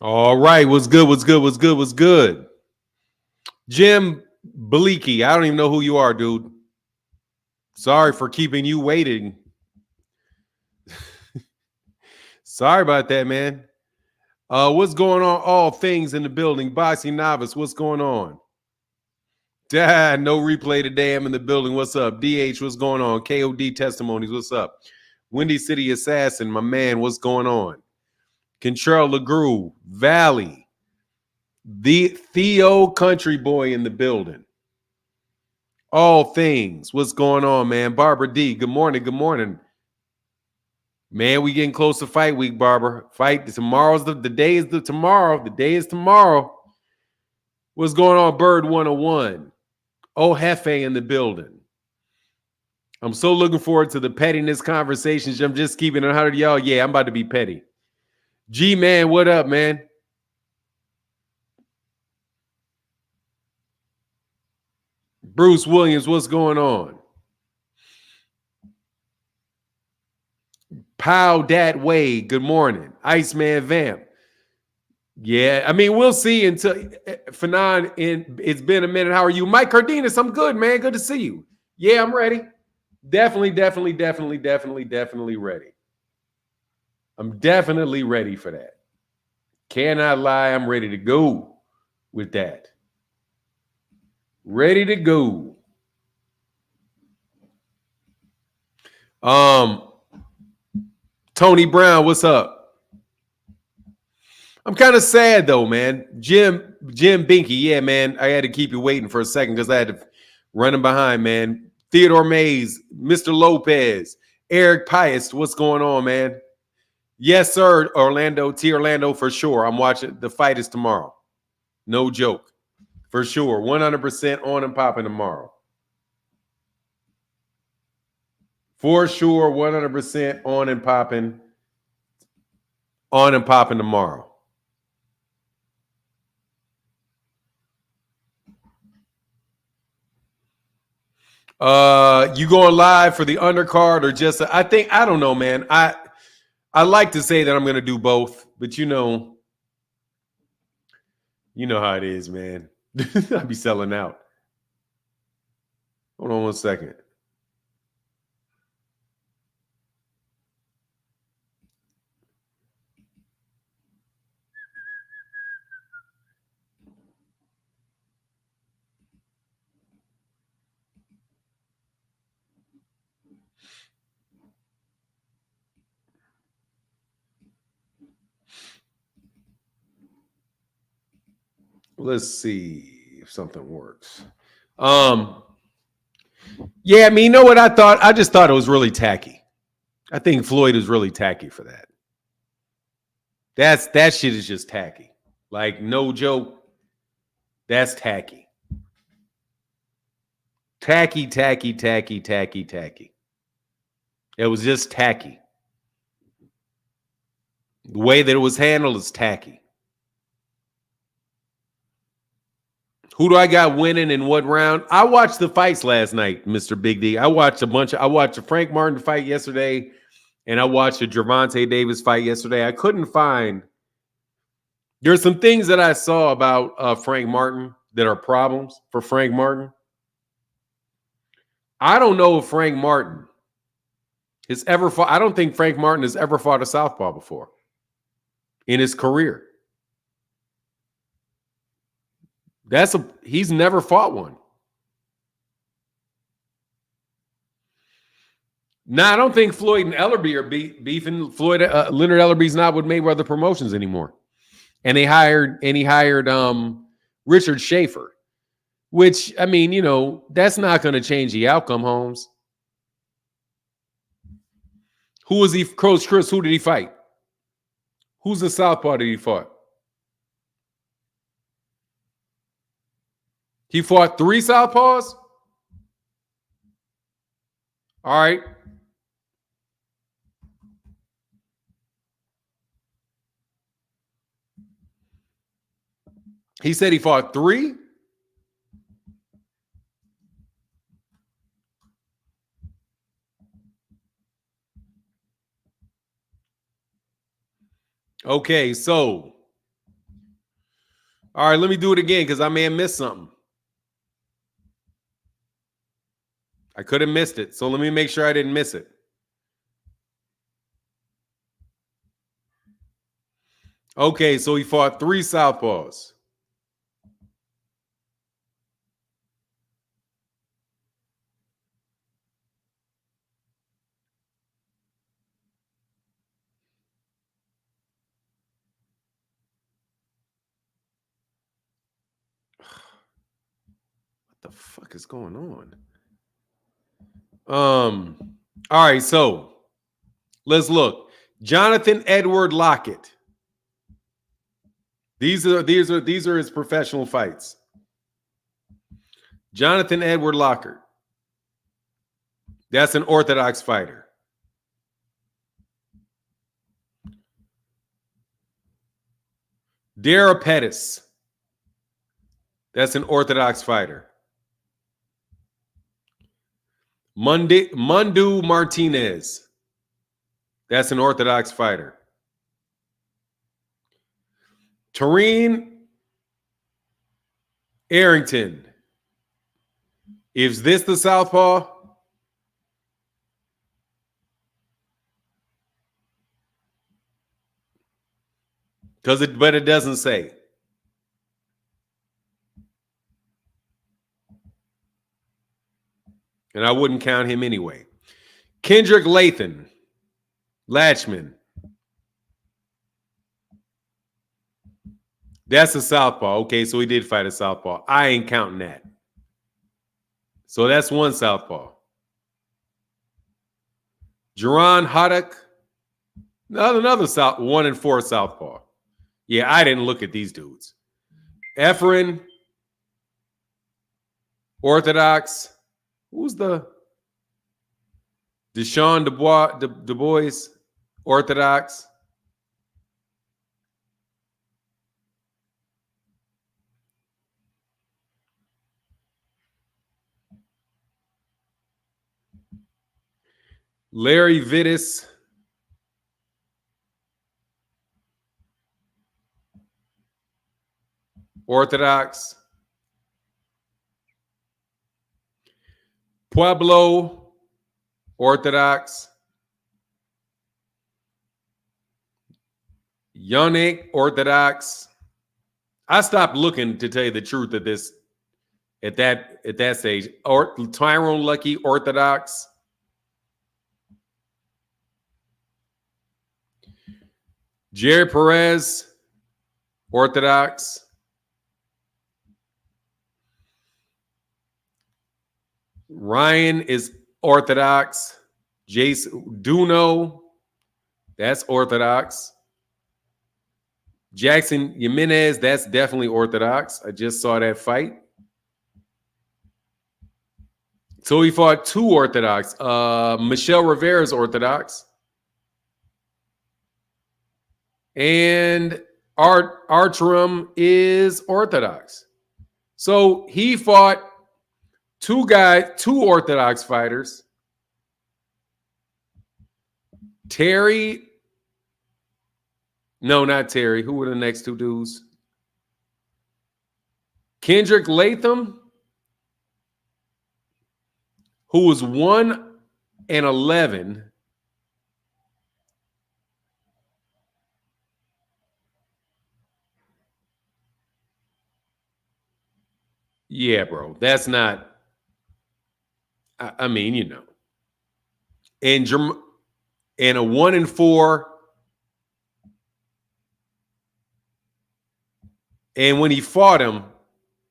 All right, what's good? What's good? What's good? What's good? Jim Bleaky, I don't even know who you are, dude. Sorry for keeping you waiting. Sorry about that, man. What's going on? All things in the building. Boxing novice, what's going on? Dad, no replay today. I'm in the building. What's up? DH, what's going on? KOD testimonies, what's up? Windy City Assassin, my man, what's going on? Control LeGroux, Valley, the Theo Country Boy in the building. All things. What's going on, man? Barbara D. Good morning. Good morning. Man, we getting close to fight week, Barbara. Fight tomorrow's the day is the tomorrow. The day is tomorrow. What's going on, Bird 101? Oh, Hefe in the building. I'm so looking forward to the pettiness conversations. I'm just keeping it 100 y'all. Yeah, I'm about to be petty. G man, what up, man? Bruce Williams, what's going on? Pow Dat Way, good morning. Iceman Vamp. Yeah, I mean, we'll see until Fanon. It's been a minute. How are you? Mike Cardenas, I'm good, man. Good to see you. Yeah, I'm ready. Definitely ready. I'm definitely ready for that. Cannot lie, I'm ready to go with that. Ready to go. Tony Brown, what's up? I'm kind of sad though, man. Jim Binky, yeah, man. I had to keep you waiting for a second because I had to run him behind, man. Theodore Mays, Mr. Lopez, Eric Pius, what's going on, man? Yes, sir. Orlando for sure. I'm watching. The fight is tomorrow. No joke. For sure. 100% on and popping tomorrow. For sure. 100% on and popping. On and popping tomorrow. You going live for the undercard or just I don't know, man. I like to say that I'm gonna do both, but you know how it is, man. I'll be selling out. Hold on one second. Let's see if something works. Yeah, I mean, you know what I thought? I just thought it was really tacky. I think Floyd is really tacky for that. That shit is just tacky. Like, no joke. That's tacky. Tacky. It was just tacky. The way that it was handled is tacky. Who do I got winning in what round? I watched the fights last night, Mr. Big D. I watched a Frank Martin fight yesterday, and I watched a Gervonta Davis fight yesterday. I couldn't find. There's some things that I saw about Frank Martin that are problems for Frank Martin. I don't know if Frank Martin has ever fought. I don't think Frank Martin has ever fought a southpaw before in his career. He's never fought one. I don't think Floyd and Ellerbe are beefing. Leonard Ellerbe's not with Mayweather Promotions anymore, and he hired Richard Schaefer, which I mean, that's not going to change the outcome. Holmes, who was he? Coach Chris, who did he fight? Who's the southpaw that he fought? He fought 3 southpaws? All right. He said he fought 3? Okay, so All right, let me do it again because I may have missed something. I could have missed it. So let me make sure I didn't miss it. Okay, so he fought 3 southpaws. What the fuck is going on? All right, so let's look. Jonathan Edward Lockett. These are his professional fights. Jonathan Edward Lockett. That's an orthodox fighter. Dara Pettis. That's an orthodox fighter. Mundu Martinez. That's an orthodox fighter. Tareen Arrington. Is this the southpaw? But it doesn't say. And I wouldn't count him anyway. Kendrick Latchman. That's a southpaw. Okay, so he did fight a southpaw. I ain't counting that. So that's one southpaw. Jerron Haddock. Another 1 and 4 southpaw. Yeah, I didn't look at these dudes. Efren. Orthodox. Who's the Deshaun Du Bois? Orthodox. Larry Vittis. Orthodox. Pueblo. Orthodox. Yannick. Orthodox. I stopped looking, to tell you the truth, at that stage. Tyrone Lucky. Orthodox. Jerry Perez. Orthodox. Ryan is orthodox. Jason Duno, that's orthodox. Jackson Jimenez, that's definitely orthodox. I just saw that fight. So he fought 2 orthodox. Michelle Rivera's orthodox. And Artrum is orthodox. So he fought 2 orthodox fighters. Terry. No, not Terry. Who were the next 2 dudes? Kendrick Latham, who was 1 and 11. Yeah, bro. That's not. I mean, you know. And a 1 and 4. And when he fought him,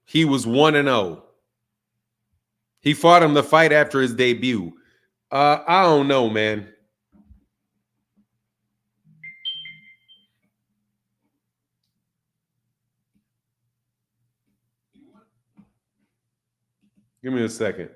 he was 1 and 0. He fought him the fight after his debut. I don't know, man. Give me a second.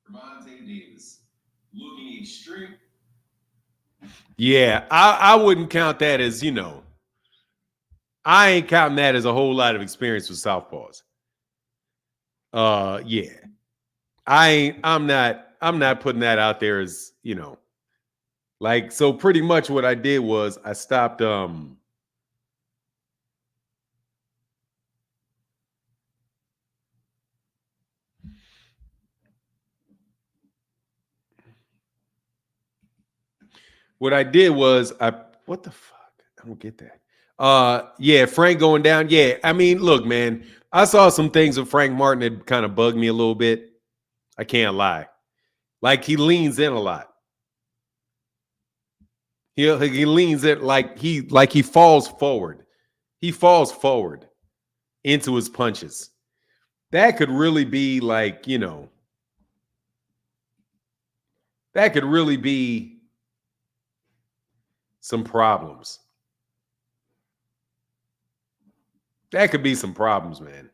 Gervonta Davis looking extreme. Yeah, I wouldn't count that as, I ain't counting that as a whole lot of experience with southpaws. Yeah. I'm not putting that out there as, like, so pretty much what I did was I stopped what I did was what the fuck? I don't get that. Yeah, Frank going down. Yeah, I mean, look, man, I saw some things of Frank Martin that kind of bugged me a little bit. I can't lie. Like he leans in a lot. He leans in like he falls forward. He falls forward into his punches. That could really be like, that could really be some problems. That could be some problems, man.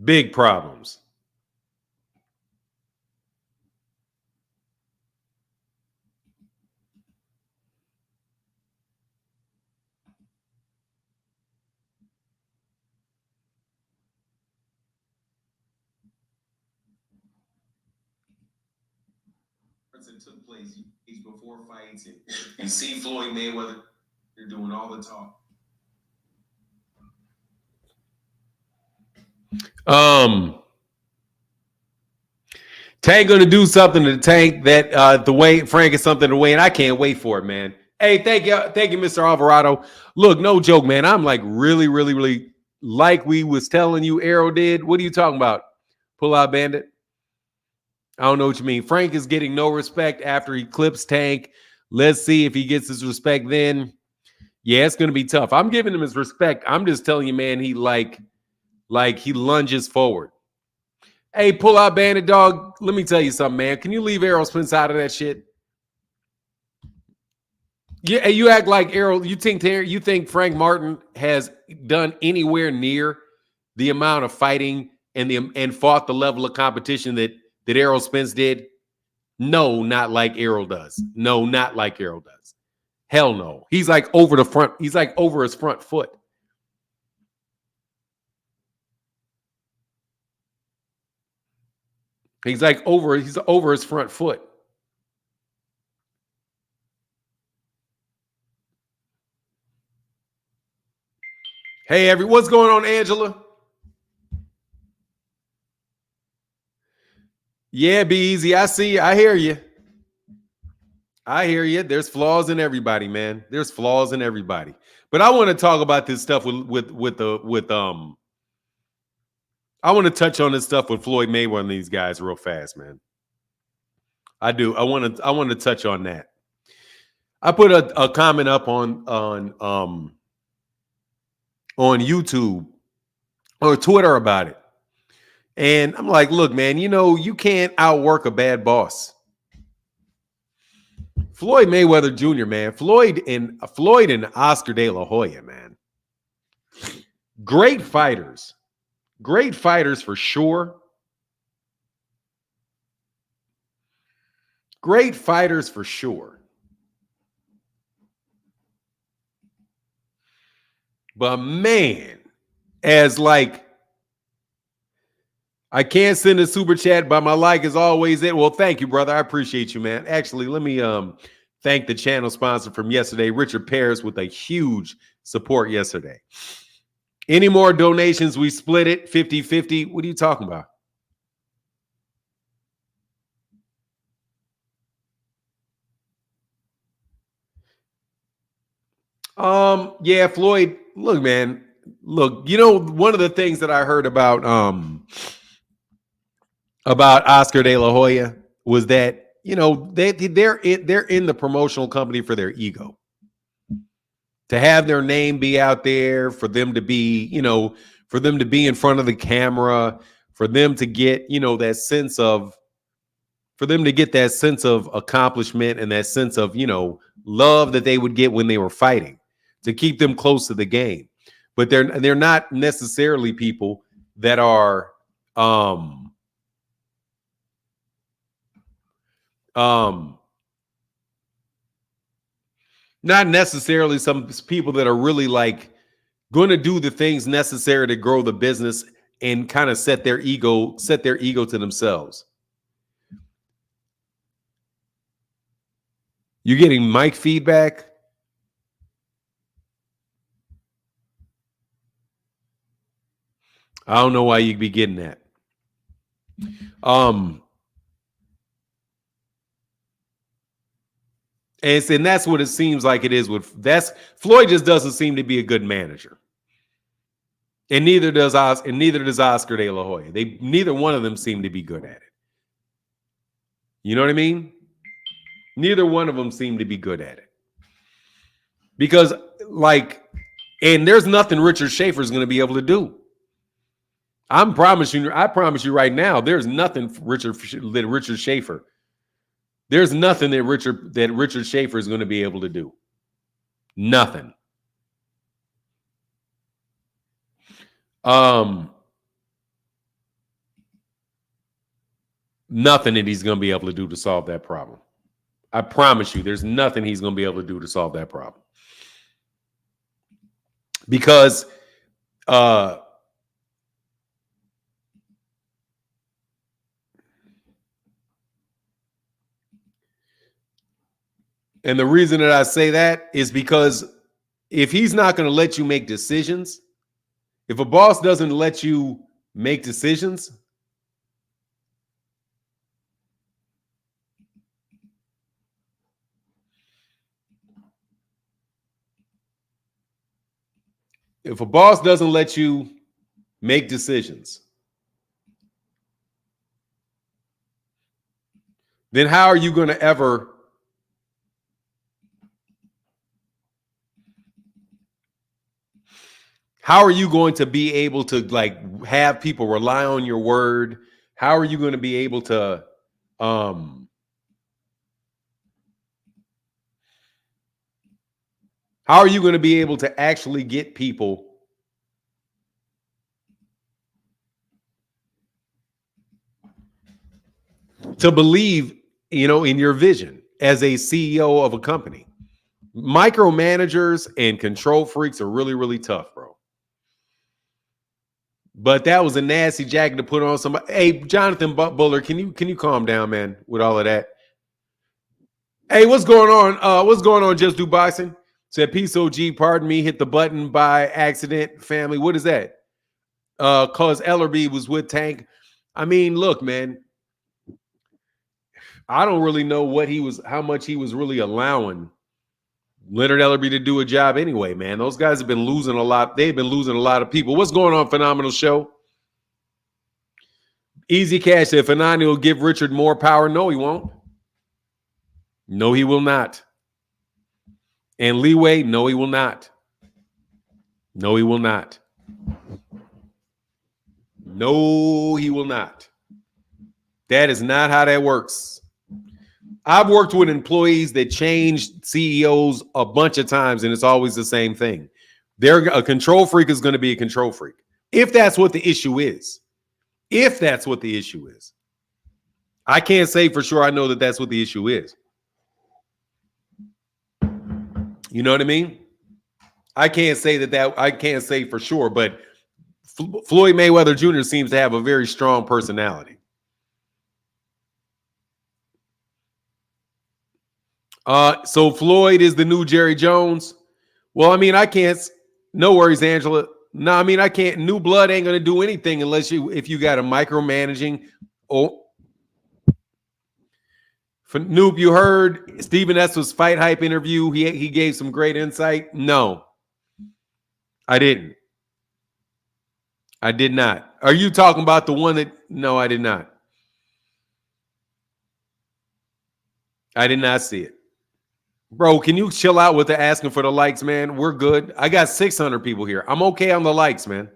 Big problems. That took place before fights. You see Floyd Mayweather, they're doing all the talk. Tank gonna do something to Tank that the way Frank is something to Wayne. I can't wait for it, man. Hey, thank you, Mr. Alvarado. Look, no joke, man. I'm like really, really, really like we was telling you Arrow did. What are you talking about? Pull out Bandit. I don't know what you mean. Frank is getting no respect after he clips Tank. Let's see if he gets his respect then. Yeah, it's gonna be tough. I'm giving him his respect. I'm just telling you, man, he like he lunges forward. Hey, pull out Bandit Dog. Let me tell you something, man. Can you leave Errol Spence out of that shit? Yeah, you act like Errol. You think Frank Martin has done anywhere near the amount of fighting and fought the level of competition that Errol Spence did? No, not like Errol does. No, not like Errol does. Hell no. He's like over the front. He's like over his front foot. He's over his front foot. Hey, what's going on, Angela? Yeah, be easy. I see you. I hear you. I hear you. There's flaws in everybody, man. There's flaws in everybody. But I want to talk about this stuff with I want to touch on this stuff with Floyd Mayweather and these guys real fast, man. I do. I want to touch on that. I put a comment up on YouTube or Twitter about it. And I'm like, look, man, you can't outwork a bad boss. Floyd Mayweather Jr., man. Floyd and Oscar De La Hoya, man. Great fighters. Great fighters for sure. Great fighters for sure. But man, as like, I can't send a super chat, but my like is always it. Well, thank you, brother. I appreciate you, man. Actually, let me thank the channel sponsor from yesterday, Richard Paris, with a huge support yesterday. Any more donations? We split it 50-50. What are you talking about? Yeah, Floyd. Look, man. Look, one of the things that I heard about Oscar De La Hoya was that they're in the promotional company for their ego. To have their name be out there, for them to be, for them to be in front of the camera, for them to get, that sense of, for them to get that sense of accomplishment and that sense of, love that they would get when they were fighting, to keep them close to the game. But they're not necessarily people that are not necessarily some people that are really like going to do the things necessary to grow the business and kind of set their ego to themselves. You getting mic feedback? I don't know why you'd be getting that. And that's what it seems like it is with Floyd just doesn't seem to be a good manager. And neither does Oscar De La Hoya. Neither one of them seem to be good at it. You know what I mean? Neither one of them seem to be good at it. Because and there's nothing Richard Schaefer is going to be able to do. I promise you right now, there's nothing Richard Schaefer. There's nothing that Richard Schaefer is going to be able to do. Nothing. Nothing that he's going to be able to do to solve that problem. I promise you, there's nothing he's going to be able to do to solve that problem. Because and the reason that I say that is because if he's not going to let you make decisions, if a boss doesn't let you make decisions, then how are you going to ever be able to have people rely on your word? How are you going to be able to actually get people to believe, in your vision as a CEO of a company? Micromanagers and control freaks are really, really tough, bro. But that was a nasty jacket to put on somebody. Hey, Jonathan Buller, can you calm down, man, with all of that? Hey, what's going on? What's going on, Just Do Boxing? Said, peace OG, pardon me, hit the button by accident. Family, what is that? Cause Ellerbe was with Tank. I mean, look, man, I don't really know how much he was really allowing Leonard Ellerbe to do a job anyway, man. Those guys have been losing a lot. They've been losing a lot of people. What's going on, Phenomenal Show? Easy Cash said, Fernando will give Richard more power. No, he won't. No, he will not. And Leeway, no, he will not. No, he will not. No, he will not. That is not how that works. I've worked with employees that changed CEOs a bunch of times, and it's always the same thing. A control freak is going to be a control freak. If that's what the issue is. If that's what the issue is. I can't say for sure I know that that's what the issue is. You know what I mean? I can't say I can't say for sure, but Floyd Mayweather Jr. seems to have a very strong personality. So Floyd is the new Jerry Jones. Well, I mean, I can't. No worries, Angela. No, I mean, I can't. New blood ain't gonna do anything if you got a micromanaging. Oh, for Noob, you heard Stephen Esther's Fight Hype interview. He gave some great insight. No, I didn't. I did not. Are you talking about the one that? No, I did not. I did not see it. Bro, can you chill out with the asking for the likes, man? We're good. I got 600 people here. I'm okay on the likes, man.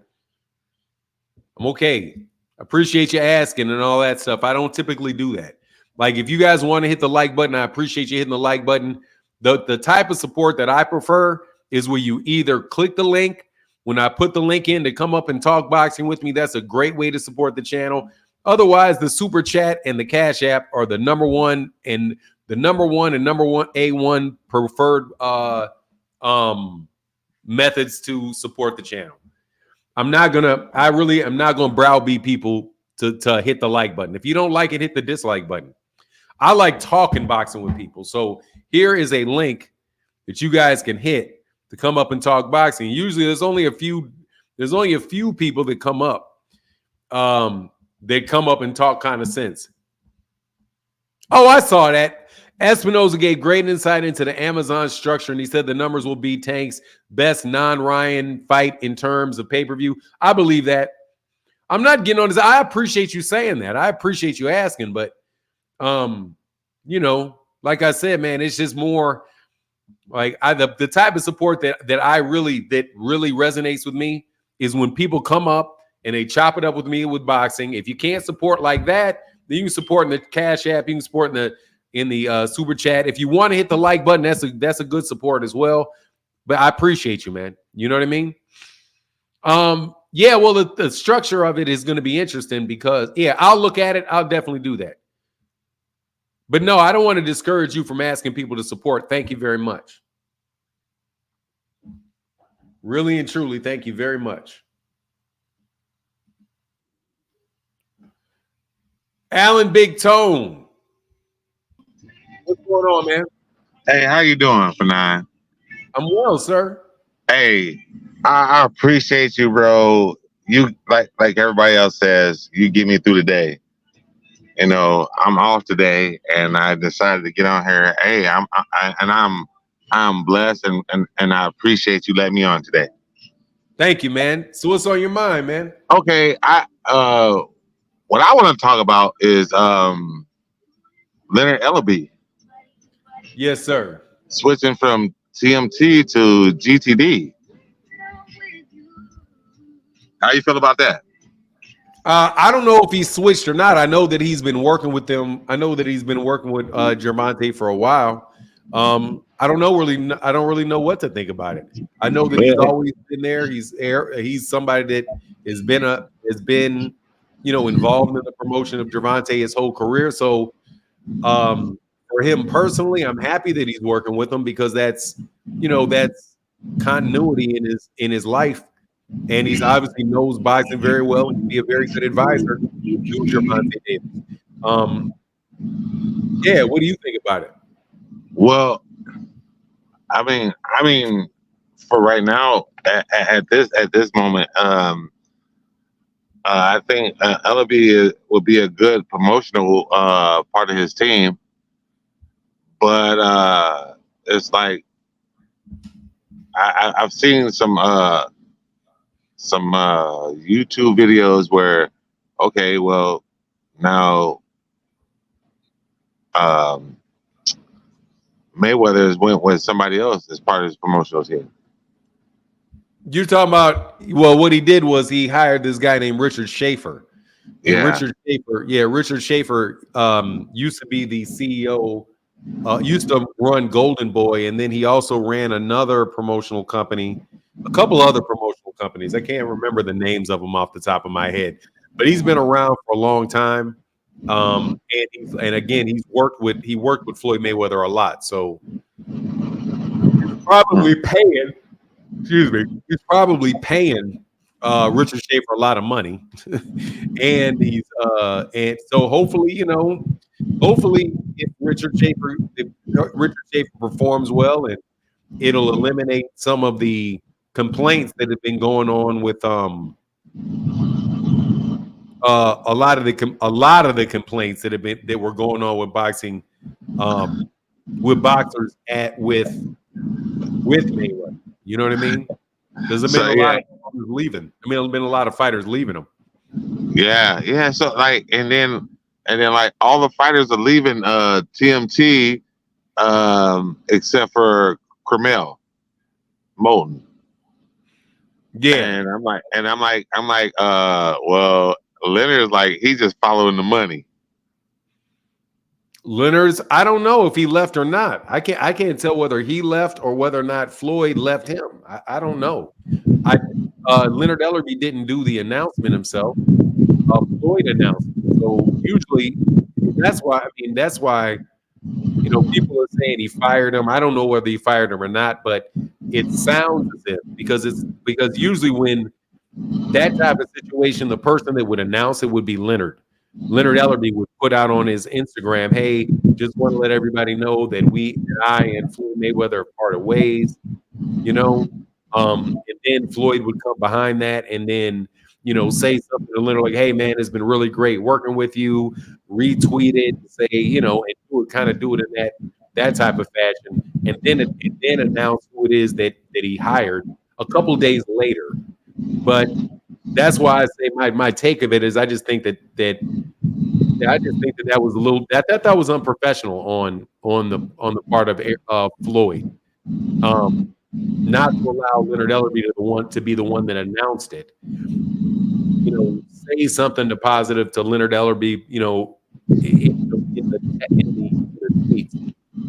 I'm okay. Appreciate you asking and all that stuff. I don't typically do that. Like, if you guys want to hit the like button, I appreciate you hitting the like button. The type of support that I prefer is where you either click the link When I put the link in to come up and talk boxing with me, that's a great way to support the channel. Otherwise, the super chat and the Cash App are the number one and number one A1 preferred methods to support the channel. I really am not gonna browbeat people to hit the like button. If you don't like it, hit the dislike button. I like talking boxing with people. So here is a link that you guys can hit to come up and talk boxing. Usually there's only a few people that come up. They come up and talk kind of sense. Oh, I saw that. Espinoza gave great insight into the Amazon structure, and he said the numbers will be Tank's best non-Ryan fight in terms of pay-per-view. I believe that. I'm not getting on this. I appreciate you saying that. I appreciate you asking, but like I said, man, it's just more like the type of support that really resonates with me is when people come up and they chop it up with me with boxing. If you can't support like that, then you can support in the Cash App, you can support in the super chat. If you want to hit the like button, that's a good support as well. But I appreciate you, man. You know what I mean? Yeah, well, the structure of it is going to be interesting because, yeah, I'll look at it. I'll definitely do that. But no, I don't want to discourage you from asking people to support. Thank you very much. Really and truly, thank you very much. Alan Big Tone. What's going on, man? Hey, how you doing, Fanon? I'm well, sir. Hey, I appreciate you, bro. You like everybody else says, you get me through the day. You know, I'm off today, and I decided to get on here. Hey, I'm blessed, and I appreciate you letting me on today. Thank you, man. So what's on your mind, man? Okay, what I want to talk about is Leonard Ellerbe. Yes, sir. Switching from TMT to GTD. How you feel about that? I don't know if he switched or not. I know that he's been working with them. I know that he's been working with Gervonta for a while. I don't really know what to think about it. I know that he's always been there. He's somebody that has been involved in the promotion of Gervonta his whole career. So for him personally, I'm happy that he's working with him because that's continuity in his life. And he's obviously knows boxing very well and can be a very good advisor to Gervonta Davis. Yeah, what do you think about it? Well, I mean, for right now, at this moment, I think Ellerbe would be a good promotional part of his team, but it's like I've seen some YouTube videos where, okay, well, now Mayweather went with somebody else as part of his promotional team. You're talking about, well, what he did was he hired this guy named Richard Schaefer. And Richard Schaefer used to be the CEO, used to run Golden Boy, and then he also ran another promotional company, a couple other promotional companies. I can't remember the names of them off the top of my head, but he's been around for a long time. And again, he worked with Floyd Mayweather a lot, so he's probably paying. Excuse me. He's probably paying Richard Schaefer a lot of money, and and so hopefully if Richard Schaefer performs well, and it'll eliminate some of the complaints that have been going on with a lot of the complaints that were going on with boxing, with boxers with Mayweather. You know what I mean? There's been a lot of fighters leaving. I mean, there's been a lot of fighters leaving him. Yeah. So like, and then like all the fighters are leaving TMT, except for Cromell Moulton. Yeah. And I'm like, well, Leonard's like, he's just following the money. Leonard's, I don't know if he left or not. I can't tell whether he left or whether or not Floyd left him. I don't know. Leonard Ellerbe didn't do the announcement himself. Floyd announced it. So usually, that's why, people are saying he fired him. I don't know whether he fired him or not, but it sounds as if because usually when that type of situation, the person that would announce it would be Leonard. Leonard Ellerbe would put out on his Instagram, "Hey, just want to let everybody know that I and Floyd Mayweather are parted ways." You know, and then Floyd would come behind that and then say something to Leonard like, "Hey, man, it's been really great working with you." Retweet it, say, and kind of do it in that type of fashion, and then announce who it is that he hired a couple days later. But that's why I say my take of it is I just think that was a little that was unprofessional on the part of Floyd, not to allow Leonard Ellerbe to be the one that announced it. Say something to positive to Leonard Ellerbe, in the tweets,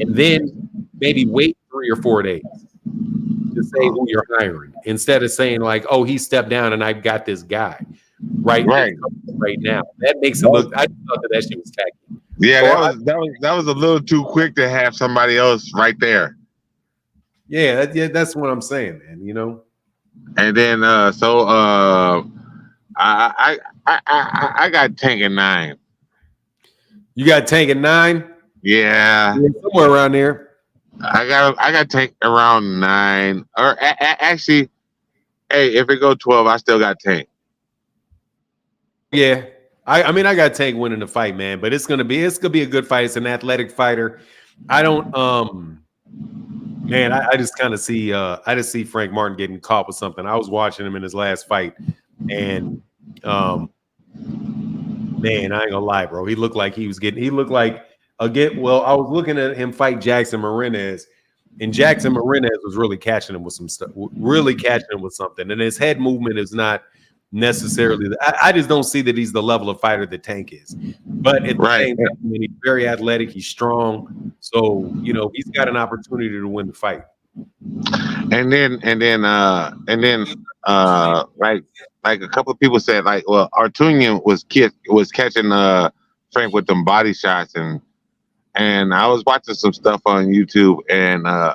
and then maybe wait 3 or 4 days to say who you're hiring instead of saying like, "Oh, he stepped down and I've got this guy right now." That makes it look. I thought that shit was tacky. Yeah, So that was a little too quick to have somebody else right there. Yeah, that's what I'm saying, man. And then I got Tank at 9. You got Tank at 9. Yeah, somewhere around there. I got Tank around 9. Or actually, hey, if it go 12, I still got Tank. Yeah, I mean I got Tank winning the fight, man. But it's gonna be a good fight. It's an athletic fighter. I don't man, I just kind of see I just see Frank Martin getting caught with something. I was watching him in his last fight, and man, I ain't gonna lie, bro. He looked like again. Well, I was looking at him fight Jackson Marinez, and Jackson Marinez was really catching him with some stuff, really catching him with something. And his head movement is not necessarily. I just don't see that he's the level of fighter that Tank is. But at the same time, he's very athletic. He's strong, so he's got an opportunity to win the fight. And then like a couple of people said, like, well, Artunian was catching Frank with them body shots, and I was watching some stuff on YouTube, and I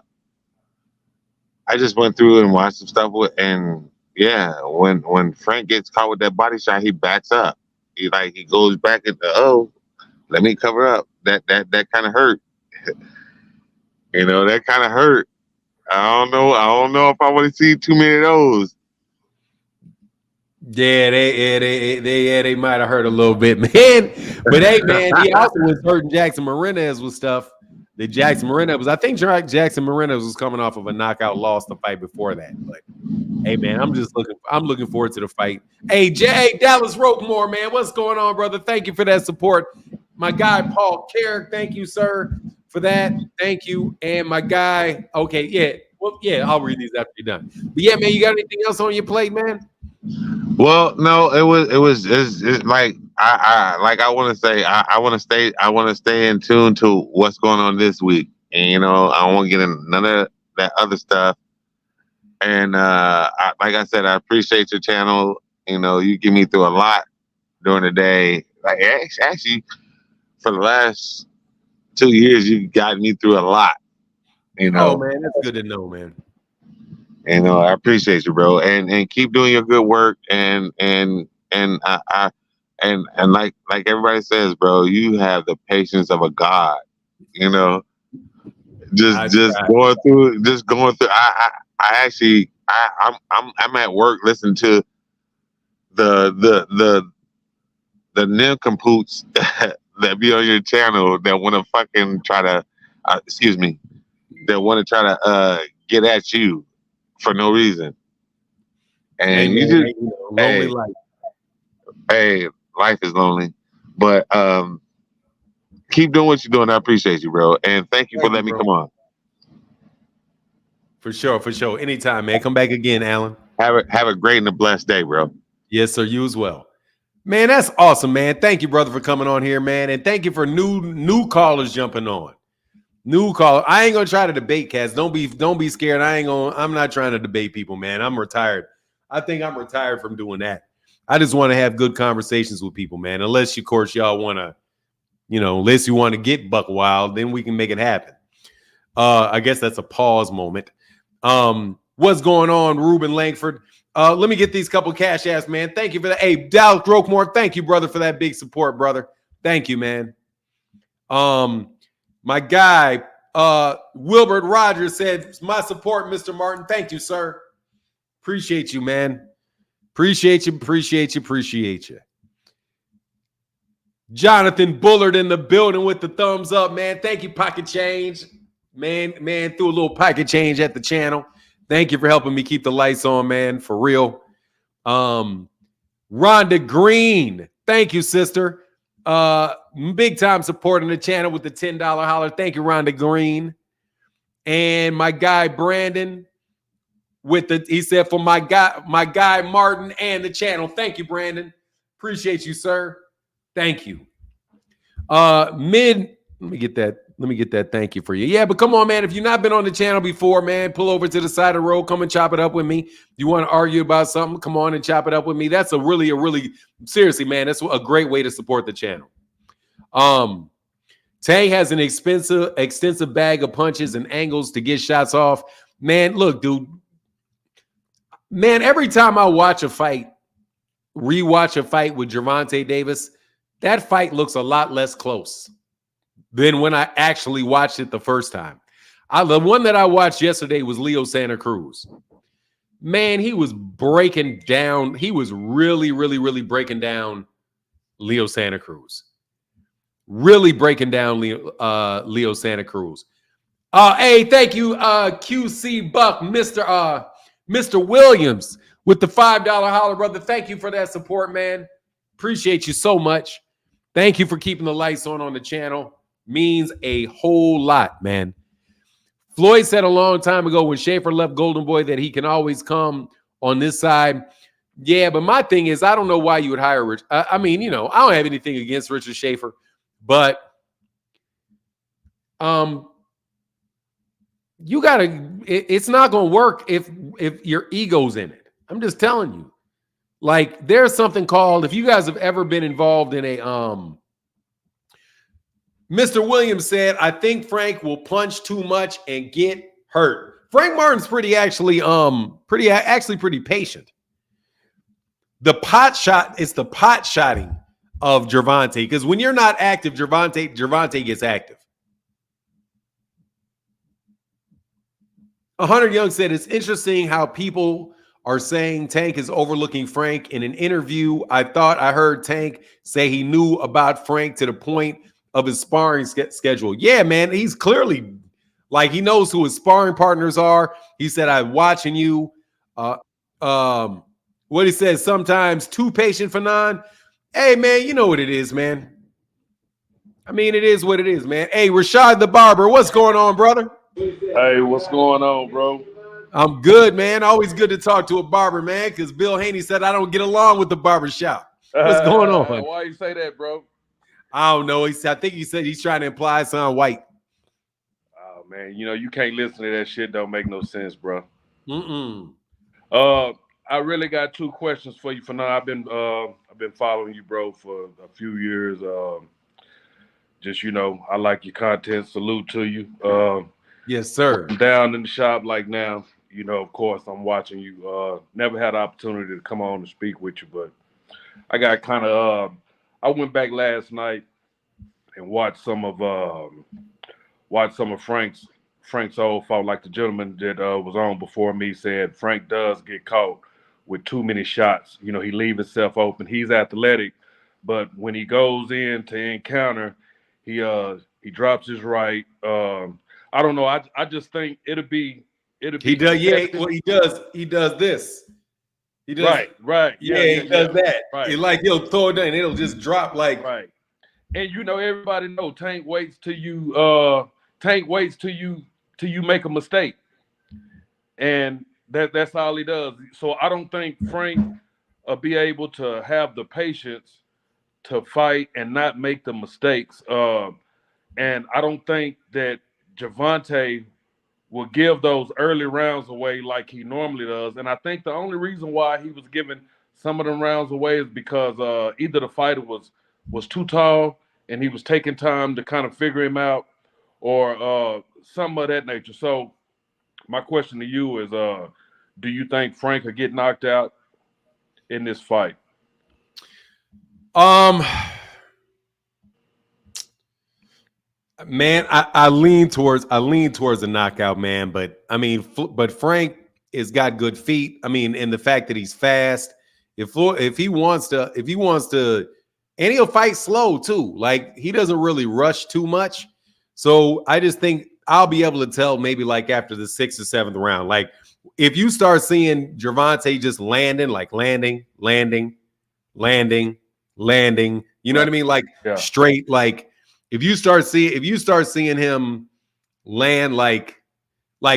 just went through and watched some stuff and yeah, when Frank gets caught with that body shot, he backs up. He goes back into, let me cover up. That kind of hurt. That kind of hurt. I don't know if I want to see too many of those. Yeah, they might have hurt a little bit, man. But hey, man, he also was hurting Jackson Marinez with stuff. I think Jackson Marinez was coming off of a knockout loss the fight before that. But hey, man, I'm looking forward to the fight. Hey, Dallas Roquemore, man, what's going on, brother? Thank you for that support. My guy Paul Carrick, thank you, sir, for that. Thank you. And my guy, okay, yeah. Well, yeah, I'll read these after you're done. But yeah, man, you got anything else on your plate, man? Well, no, it's like I want to say I want to stay in tune to what's going on this week, and I don't want to get in none of that other stuff. And like I said, I appreciate your channel. You get me through a lot during the day. Like actually, for the last 2 years, you got me through a lot. Oh man, that's good to know, man. I appreciate you, bro, and keep doing your good work. And like everybody says, bro, you have the patience of a god. Just going through. I'm at work listening to the nincompoops that be on your channel that want to fucking try to that want to try to get at you for no reason. And lonely life. Hey, life is lonely, but keep doing what you're doing. I appreciate you, bro, and thank you for letting me come on. For sure. Anytime, man. Come back again, Alan. Have a great and a blessed day, bro. Yes, sir. You as well. Man, that's awesome, man. Thank you, brother, for coming on here, man, and thank you for new callers jumping on. New caller. I ain't gonna try to debate cats. Don't be scared. I'm not trying to debate people, man. I'm retired. I think I'm retired from doing that. I just want to have good conversations with people, man. Unless, of course, y'all want to, unless you want to get buck wild, then we can make it happen. I guess that's a pause moment. What's going on, Ruben Langford? Let me get these couple cash apps, man. Thank you for that. Hey, Dallas Grokemore, thank you, brother, for that big support, brother. Thank you, man. My guy, Wilbert Rogers said, my support, Mr. Martin. Thank you, sir. Appreciate you, man. Appreciate you. Jonathan Bullard in the building with the thumbs up, man. Thank you, Pocket Change. Man, threw a little pocket change at the channel. Thank you for helping me keep the lights on, man, for real. Rhonda Green, thank you, sister. Big time supporting the channel with the $10 holler. Thank you, Rhonda Green. And my guy Brandon he said for my guy Martin and the channel. Thank you, Brandon. Appreciate you, sir. Thank you. Let me get that thank you for you. Yeah, but come on, man. If you've not been on the channel before, man, pull over to the side of the road. Come and chop it up with me. If you want to argue about something, come on and chop it up with me. That's a really, seriously, man, that's a great way to support the channel. Tank has an extensive bag of punches and angles to get shots off. Man, look, dude. Man, every time I rewatch a fight with Gervonta Davis, that fight looks a lot less close than when I actually watched it the first time. The one that I watched yesterday was Leo Santa Cruz. Man, he was breaking down. He was really breaking down Leo Santa Cruz. Really breaking down Leo Santa Cruz. Hey, thank you, QC Buck, Mr. Williams with the $5 holler, brother. Thank you for that support, man. Appreciate you so much. Thank you for keeping the lights on the channel. Means a whole lot, man. Floyd said a long time ago when Schaefer left Golden Boy that he can always come on this side. Yeah, but my thing is, I don't know why you would hire Rich. I mean, I don't have anything against Richard Schaefer, but you gotta. It's not gonna work if your ego's in it. I'm just telling you. Like, there's something called, if you guys have ever been involved in a Mr. Williams said, I think Frank will punch too much and get hurt. Frank Martin's pretty patient. The pot shot is the pot shotting of Gervonta, because when you're not active, Gervonta gets active. 100 Young said, it's interesting how people are saying Tank is overlooking Frank. In an interview, I thought I heard Tank say he knew about Frank to the point of his sparring schedule. Yeah, man, he's clearly, like, he knows who his sparring partners are. He said, I'm watching you. What he says, sometimes too patient for none. Hey, man, you know what it is, man. I mean, it is what it is, man. Hey, Rashad the Barber, what's going on, brother? Hey, what's going on, bro? I'm good, man. Always good to talk to a barber, man, because Bill Haney said I don't get along with the barber shop. What's going on? Why you say that, bro? I don't know. I think he said he's trying to imply something white. Oh, man, you can't listen to that shit. Don't make no sense, bro. I really got two questions for you for now. I've been following you, bro, for a few years. Just, I like your content. Salute to you. Yes, sir. I'm down in the shop like now. Of course, I'm watching you. Never had the opportunity to come on and speak with you, but I got kind of. I went back last night and watched some of Frank's old fight. Like the gentleman that was on before me said, Frank does get caught with too many shots. He leaves himself open. He's athletic, but when he goes in to encounter, he drops his right. I don't know. I just think it'll be. He does. Yeah. Well, he does. He does this. He does. Right. Yeah, he does that. Right. He'll throw it down and it'll just drop like. Right. And everybody know Tank waits till you. Tank waits till you make a mistake. And that's all he does. So I don't think Frank will be able to have the patience to fight and not make the mistakes. And I don't think that Gervonta will give those early rounds away like he normally does. And I think the only reason why he was giving some of them rounds away is because either the fighter was too tall and he was taking time to kind of figure him out, or some of that nature. So my question to you is, do you think Frank could get knocked out in this fight? Um, Man, I lean towards a knockout, man. But I mean, but Frank has got good feet. I mean, and the fact that he's fast. If he wants to, and he'll fight slow too. Like he doesn't really rush too much. So I just think I'll be able to tell maybe like after the 6th or 7th round. Like if you start seeing Gervonta just landing. You know what I mean? Like Yeah. straight, like if you start seeing him land like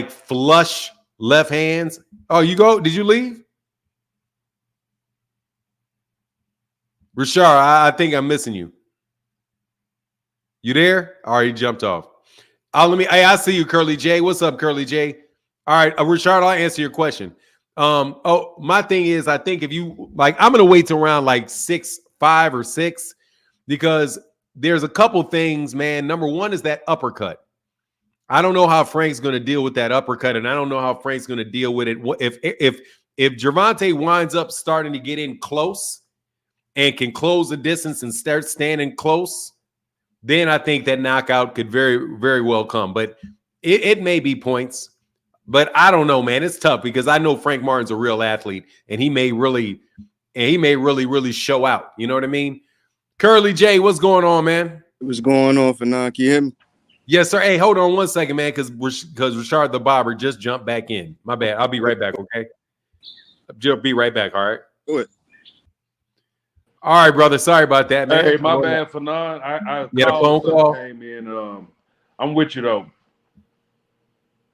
flush left hands. Oh, you go? Did you leave? Rashard, I think I'm missing you. You there? All right, you jumped off. I see you, Curly J. What's up, Curly J? All right, Rashard, I'll answer your question. My thing is, I think if you like, I'm gonna wait till around like 5 or 6 because there's a couple things, man. Number one is that uppercut. I don't know how Frank's going to deal with that uppercut, and I don't know how Frank's going to deal with it. If Gervonta winds up starting to get in close and can close the distance and start standing close, then I think that knockout could very, very well come. But it may be points, but I don't know, man. It's tough because I know Frank Martin's a real athlete, and he may really, really show out. You know what I mean? Curly J, what's going on, man? What's going on, Fanon? Can you hear me? Yes, sir. Hey, hold on one second, man, because Rashard the Barber just jumped back in. My bad. I'll be right back, okay? I'll be right back, all right? Do it. All right, brother. Sorry about that, man. Hey, my bad for none. I You had a phone call? Came in. I'm with you though.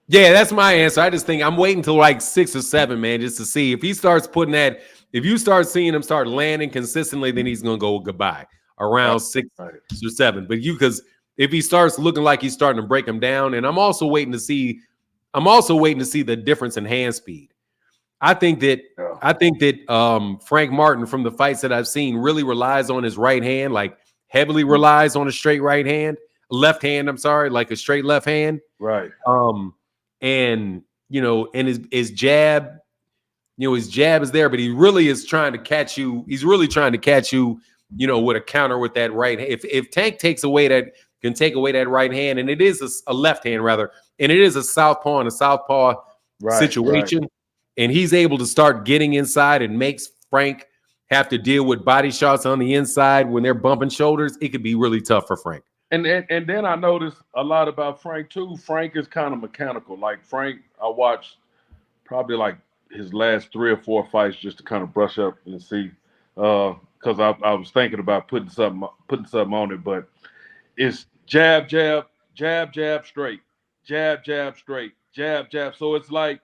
Yeah, that's my answer. I just think I'm waiting till like 6 or 7, man, just to see if he starts putting that. If you start seeing him start landing consistently, then he's gonna go goodbye around 6 or 7. But because if he starts looking like he's starting to break him down, and I'm also waiting to see the difference in hand speed. I think that Frank Martin, from the fights that I've seen, really relies on his right hand, like heavily relies on a straight left hand. I'm sorry, like a straight left hand. Right. And and his jab, his jab is there, but he really is trying to catch you. He's really trying to catch you, with a counter with that right hand. If Tank can take away that right hand, and it is a left hand rather, and it is a southpaw and a southpaw situation. Right. And he's able to start getting inside and makes Frank have to deal with body shots on the inside when they're bumping shoulders. It could be really tough for Frank. And then I noticed a lot about Frank too. Frank is kind of mechanical. Like Frank, I watched probably like his last 3 or 4 fights just to kind of brush up and see. Because I was thinking about putting something on it, but it's jab, jab, jab, jab, straight, jab, jab, straight, jab, jab. So it's like,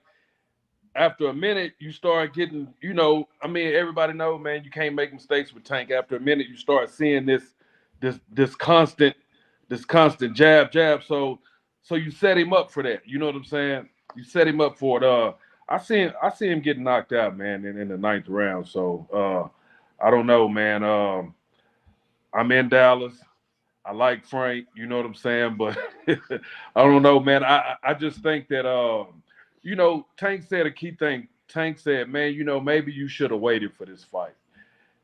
after a minute, you start getting, everybody know, man, you can't make mistakes with Tank. After a minute, you start seeing this constant jab, jab. So you set him up for that. You know what I'm saying? You set him up for it. I see him getting knocked out, man, in the 9th round. So I don't know, man. I'm in Dallas. I like Frank, you know what I'm saying? But I don't know, man. I just think that Tank said a key thing. Tank said, man, maybe you should have waited for this fight.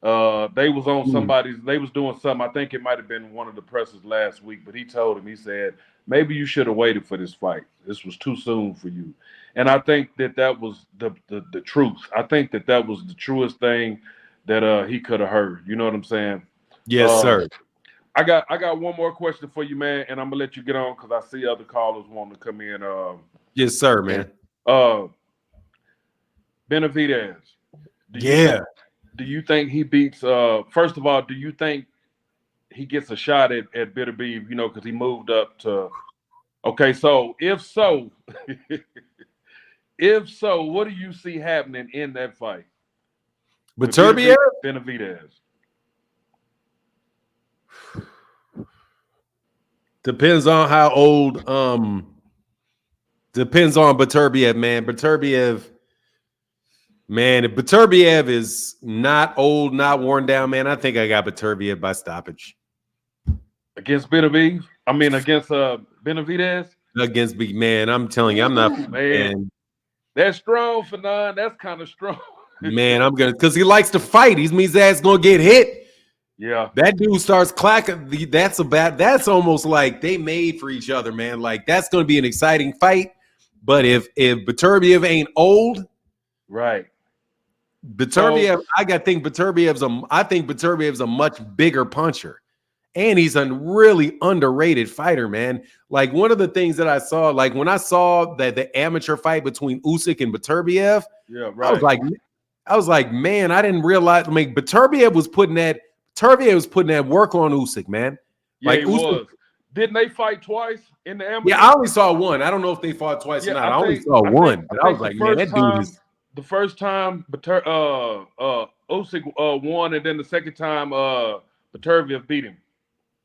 They was on they was doing something. I think it might have been one of the pressers last week, but he told him, he said, maybe you should have waited for this fight. This was too soon for you. And I think that was the truth. I think that was the truest thing that he could have heard. You know what I'm saying? Yes, sir. I got one more question for you, man, and I'm gonna let you get on because I see other callers wanting to come in. Yes, sir, man. Benavidez. Do you think he beats? First of all, do you think he gets a shot at Beterbiev? Because he moved up to. Okay, so if so, what do you see happening in that fight? Beterbiev? Benavidez. Depends on how old Depends on Beterbiev, man. Man, if Beterbiev is not old, not worn down, man, I think I got Beterbiev by stoppage. Against Benavidez? I mean, against Benavidez? Against big man, I'm telling you, I'm not. Man, that's strong for none. That's kind of strong. Man, I'm gonna because he likes to fight. He means that's gonna get hit. Yeah, that dude starts clacking. That's almost like they made for each other, man. Like that's gonna be an exciting fight. But if Beterbiev ain't old, right. Beterbiev, I think Beterbiev's a much bigger puncher. And he's a really underrated fighter, man. Like one of the things that I saw, like when I saw that the amateur fight between Usyk and Beterbiev, yeah, right. I was like, man, I didn't realize. I mean, Beterbiev was putting that work on Usyk, man. Yeah, like he Usyk, was. Didn't they fight twice in the amateur? Yeah, I only saw one. I don't know if they fought twice or not. I only saw one. But I was like, man, that dude is. The first time Usyk won, and then the second time Beterbiev beat him.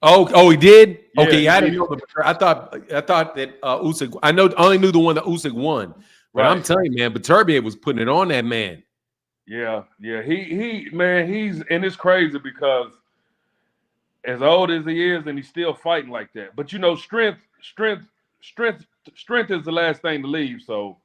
Oh, he did. Yeah, okay, I didn't know. I thought that Usyk. I only knew the one that Usyk won. But right. I'm telling you, man, Beterbiev was putting it on that man. Yeah. He's and it's crazy because as old as he is, and he's still fighting like that. But you know, strength is the last thing to leave. So.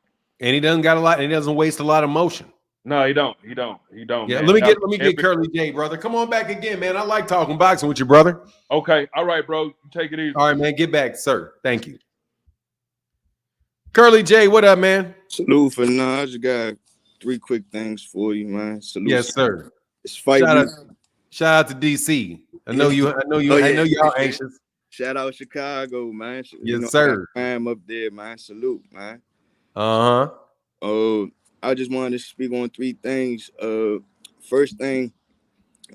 And he doesn't got a lot, and he doesn't waste a lot of motion. No, he don't. Yeah, man. let me get Curly J, brother. Come on back again, man. I like talking boxing with you, brother. Okay, all right, bro. Take it easy. All right, man. Get back, sir. Thank you. Curly J, what up, man? Salute for I just got 3 quick things for you, man. Salute. Yes, sir. It's fight. Shout out to DC. I know y'all anxious. Shout out Chicago, man. Yes, sir. I'm up there, man. Salute, man. Uh-huh. I just wanted to speak on 3 things. First thing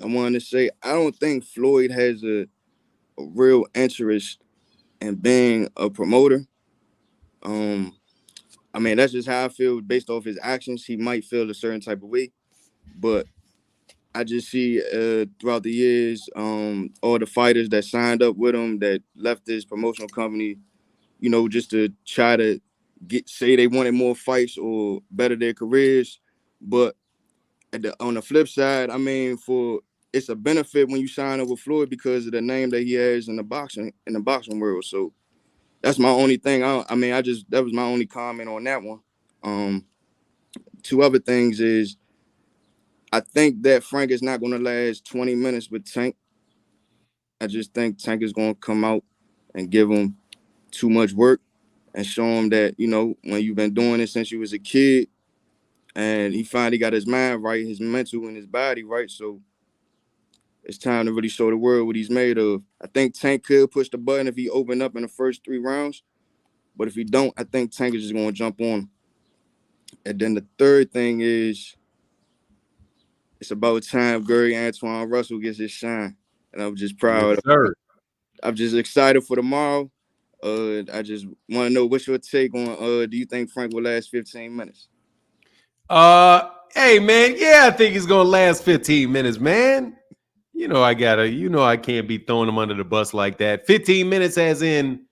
I wanted to say, I don't think Floyd has a real interest in being a promoter. I mean, that's just how I feel based off his actions. He might feel a certain type of way, but I just see throughout the years, all the fighters that signed up with him that left his promotional company, you know, just to try to say they wanted more fights or better their careers. But on the flip side, I mean, it's a benefit when you sign up with Floyd because of the name that he has in the boxing world. So that's my only thing. That was my only comment on that one. 2 other things is I think that Frank is not going to last 20 minutes with Tank. I just think Tank is going to come out and give him too much work and show him that, you know, when you've been doing it since you was a kid and he finally got his mind right, his mental and his body right. So it's time to really show the world what he's made of. I think Tank could push the button if he opened up in the first 3 rounds. But if he don't, I think Tank is just going to jump on him. And then the third thing is it's about time Gary Antoine Russell gets his shine. And I'm just proud of him. I'm just excited for tomorrow. I just want to know what's your take on do you think Frank will last 15 minutes? Hey man, yeah, I think he's gonna last 15 minutes, man. You know I can't be throwing him under the bus like that. 15 minutes as in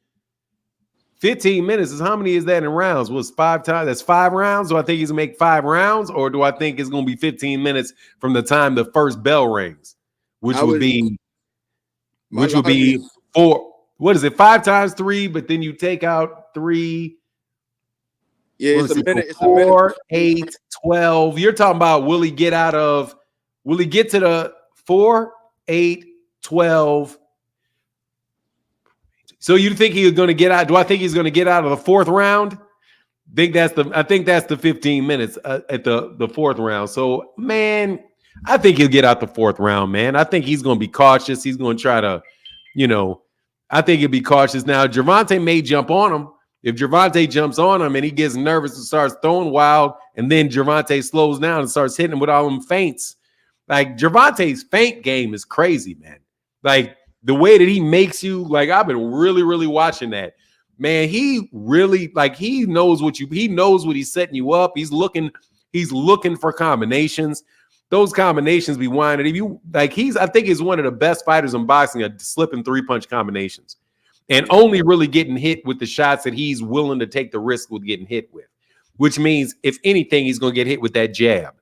15 minutes is how many is that in rounds? Was 5 times? That's 5 rounds. Do I think he's gonna make 5 rounds, or do I think it's gonna be 15 minutes from the time the first bell rings, which would be 4. What is it? 5 times 3, but then you take out 3. Yeah, it's a minute. 4, 8, 12. You're talking about will he get to the 4, 8, 12? So you think he's going to get out? Do I think he's going to get out of the 4th round? I think that's the 15 minutes at the 4th round. So man, I think he'll get out the 4th round, man. I think he's going to be cautious. He's going to try to, I think he'll be cautious. Now, Gervonta may jump on him. If Gervonta jumps on him and he gets nervous and starts throwing wild, and then Gervonta slows down and starts hitting him with all them feints. Like, Gervonta's feint game is crazy, man. Like, the way that he makes you, like, I've been really, really watching that. Man, he really, like, he knows what he's setting you up. He's looking for combinations. Those combinations be winding. I think he's one of the best fighters in boxing at slipping 3-punch combinations. and only really getting hit with the shots that he's willing to take the risk with getting hit with, which means if anything, he's going to get hit with that jab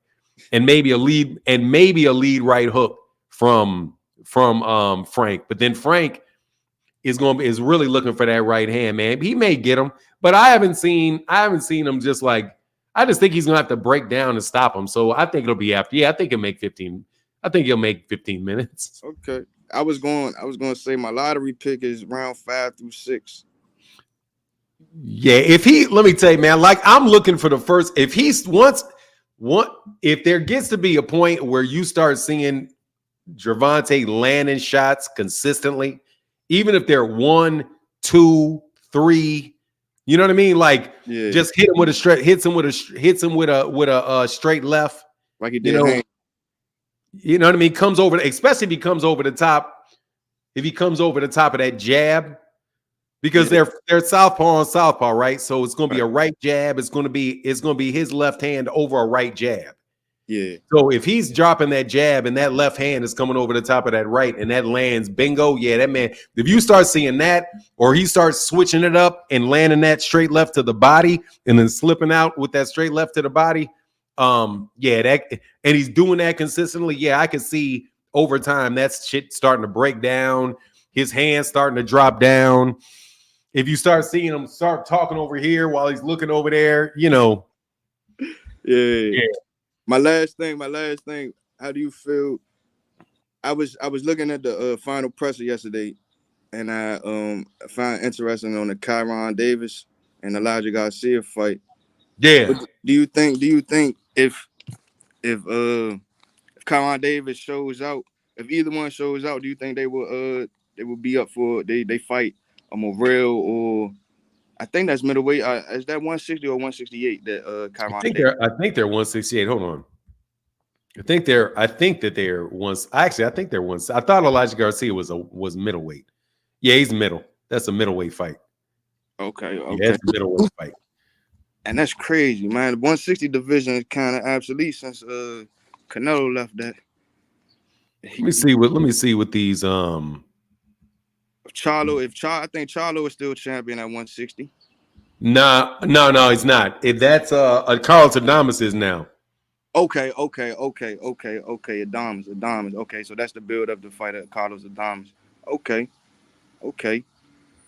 and maybe a lead right hook from Frank. But then Frank is really looking for that right hand, man. He may get him, but I haven't seen him just like. I just think he's gonna have to break down and stop him. So I think it'll be after. Yeah, I think he'll make 15. I think he'll make 15 minutes. Okay. I was going to say my lottery pick is round 5 through 6. Yeah, let me tell you, man, like I'm looking for the first. If there gets to be a point where you start seeing Gervonta landing shots consistently, even if they're 1, 2, 3, you know what I mean? Like just hit him with a straight, hits him with a straight left, like he did. You know what I mean? Comes over, especially if he comes over the top. If he comes over the top of that jab, because they're southpaw on southpaw, right? So it's going to be a right jab. It's going to be his left hand over a right jab. Yeah. So if he's dropping that jab and that left hand is coming over the top of that right and that lands bingo, yeah, that man, if you start seeing that or he starts switching it up and landing that straight left to the body and then slipping out with that straight left to the body, and he's doing that consistently, yeah, I can see over time that shit starting to break down, his hands starting to drop down. If you start seeing him start talking over here while he's looking over there, you know. Yeah. My last thing. How do you feel? I was looking at the final presser yesterday, and I found interesting on the Kyron Davis and Elijah Garcia fight. Yeah. But do you think if Kyron Davis shows out, if either one shows out, do you think they will be up for they fight a Morrell or? I think that's middleweight. Is that 160 or 168 that Kyron? I think they're 168. Hold on. I think that they're once. Actually, I think they're once. I thought Elijah Garcia was middleweight. Yeah, he's middle. That's a middleweight fight. Okay. Yeah, that's a middleweight fight. And that's crazy, man. The 160 division is kind of obsolete since Canelo left that. Let me see what these Charlo. I think Charlo is still champion at 160. No, he's not. That's Carlos Adames is now. Okay. Adames. Okay, so that's the build up to fight at Carlos Adames. Okay.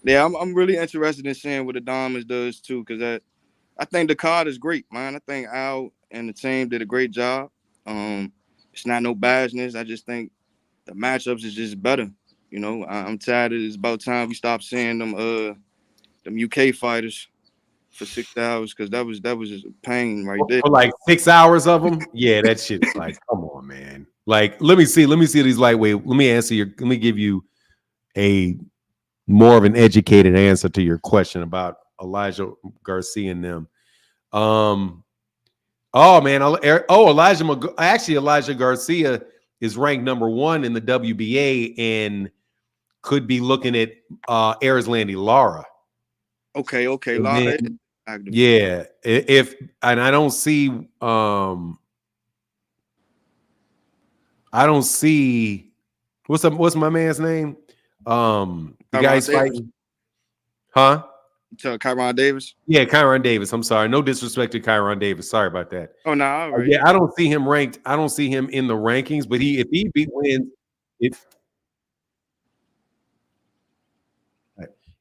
Yeah, I'm really interested in seeing what Adames does too, because I think the card is great, man. I think Al and the team did a great job. It's not no biasness. I just think the matchups is just better. You know, I'm tired. It's about time we stop seeing them UK fighters for 6 hours, because that was just a pain right there. For like 6 hours of them, yeah, that shit's like, come on, man. Like, let me see these lightweight. Let me give you a more of an educated answer to your question about Elijah Garcia and them. Elijah Garcia is ranked number 1 in the WBA and could be looking at Erislandy Lara. Okay, Lara. Yeah, I don't see what's my man's name? The guy's fighting. Huh? Kyron Davis? Yeah, Kyron Davis. I'm sorry. No disrespect to Kyron Davis. Sorry about that. Oh, no. All right. Yeah, I don't see him ranked. I don't see him in the rankings, but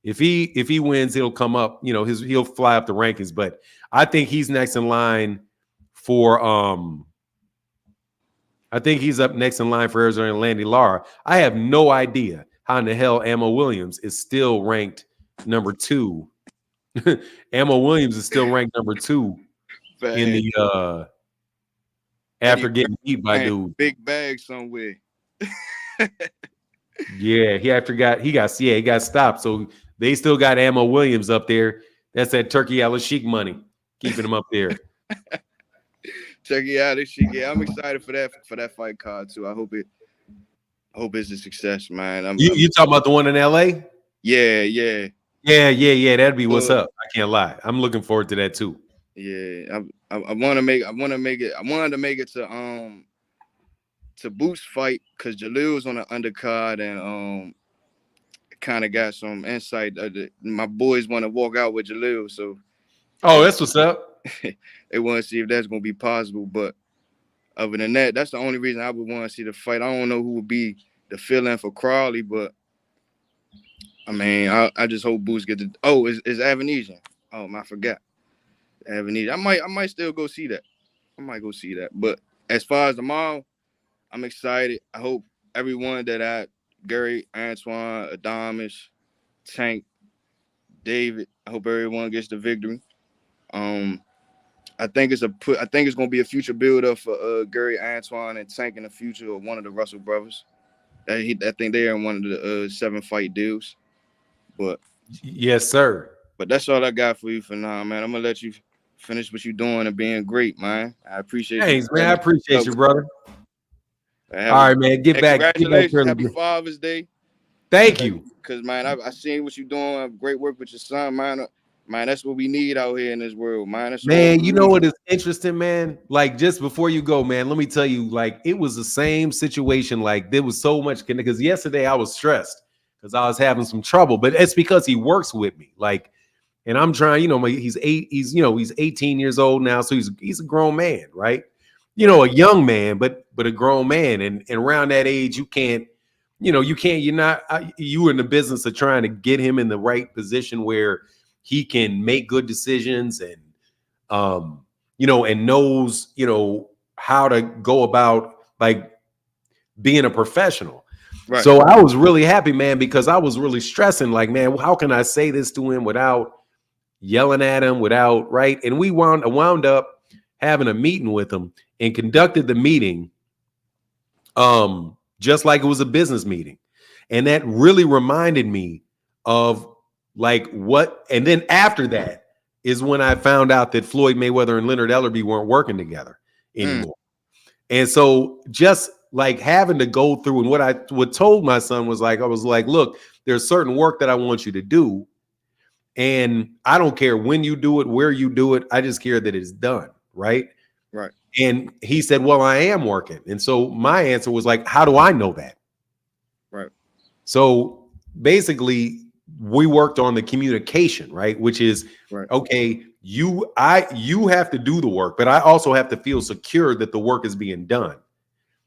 if he wins, he'll come up, you know, he'll fly up the rankings. But I think he's next in line for I think he's up next in line for Arizona Landy Lara. I have no idea how in the hell Ammo Williams is still ranked number 2. Ammo Williams is still ranked number 2 in the after getting beat by dude. Big bag somewhere. Yeah, he got stopped. So they still got Ammo Williams up there. That's that Turkey Al-Sheikh money keeping him up there. Turkey Al-Sheikh. Yeah, I'm excited for that fight card too. I hope it's a success, man. You talking about the one in LA? Yeah. That'd be what's up. I can't lie. I'm looking forward to that too. Yeah, I want to make it. I wanted to make it to Boost fight because Jalil's on the undercard and kind of got some insight. My boys want to walk out with Jalil, so that's what's up. they want to see if that's going to be possible. But other than that, that's the only reason I would want to see the fight. I don't know who would be the fill-in for Crawley, but I mean, I just hope Boots get the. Oh, is Avanesian? Oh, I forgot. Avanesian. I might still go see that. I might go see that. But as far as tomorrow, I'm excited. I hope everyone Gary, Antoine, Adamas, Tank, David. I hope everyone gets the victory. I think it's going to be a future build-up for Gary, Antoine, and Tank in the future, of one of the Russell brothers. I think they are in one of the 7-fight deals. But yes, sir. But that's all I got for you for now, man. I'm gonna let you finish what you're doing and being great, man. I appreciate Thanks, you. man. I appreciate you, brother. All right, man. Get back. Congratulations. Happy Father's Day. Thank you. Because, man, I seen what you're doing. Great work with your son, man. Man, that's what we need out here in this world, man. Man, you know what is interesting, man? Like, just before you go, man, let me tell you, like, it was the same situation. Like, there was so much, because yesterday I was stressed because I was having some trouble, but it's because he works with me. Like, and I'm trying, he's 18 years old now, so he's a grown man, right? A young man, but a grown man. And around that age, you can't, you're in the business of trying to get him in the right position where he can make good decisions and, and knows, how to go about like being a professional. Right. So I was really happy, man, because I was really stressing like, man, how can I say this to him without yelling at him right? And we wound up having a meeting with him and conducted the meeting just like it was a business meeting. And that really reminded me of like what, and then after that is when I found out that Floyd Mayweather and Leonard Ellerbe weren't working together anymore. And so just like having to go through, and what told my son was like, I was like, look, there's certain work that I want you to do. And I don't care when you do it, where you do it. I just care that it's done. Right. Right. And he said, well, I am working. And so my answer was like, how do I know that? Right. So basically we worked on the communication, right? Which is, okay, you have to do the work, but I also have to feel secure that the work is being done.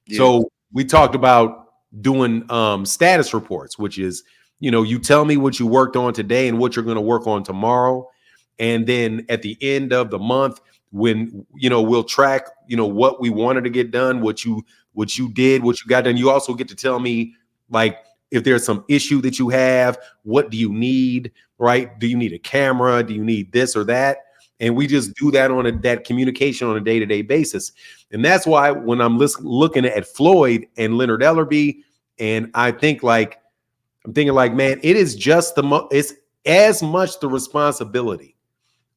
Yeah. So we talked about doing status reports, which is, you tell me what you worked on today and what you're going to work on tomorrow. And then at the end of the month, when, we'll track, what we wanted to get done, what you did, what you got done. You also get to tell me, like, if there's some issue that you have, what do you need, right? Do you need a camera? Do you need this or that? And we just do that that communication on a day-to-day basis. And that's why when I'm looking at Floyd and Leonard Ellerbe, and I'm thinking like, man, it is just it's as much the responsibility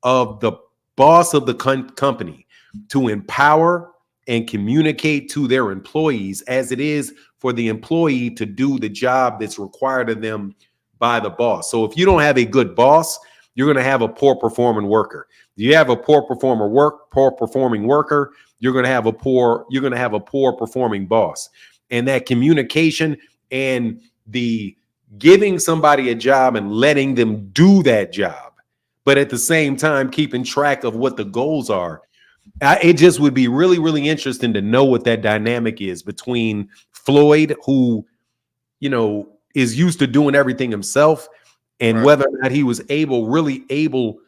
of the boss of the company to empower and communicate to their employees as it is for the employee to do the job that's required of them by the boss. So if you don't have a good boss, you're going to have a poor performing worker. If you have a poor performing worker, you're going to have a poor performing boss. And that communication and the giving somebody a job and letting them do that job, but at the same time keeping track of what the goals are. It just would be really, really interesting to know what that dynamic is between Floyd, who, is used to doing everything himself, and whether or not he was really able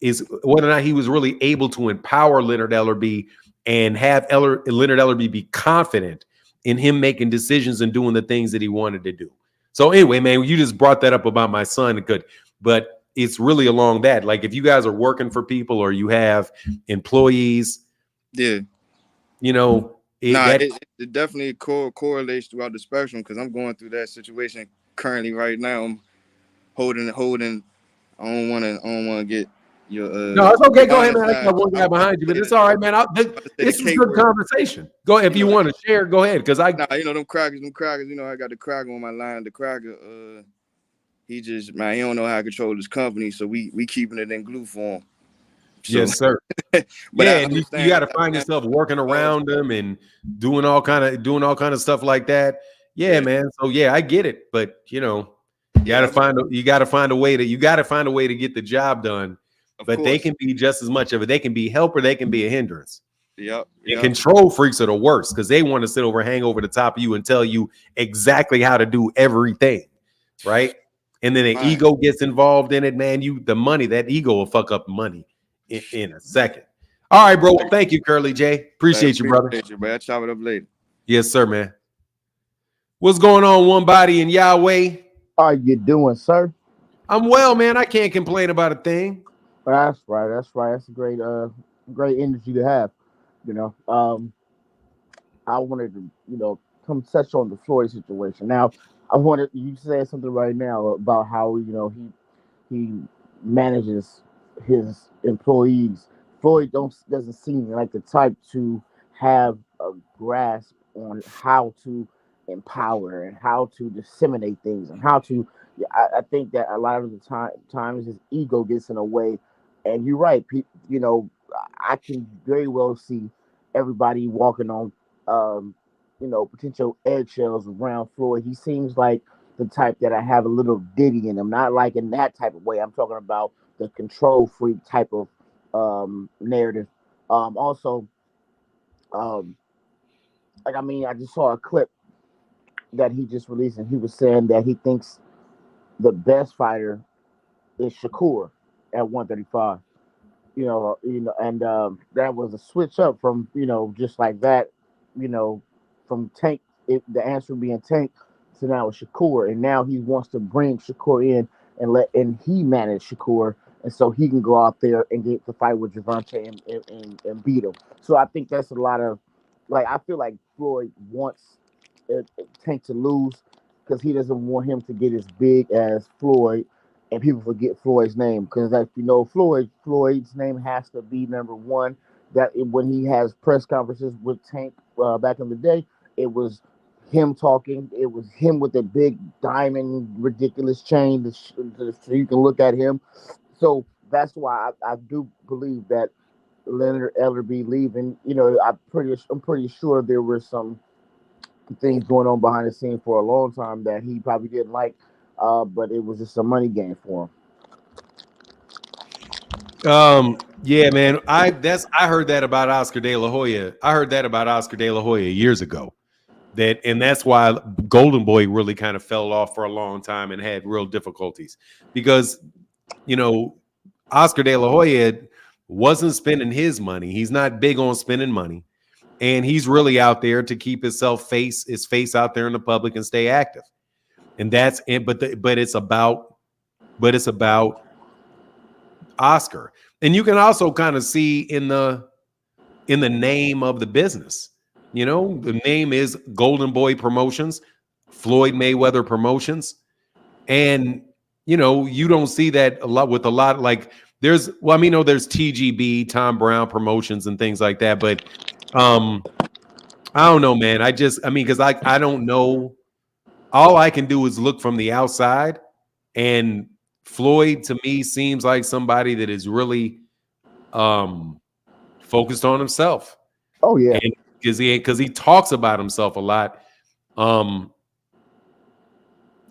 to empower Leonard Ellerbe and have Leonard Ellerbe be confident in him making decisions and doing the things that he wanted to do. So anyway, man, you just brought that up about my son. Good. But it's really along that. Like if you guys are working for people or you have employees, it definitely correlates throughout the spectrum, because I'm going through that situation currently right now. I'm holding. I don't want to get your. No, it's okay. Go ahead, man. I got one guy behind you, but it's all right, man. This is a good conversation. Go ahead if you want to share. Go ahead, because them crackers. I got the cracker on my line. The cracker. He just, man, he don't know how to control his company, so we keeping it in glue form. So, yes, sir. But yeah, you got to find yourself working around them and doing all kind of stuff like that. Yeah, man. So yeah, I get it, but You got to find a way to get the job done. But they can be just as much of it. They can be help or they can be a hindrance. Yep. And control freaks are the worst because they want to sit over, hang over the top of you and tell you exactly how to do everything, right? And then the ego gets involved in it, man. That ego will fuck up money in a second. All right, bro. Well, thank you, Curly J. Appreciate you, brother. Appreciate you, man. I'll chop it up later. Yes, sir, man. What's going on, One Body and Yahweh? How are you doing, sir? I'm well, man. I can't complain about a thing. That's right. That's a great energy to have. I wanted to, come touch on the Floyd situation. Now, you said something right now about how, he manages his employees. Floyd doesn't seem like the type to have a grasp on how to empower and how to disseminate things and how to. I think that a lot of the times his ego gets in the way, and you're right. I can very well see everybody walking on, potential eggshells around Floyd. He seems like the type that I have a little ditty in him, not like in that type of way. I'm talking about the control freak type of narrative. Also, I just saw a clip that he just released, and he was saying that he thinks the best fighter is Shakur at 135. And that was a switch up from just like that, from Tank. The answer being Tank, so now it's Shakur, and now he wants to bring Shakur in and he manage Shakur, and so he can go out there and get the fight with Gervonta and beat him. So I think that's a lot of I feel like Floyd wants Tank to lose because he doesn't want him to get as big as Floyd, and people forget Floyd's name because, Floyd's name has to be number one. When he has press conferences with Tank back in the day, it was him talking. It was him with the big diamond, ridiculous chain, so you can look at him. So that's why I do believe that Leonard Ellerbe leaving. I'm pretty sure there were some things going on behind the scenes for a long time that he probably didn't like, but it was just a money game for him. Yeah, man. I heard that about Oscar De La Hoya. I heard that about Oscar De La Hoya years ago. And that's why Golden Boy really kind of fell off for a long time and had real difficulties because, Oscar De La Hoya wasn't spending his money. He's not big on spending money. And he's really out there to keep his face out there in the public and stay active. And that's it. But it's about Oscar. And you can also kind of see in the name of the business. The name is Golden Boy Promotions, Floyd Mayweather Promotions. And you don't see that a lot like there's TGB, Tom Brown Promotions and things like that, but I don't know, man. Because I don't know. All I can do is look from the outside, and Floyd to me seems like somebody that is really focused on himself. Oh yeah, because he talks about himself a lot.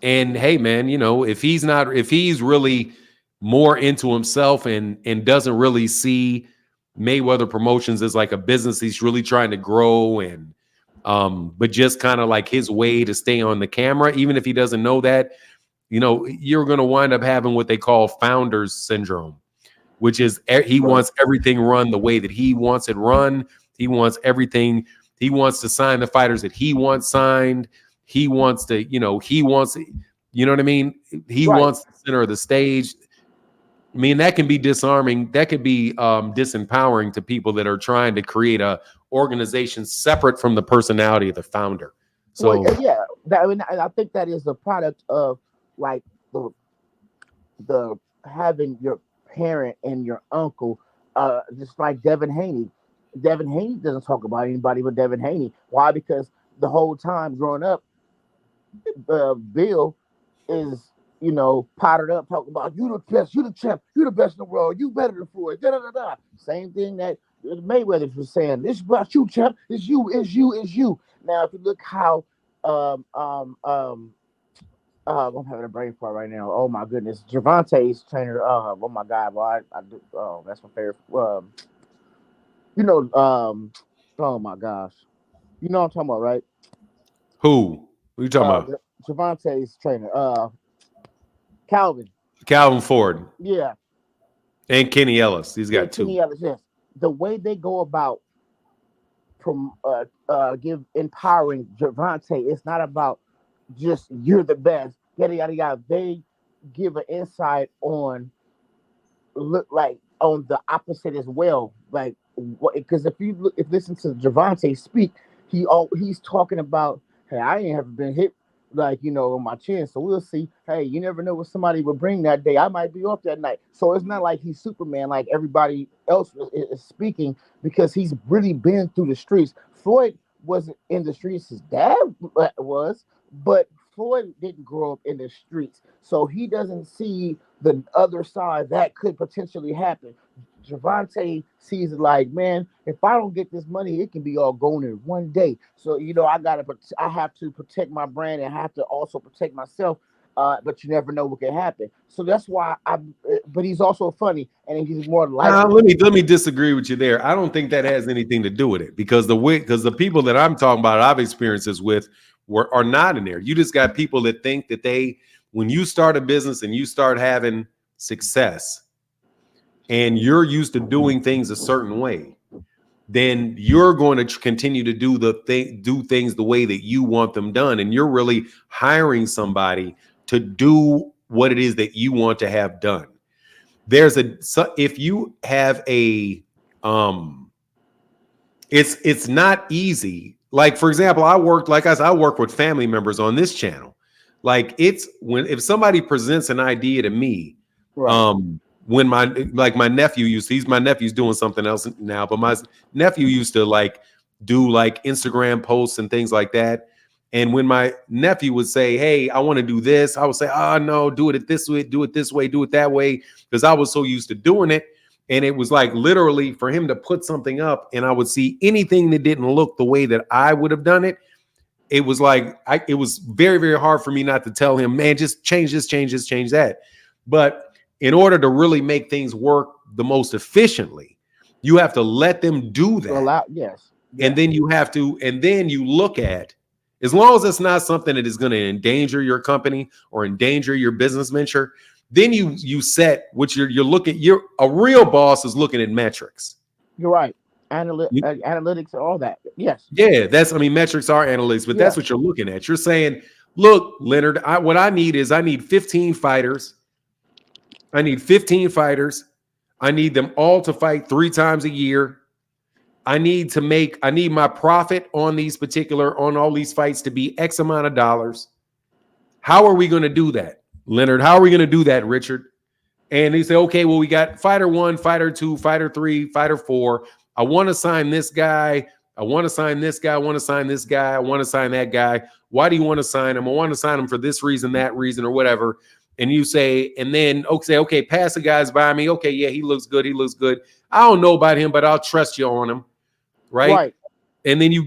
And hey, man, if he's really more into himself and doesn't really see Mayweather Promotions as like a business he's really trying to grow and but just kind of like his way to stay on the camera, even if he doesn't know that, you're going to wind up having what they call founders syndrome, which is he wants everything run the way that he wants it run. He wants everything. He wants to sign the fighters that he wants signed. He wants to, you know what I mean? He wants the center of the stage. I mean, that can be disarming. That could be disempowering to people that are trying to create a organization separate from the personality of the founder. So I think that is the product of like the having your parent and your uncle, just like Devin Haney. Devin Haney doesn't talk about anybody but Devin Haney. Why? Because the whole time growing up, Bill is, potted up, talking about you the best, you the champ, you the best in the world, you better than Floyd. Da, da, da, da. Same thing that Mayweather was saying. This is about you, champ. It's you, it's you, it's you. Now, if you look how I'm having a brain fart right now. Oh my goodness, Gervonta's trainer. Oh my God, boy, I do. Oh, that's my favorite. You know, oh my gosh, you know what I'm talking about, right? Who? What are you talking about? Gervonta's trainer. Calvin. Calvin Ford Yeah, and Kenny Ellis. He's yeah, got two. Kenny Ellis. Yes, the way they go about give empowering Gervonta. It's not about just you're the best. Yada yada yada. They give an insight on look like on the opposite as well. Like because if you look, if listen to Gervonta speak, he's talking about, hey, I ain't ever been hit like on my chin, so we'll see. Hey, you never know what somebody would bring that day. I might be off that night, so it's not like he's Superman like everybody else is speaking because he's really been through the streets. Floyd wasn't in the streets; his dad was, but Floyd didn't grow up in the streets, so he doesn't see the other side that could potentially happen. Gervonta sees it like, man, if I don't get this money, it can be all gone in one day. So I have to protect my brand and have to also protect myself. But you never know what can happen. So that's why I. But he's also funny, and he's more Now, likable. let me disagree with you there. I don't think that has anything to do with it because the people that I'm talking about, I've experienced this with, are not in there. You just got people that think that when you start a business and you start having success, and you're used to doing things a certain way, then you're going to continue to do things the way that you want them done, and you're really hiring somebody to do what it is that you want to have done. If you have it's not easy. Like, for example, I work with family members on this channel. Like, if somebody presents an idea to me, Right. when my my nephew's doing something else now, but my nephew used to do Instagram posts and things like that. And when my nephew would say, hey, I want to do this, I would say, oh no, do it this way, do it this way, do it that way, because I was so used to doing it. And it was like literally for him to put something up and I would see anything that didn't look the way that I would have done it. It was like it was very, very hard for me not to tell him, man, just change this, change this, change that. But in order to really make things work the most efficiently, you have to let them do that. Yes. And then you look at, as long as it's not something that is going to endanger your company or endanger your business venture, then you set what you're looking. A real boss is looking at metrics. You're right. Analytics and all that. Yes. Yeah, metrics are analytics, but that's Yeah. what you're looking at. You're saying, look, Leonard, what I need 15 fighters. I need 15 fighters. I need them all to fight 3 times a year. I need my profit on all these fights to be X amount of dollars. How are we going to do that, Leonard? How are we going to do that, Richard? And he say, okay, well, we got fighter 1, fighter 2, fighter 3, fighter 4. I want to sign this guy. I want to sign this guy. I want to sign this guy. I want to sign that guy. Why do you want to sign him? I want to sign him for this reason, that reason, or whatever. And you say, and then okay, pass the guys by me. Okay, yeah, he looks good. He looks good. I don't know about him, but I'll trust you on him. Right. And then you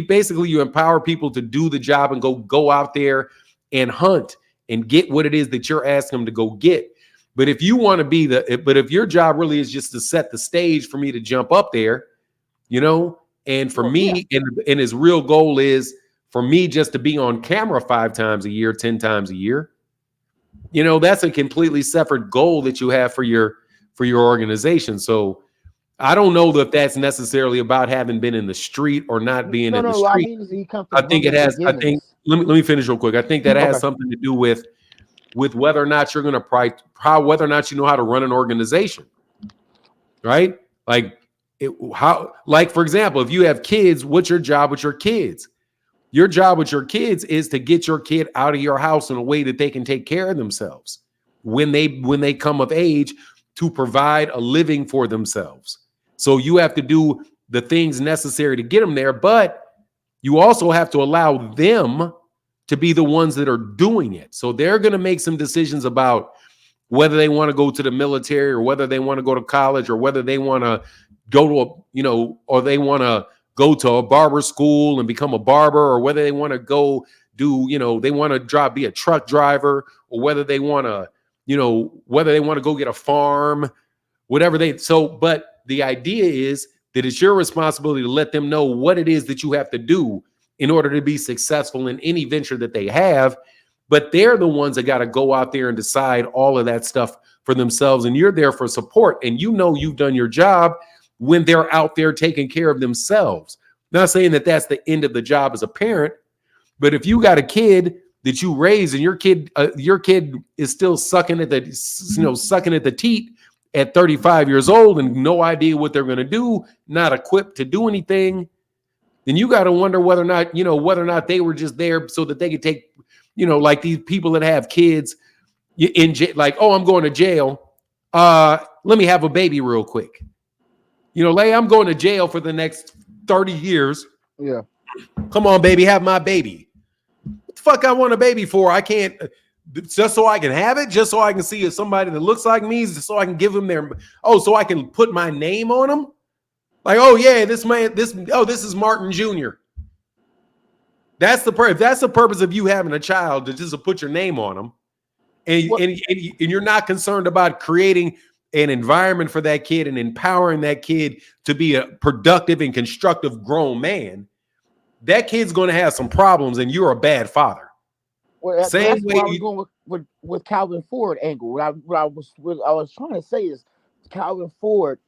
basically empower people to do the job and go out there and hunt and get what it is that you're asking them to go get. But if you want to if your job really is just to set the stage for me to jump up there, and for me, and his real goal is for me just to be on camera 5 times a year, 10 times a year, that's a completely separate goal that you have for your organization. So I don't know that that's necessarily about having been in the street or not being in the street. I think it has. Let me finish real quick. I think that has something to do with whether or not you're going to whether or not you know how to run an organization, right? For example, if you have kids, what's your job with your kids? Your job with your kids is to get your kid out of your house in a way that they can take care of themselves when they come of age, to provide a living for themselves. So you have to do the things necessary to get them there, but you also have to allow them to be the ones that are doing it. So they're going to make some decisions about whether they want to go to the military or whether they want to go to college or whether they want to go to or they want to go to a barber school and become a barber, or whether they want to go do, they want to be a truck driver, or whether they want to, go get a farm, whatever but the idea is that it's your responsibility to let them know what it is that you have to do in order to be successful in any venture that they have. But they're the ones that got to go out there and decide all of that stuff for themselves. And you're there for support. And you've done your job when they're out there taking care of themselves. Not saying that that's the end of the job as a parent, but if you got a kid that you raise and your kid is still sucking at the teat at 35 years old and no idea what they're going to do, not equipped to do anything, then you got to wonder whether or not they were just there so that they could take, like these people that have kids in jail, like, oh, I'm going to jail. Let me have a baby real quick. I'm going to jail for the next 30 years. Yeah. Come on, baby, have my baby. What the fuck I want a baby for? I can't, just so I can have it, just so I can see somebody that looks like me, just so I can give them so I can put my name on them. Like, oh yeah, this is Martin Jr. That's the purpose of you having a child, to just to put your name on them. And you're not concerned about creating an environment for that kid and empowering that kid to be a productive and constructive grown man. That kid's going to have some problems, and you're a bad father. Well, that's where I was going with Calvin Ford angle. What I was trying to say is Calvin Ford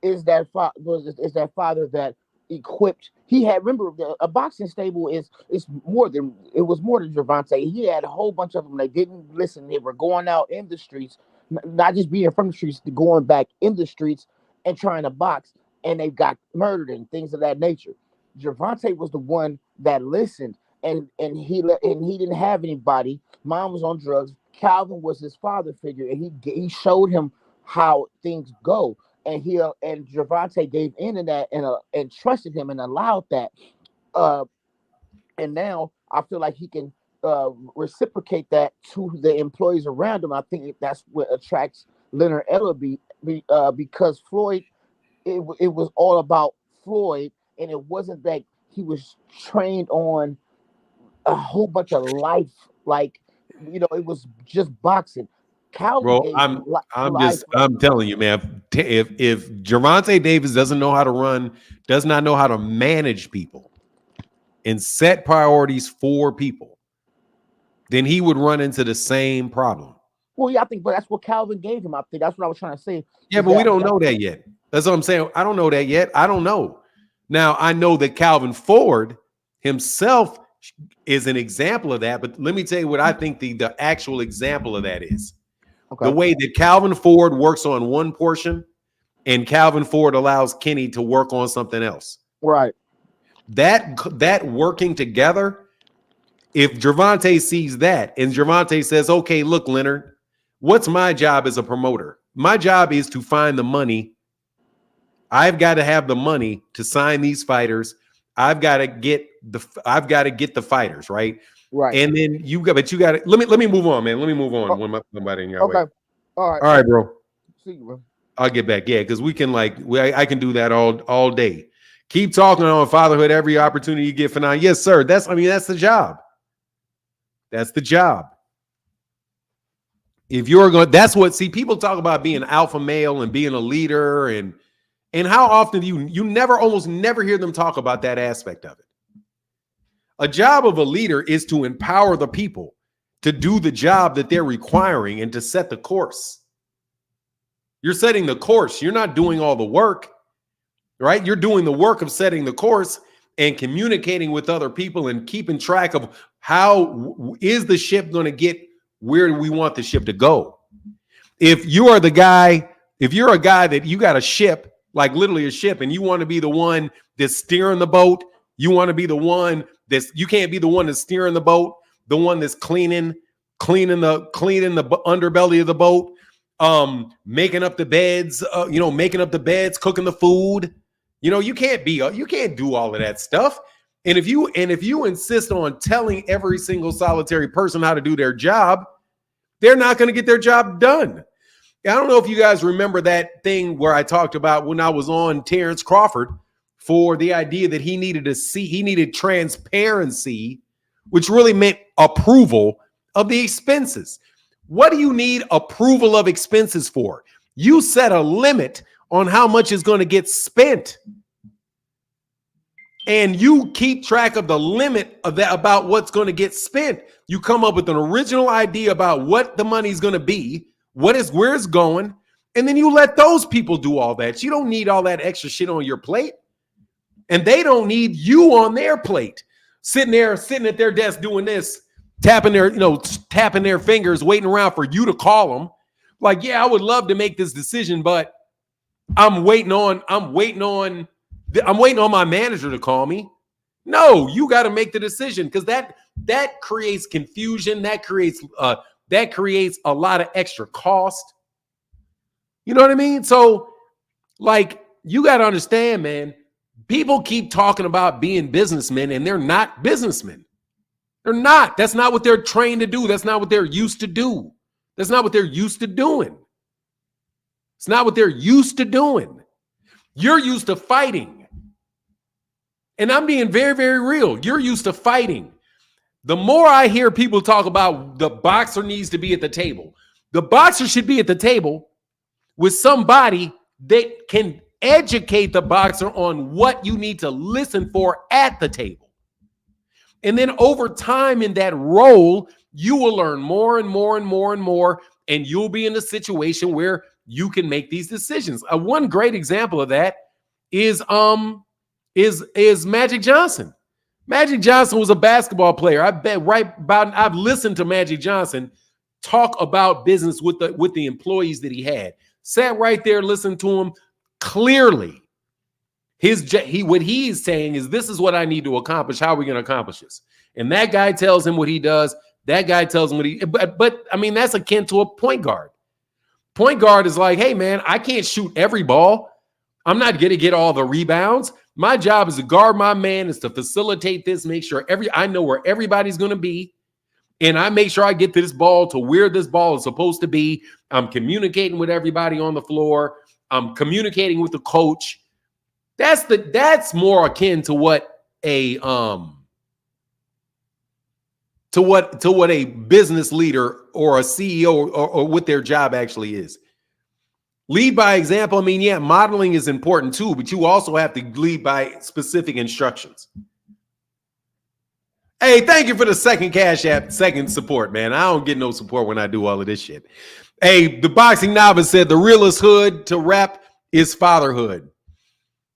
is that father that equipped. He had, remember, a boxing stable is more than Gervonta. He had a whole bunch of them. They didn't listen. They were going out in the streets, not just being from the streets, going back in the streets and trying to box, and they got murdered and things of that nature. Gervonta was the one that listened, and he didn't have anybody. Mom was on drugs. Calvin was his father figure, and he showed him how things go. And Gervonta gave in that and trusted him and allowed that. And now I feel like he can reciprocate that to the employees around him. I think that's what attracts Leonard Ellerbe, because Floyd, it was all about Floyd, and it wasn't that he was trained on a whole bunch of life, like, it was just boxing. Calvin, bro, I'm telling you, man. If Gervonta Davis does not know how to manage people and set priorities for people, then he would run into the same problem. Well, yeah, I think, but that's what Calvin gave him. I think that's what I was trying to say. Yeah, but we don't know that yet. That's what I'm saying. I don't know that yet. I don't know. Now, I know that Calvin Ford himself is an example of that, but let me tell you what I think the actual example of that is. Okay. The way that Calvin Ford works on one portion and Calvin Ford allows Kenny to work on something else. Right. That working together, if Gervonta sees that and Gervonta says, okay, look, Leonard, what's my job as a promoter? My job is to find the money. I've got to have the money to sign these fighters. I've got to get the fighters, right? Right. And then you got to let me move on, man. Let me move on. When somebody in your way. All right. All right, bro. See you, bro. I'll get back. Yeah, because we can I can do that all day. Keep talking on fatherhood every opportunity you get for now. Yes, sir. That's the job. That's the job. If you're going, people talk about being alpha male and being a leader, and how often you almost never hear them talk about that aspect of it. A job of a leader is to empower the people to do the job that they're requiring and to set the course. You're setting the course. You're not doing all the work, right? You're doing the work of setting the course and communicating with other people and keeping track of how is the ship going to get where we want the ship to go. If you're a guy that you got a ship, like literally a ship, and you want to be the one that's steering the boat, you want to be the one you can't be the one that's steering the boat, the one that's cleaning the underbelly of the boat, making up the beds, cooking the food. You can't do all of that stuff. And if you insist on telling every single solitary person how to do their job, they're not going to get their job done. I don't know if you guys remember that thing where I talked about when I was on Terrence Crawford for the idea that he needed transparency which really meant approval of the expenses. What do you need approval of expenses for? You set a limit on how much is going to get spent. And you keep track of the limit of that about what's going to get spent. You come up with an original idea about what the money's going to be, where it's going, and then you let those people do all that. You don't need all that extra shit on your plate. And they don't need you on their plate. Sitting at their desk doing this, tapping their fingers, waiting around for you to call them. Like, yeah, I would love to make this decision, but I'm waiting on my manager to call me. No, you got to make the decision, because that creates confusion. That creates a lot of extra cost. You know what I mean? So, like, you got to understand, man, people keep talking about being businessmen, and they're not businessmen. They're not. That's not what they're trained to do. That's not what they're used to do. That's not what they're used to doing. It's not what they're used to doing. You're used to fighting. And I'm being very, very real. You're used to fighting. The more I hear people talk about the boxer needs to be at the table, the boxer should be at the table with somebody that can educate the boxer on what you need to listen for at the table. And then over time in that role, you will learn more and more and more and more, and you'll be in a situation where you can make these decisions. One great example of that is Magic Johnson. Magic Johnson was a basketball player. I've listened to Magic Johnson talk about business with the employees that he had. Sat right there, listened to him clearly. What he's saying is, this is what I need to accomplish. How are we going to accomplish this? And that guy tells him what he does. That guy tells him what he. But I mean, that's akin to a point guard. Point guard is like, hey man, I can't shoot every ball. I'm not going to get all the rebounds. My job is to guard my man, is to facilitate this, make sure I know where everybody's going to be. And I make sure I get this ball to where this ball is supposed to be. I'm communicating with everybody on the floor. I'm communicating with the coach. That's more akin to what a business leader or a CEO or what their job actually is. Lead by example. I mean, yeah, modeling is important too, but you also have to lead by specific instructions. Hey, thank you for the second Cash App, second support, man. I don't get no support when I do all of this shit. Hey, the Boxing Novice said the realest hood to rap is fatherhood.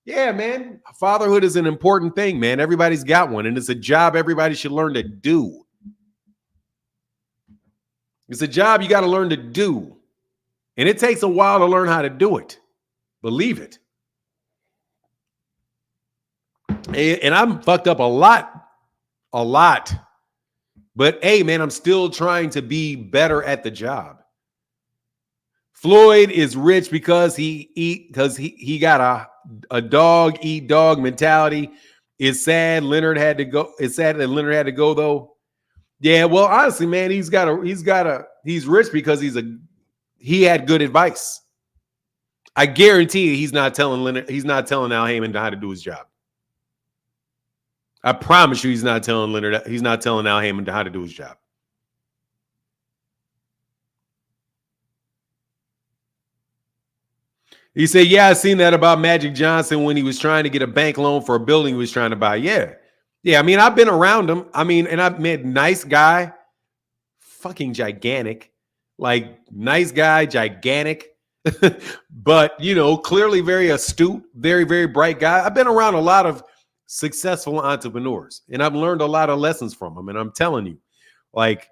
Yeah, man. Fatherhood is an important thing, man. Everybody's got one, and it's a job everybody should learn to do. It's a job you got to learn to do. And it takes a while to learn how to do it. Believe it. And I'm fucked up a lot. But hey, man, I'm still trying to be better at the job. Floyd is rich because he got a dog eat dog mentality. It's sad Leonard had to go. It's sad that Leonard had to go though. Yeah, well, honestly, man, he's rich because he had good advice. I guarantee you he's not telling Al Heyman how to do his job. I promise you he's not telling Al Heyman how to do his job. He said, yeah, I seen that about Magic Johnson when he was trying to get a bank loan for a building he was trying to buy. Yeah. Yeah, I mean, I've been around him. I mean, and I've met nice guy, fucking gigantic, like nice guy, gigantic, but, you know, clearly very astute, very, very bright guy. I've been around a lot of successful entrepreneurs, and I've learned a lot of lessons from them. And I'm telling you, like,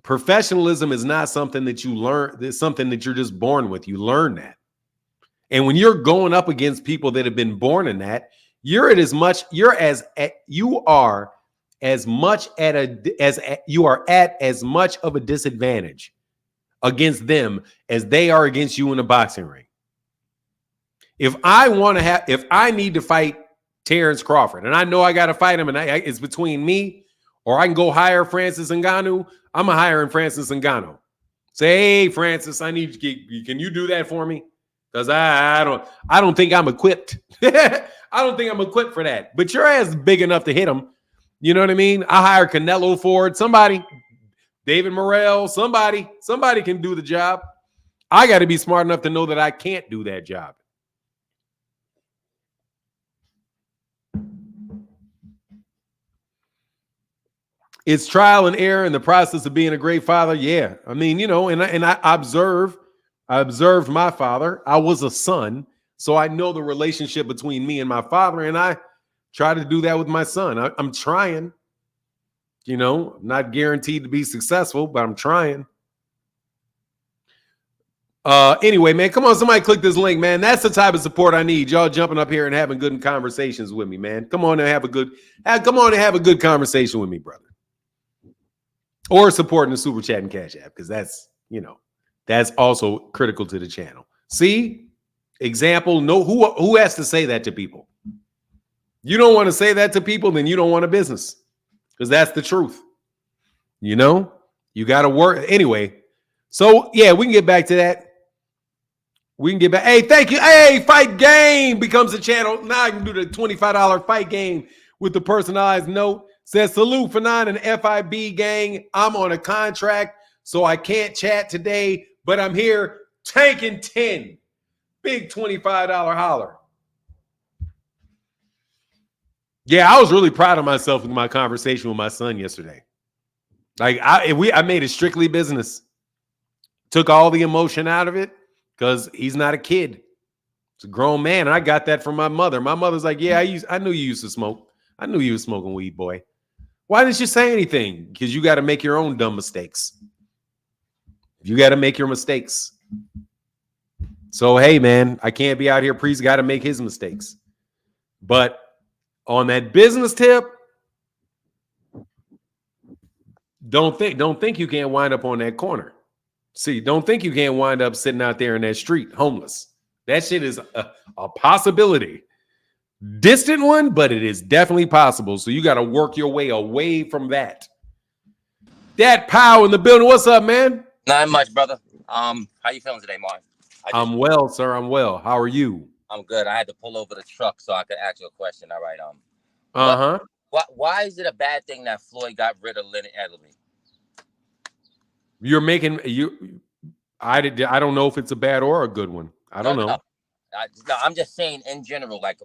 professionalism is not something that you learn. It's something that you're just born with. You learn that. And when you're going up against people that have been born in that, you are as much of a disadvantage against them as they are against you in a boxing ring. If I need to fight Terrence Crawford, and I know I got to fight him, and it's between me, or I can go hire Francis Ngannou, I'm a hiring Francis Ngannou. Say, hey, Francis, I need you. Can you do that for me? Because I don't think I'm equipped. I don't think I'm equipped for that. But your ass is big enough to hit him. You know what I mean? I hire Canelo Ford, somebody, David Morrell, somebody can do the job. I got to be smart enough to know that I can't do that job. It's trial and error in the process of being a great father. Yeah. I mean, you know, and I observed my father. I was a son, so I know the relationship between me and my father, and I try to do that with my son. I'm trying. You know, not guaranteed to be successful, but I'm trying. Anyway, man, come on, somebody click this link, man. That's the type of support I need. Y'all jumping up here and having good conversations with me, man. Come on and have a good conversation with me, brother. Or supporting the Super Chat and Cash App, because that's, you know, that's also critical to the channel. See? Example, no, who has to say that to people? You don't want to say that to people, then you don't want a business. Because that's the truth. You know? You got to work. Anyway, so yeah, we can get back to that. We can get back. Hey, thank you. Hey, Fight Game becomes a channel. Now I can do the $25 Fight Game with the personalized note. Says, salute for 9 and FIB gang. I'm on a contract, so I can't chat today, but I'm here tanking 10. Big $25 holler. Yeah, I was really proud of myself with my conversation with my son yesterday. Like I made it strictly business. Took all the emotion out of it because he's not a kid. It's a grown man. And I got that from my mother. My mother's like, yeah, I knew you used to smoke. I knew you was smoking weed, boy. Why didn't you say anything? Because you got to make your own dumb mistakes. You got to make your mistakes. So, hey, man, I can't be out here. Priest got to make his mistakes. But on that business tip, don't think you can't wind up on that corner. See, don't think you can't wind up sitting out there in that street homeless. That shit is a possibility. Distant one, but it is definitely possible. So you got to work your way away from that. That Pow in the building. What's up, man? Not much, brother. How you feeling today, Martin? I'm well, sir. I'm well. How are you? I'm good. I had to pull over the truck so I could ask you a question. All right. Why is it a bad thing that Floyd got rid of Leonard Ellerbe? You're making you. I don't know if it's a bad or a good one. I don't know. No, I'm just saying in general, like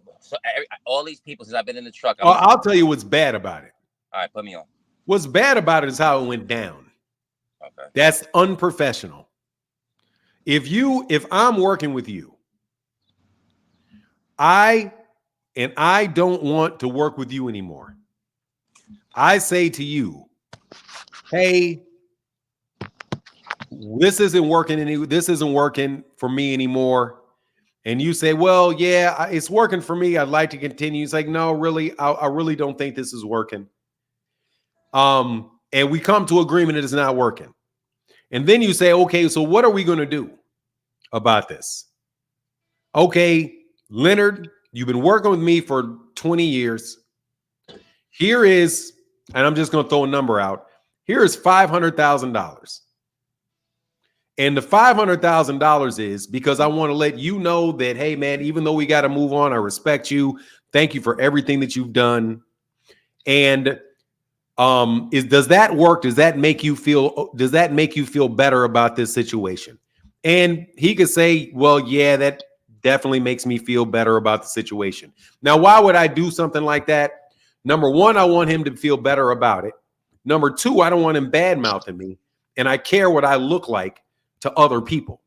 all these people since I've been in the truck. I'll tell you what's bad about it. All right, put me on. What's bad about it is how it went down. Okay. That's unprofessional. If I'm working with you, I don't want to work with you anymore. I say to you, hey, this isn't working for me anymore. And you say, well, yeah, it's working for me. I'd like to continue. It's like, no, really, I really don't think this is working. And we come to agreement that it's not working. And then you say, okay, so what are we going to do about this? Okay, Leonard, you've been working with me for 20 years. Here is, and I'm just going to throw a number out. Here is $500,000. And the $500,000 is because I want to let you know that, hey, man, even though we got to move on, I respect you. Thank you for everything that you've done. And does that work? Does that make you feel better about this situation? And he could say, well, yeah, that definitely makes me feel better about the situation. Now, why would I do something like that? Number one, I want him to feel better about it. Number two, I don't want him bad-mouthing me. And I care what I look like to other people.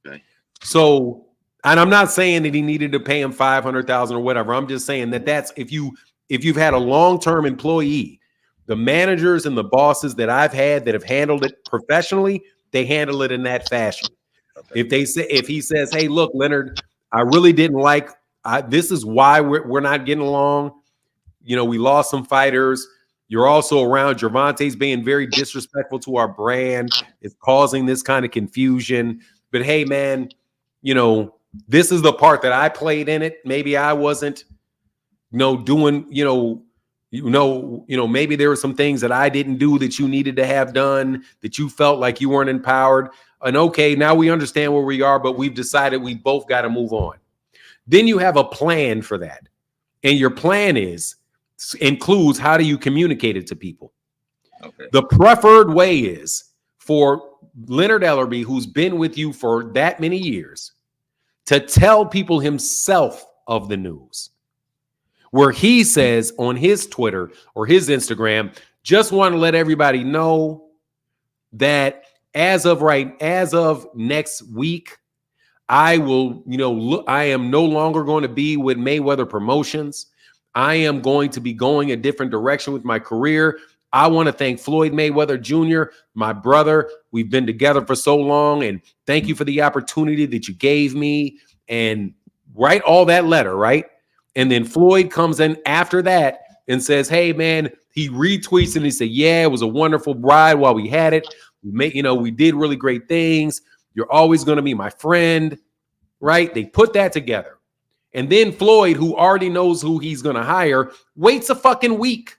Okay. So, and I'm not saying that he needed to pay him $500,000 or whatever. I'm just saying that's if you've had a long-term employee, the managers and the bosses that I've had that have handled it professionally, they handle it in that fashion. Okay. If he says, hey, look, Leonard, I really didn't like this is why we're not getting along. You know, we lost some fighters. You're also around. Gervonta's being very disrespectful to our brand. It's causing this kind of confusion. But hey, man, you know, this is the part that I played in it. Maybe I wasn't, doing, maybe there were some things that I didn't do that you needed to have done, that you felt like you weren't empowered. And okay, now we understand where we are, but we've decided we both got to move on. Then you have a plan for that. And your plan is, includes how do you communicate it to people. Okay. The preferred way is for Leonard Ellerbe, who's been with you for that many years, to tell people himself of the news, where he says on his Twitter or his Instagram, just want to let everybody know that as of next week, I will, I am no longer going to be with Mayweather Promotions. I am going to be going a different direction with my career. I want to thank Floyd Mayweather Jr., my brother. We've been together for so long, and thank you for the opportunity that you gave me, and write all that letter, right? And then Floyd comes in after that and says, hey, man, he retweets and he said, yeah, it was a wonderful ride while we had it. We did really great things. You're always going to be my friend, right? They put that together. And then Floyd, who already knows who he's going to hire, waits a fucking week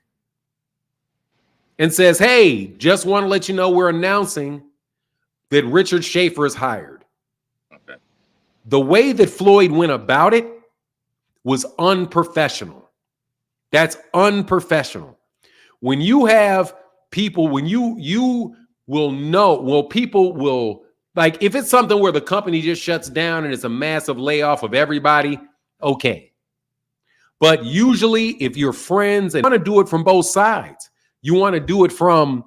and says, hey, just want to let you know we're announcing that Richard Schaefer is hired. Okay. The way that Floyd went about it was unprofessional. That's unprofessional. When you have people, when you will know, well, people will, like, if it's something where the company just shuts down and it's a massive layoff of everybody, okay. But usually if you're friends and you want to do it from both sides, you want to do it from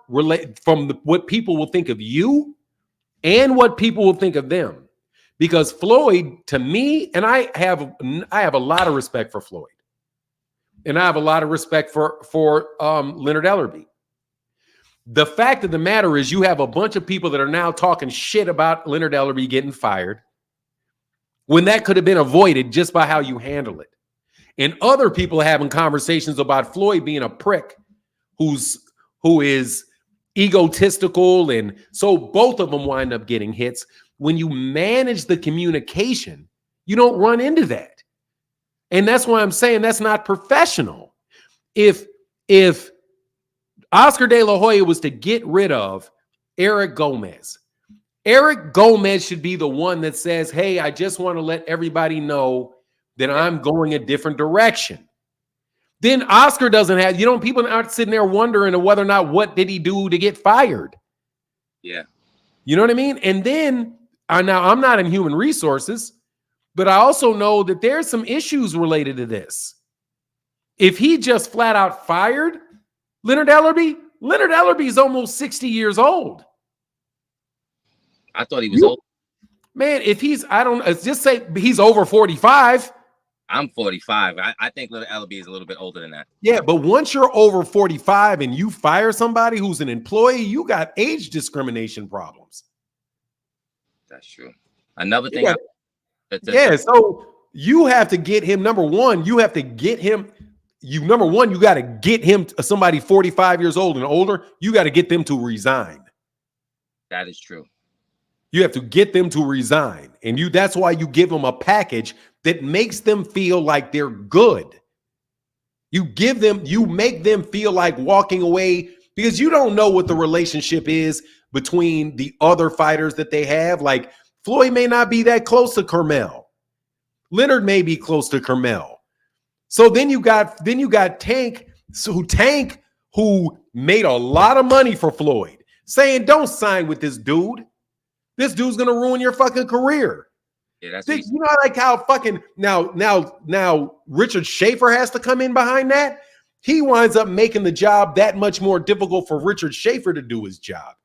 what people will think of you and what people will think of them. Because Floyd, to me, and I have a lot of respect for Floyd, and I have a lot of respect for Leonard Ellerbe. The fact of the matter is, you have a bunch of people that are now talking shit about Leonard Ellerbe getting fired, when that could have been avoided just by how you handle it. And other people having conversations about Floyd being a prick who is egotistical, and so both of them wind up getting hits. When you manage the communication, you don't run into that. And that's why I'm saying that's not professional. If Oscar De La Hoya was to get rid of Eric Gomez should be the one that says, hey, I just want to let everybody know that I'm going a different direction. Then Oscar doesn't have, people aren't sitting there wondering whether or not what did he do to get fired. Yeah. You know what I mean? And then, now I'm not in human resources, but I also know that there's some issues related to this. If he just flat out fired Leonard Ellerbe is almost 60 years old. I thought he was old. Man, if just say he's over 45. I'm 45. I think Leonard Ellerbe is a little bit older than that. Yeah, but once you're over 45 and you fire somebody who's an employee, you got age discrimination problems. That's true. Another thing. So you have to get him, number one, you got to get him somebody 45 years old and older, you got to get them to resign. That is true. You have to get them to resign. And that's why you give them a package that makes them feel like they're good. You make them feel like walking away, because you don't know what the relationship is between the other fighters that they have. Like, Floyd may not be that close to Carmel. Leonard may be close to Carmel. So then you got Tank, who made a lot of money for Floyd, saying, don't sign with this dude. This dude's gonna ruin your fucking career. Yeah, that's like how fucking now Richard Schaefer has to come in behind that. He winds up making the job that much more difficult for Richard Schaefer to do his job.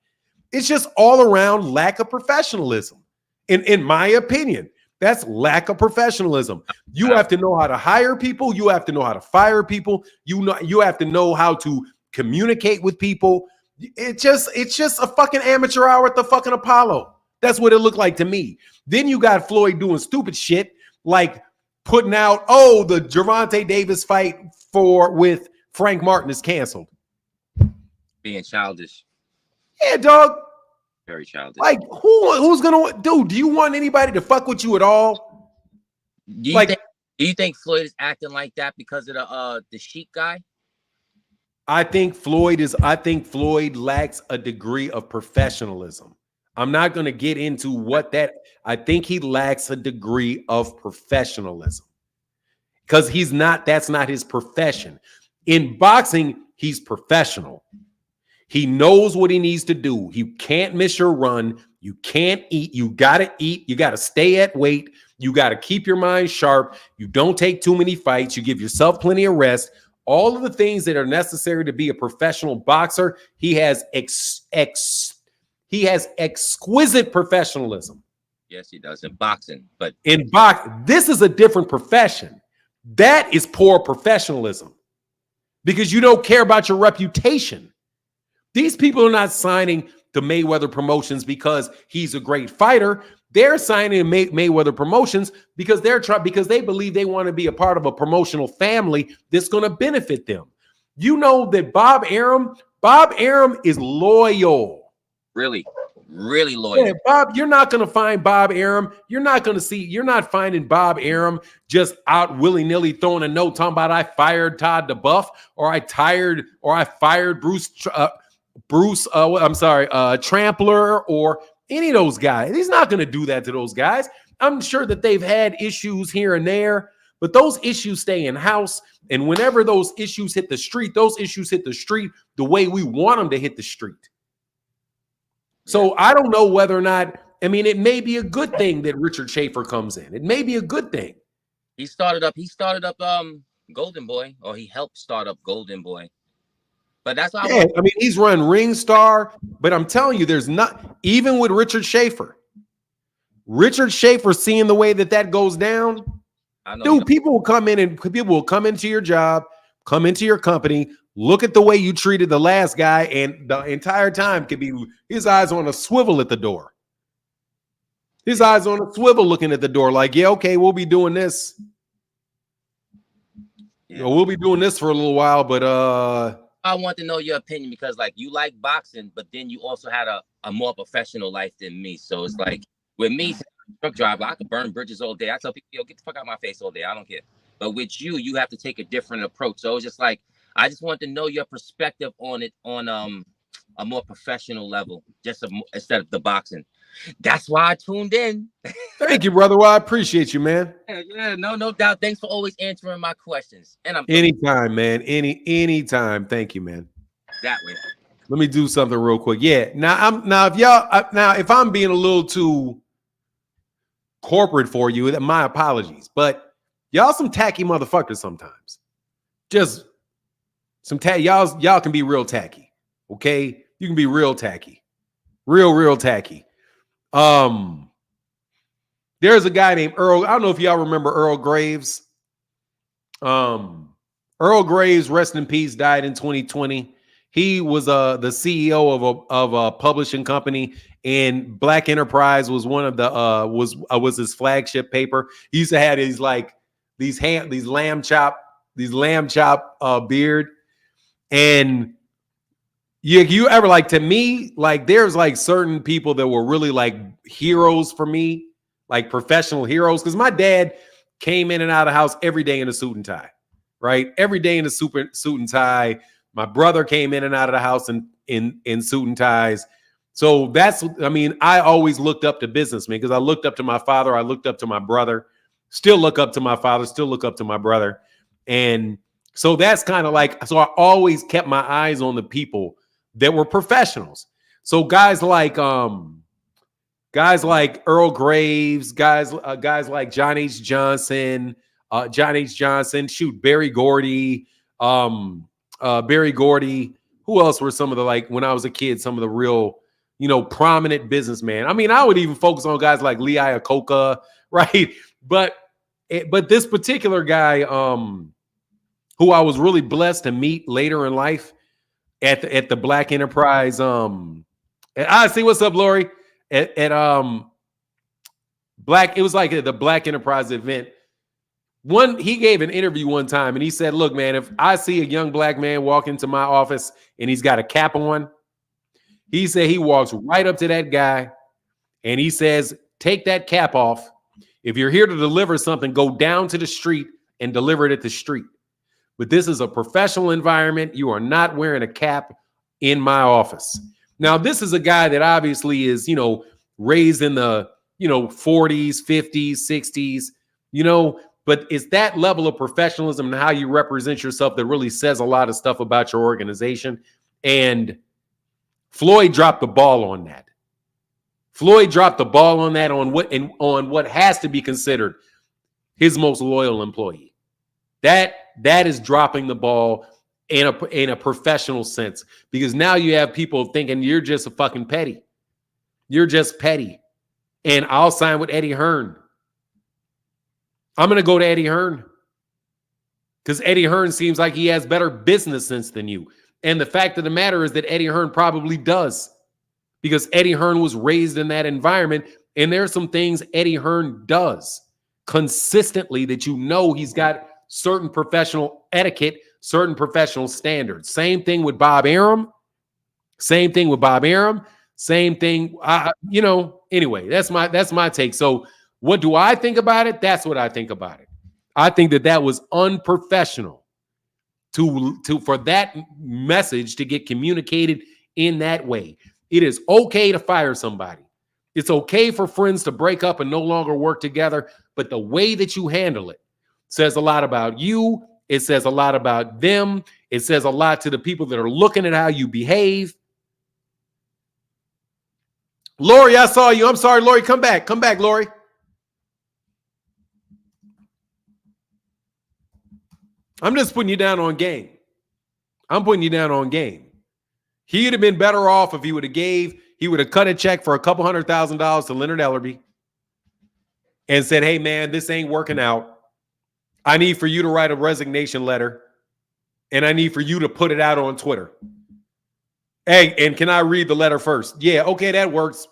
It's just all around lack of professionalism. In my opinion, that's lack of professionalism. You have to know how to hire people. You have to know how to fire people. You have to know how to communicate with people. It's just a fucking amateur hour at the fucking Apollo. That's what it looked like to me. Then you got Floyd doing stupid shit like putting out, the Gervonta Davis fight with Frank Martin is canceled. Being childish. Yeah, dog. Very childish. Like, who's gonna do you want anybody to fuck with you at all? Do you think Floyd is acting like that because of the Sheik guy? I think Floyd lacks a degree of professionalism. I'm not going to get into I think he lacks a degree of professionalism. because that's not his profession. In boxing, he's professional. He knows what he needs to do. You can't miss your run. You can't eat. You got to eat. You got to stay at weight. You got to keep your mind sharp. You don't take too many fights. You give yourself plenty of rest. All of the things that are necessary to be a professional boxer, he has exquisite professionalism. Yes, he does in boxing, but this is a different profession. That is poor professionalism because you don't care about your reputation. These people are not signing to Mayweather Promotions because he's a great fighter. They're signing Mayweather Promotions because because they believe they want to be a part of a promotional family that's going to benefit them. You know that Bob Arum is loyal. Really loyal. Yeah, Bob, you're not going to find Bob Arum. You're not finding Bob Arum just out willy-nilly throwing a note talking about I fired Todd DeBuff or I fired Trampler or any of those guys. He's not going to do that to those guys. I'm sure that they've had issues here and there, but those issues stay in house. And whenever those issues hit the street the way we want them to hit the street. So I don't know whether or not, it may be a good thing that Richard Schaefer comes in. It may be a good thing. He started up Golden Boy, or he helped start up Golden Boy. But that's how he's run Ring Star, but I'm telling you, there's not, even with Richard Schaefer seeing the way that goes down, dude, people will come into your job, come into your company, look at the way you treated the last guy, and the entire time could be his eyes on a swivel at the door. His eyes on a swivel looking at the door like, yeah, okay, we'll be doing this. Yeah. We'll be doing this for a little while, but I want to know your opinion because you like boxing, but then you also had a more professional life than me. So it's like with me, truck driver, I could burn bridges all day. I tell people, get the fuck out of my face all day. I don't care. But with you have to take a different approach. So it's just I just want to know your perspective on it on a more professional level, instead of the boxing. That's why I tuned in. Thank you, brother. Well, I appreciate you, man. Yeah, no doubt. Thanks for always answering my questions. And I'm anytime, man. Anytime. Thank you, man. That way. Let me do something real quick. Yeah. If I'm being a little too corporate for you, my apologies. But y'all some tacky motherfuckers sometimes. Just some y'all can be real tacky. Okay? You can be real tacky. Real tacky. There's a guy named Earl. I don't know if y'all remember Earl Graves. Earl Graves, rest in peace, died in 2020. He was the CEO of a publishing company, and Black Enterprise was one of the was his flagship paper. He used to have these lamb chop beard, and you ever to me, there's certain people that were really heroes for me, professional heroes. Because my dad came in and out of the house every day in a suit and tie, right? Every day in a suit and tie. My brother came in and out of the house in suit and ties. So I always looked up to businessmen because I looked up to my father. I looked up to my brother, still look up to my father, still look up to my brother. And so that's kind of so I always kept my eyes on the people that were professionals. So guys like Earl Graves, guys like John H. Johnson, Barry Gordy, Who else were some of the when I was a kid, some of the real, prominent businessmen? I would even focus on guys like Lee Iacocca, right? But this particular guy, who I was really blessed to meet later in life at the Black Enterprise. I see what's up, Lori. At Black, it was the Black Enterprise event. He gave an interview one time and he said, "Look, man, if I see a young black man walk into my office and he's got a cap on," he said he walks right up to that guy and he says, "Take that cap off. If you're here to deliver something, go down to the street and deliver it at the street. But this is a professional environment. You are not wearing a cap in my office." Now, this is a guy that obviously is, raised in the, 40s, 50s, 60s, But it's that level of professionalism and how you represent yourself that really says a lot of stuff about your organization. And Floyd dropped the ball on that. Floyd dropped the ball on that on what has to be considered his most loyal employee. That is dropping the ball in a professional sense, because now you have people thinking you're just a fucking petty. You're just petty. And I'll sign with Eddie Hearn. I'm going to go to Eddie Hearn because Eddie Hearn seems like he has better business sense than you. And the fact of the matter is that Eddie Hearn probably does, because Eddie Hearn was raised in that environment. And there are some things Eddie Hearn does consistently that you know he's got certain professional etiquette, certain professional standards. Same thing with Bob Arum. Same thing with Bob Arum. Same thing. Anyway, that's my take. So what do I think about it? That's what I think about it. I think that was unprofessional for that message to get communicated in that way. It is okay to fire somebody. It's okay for friends to break up and no longer work together, but the way that you handle it says a lot about you. It says a lot about them. It says a lot to the people that are looking at how you behave. Lori, I saw you. I'm sorry, Lori. Come back. Come back, Lori. I'm just putting you down on game. I'm putting you down on game. He'd have been better off if he would have cut a check for $200,000 to Leonard Ellerbe and said, hey, man, this ain't working out. I need for you to write a resignation letter, and I need for you to put it out on Twitter. Hey, and can I read the letter first? Yeah, okay, that works.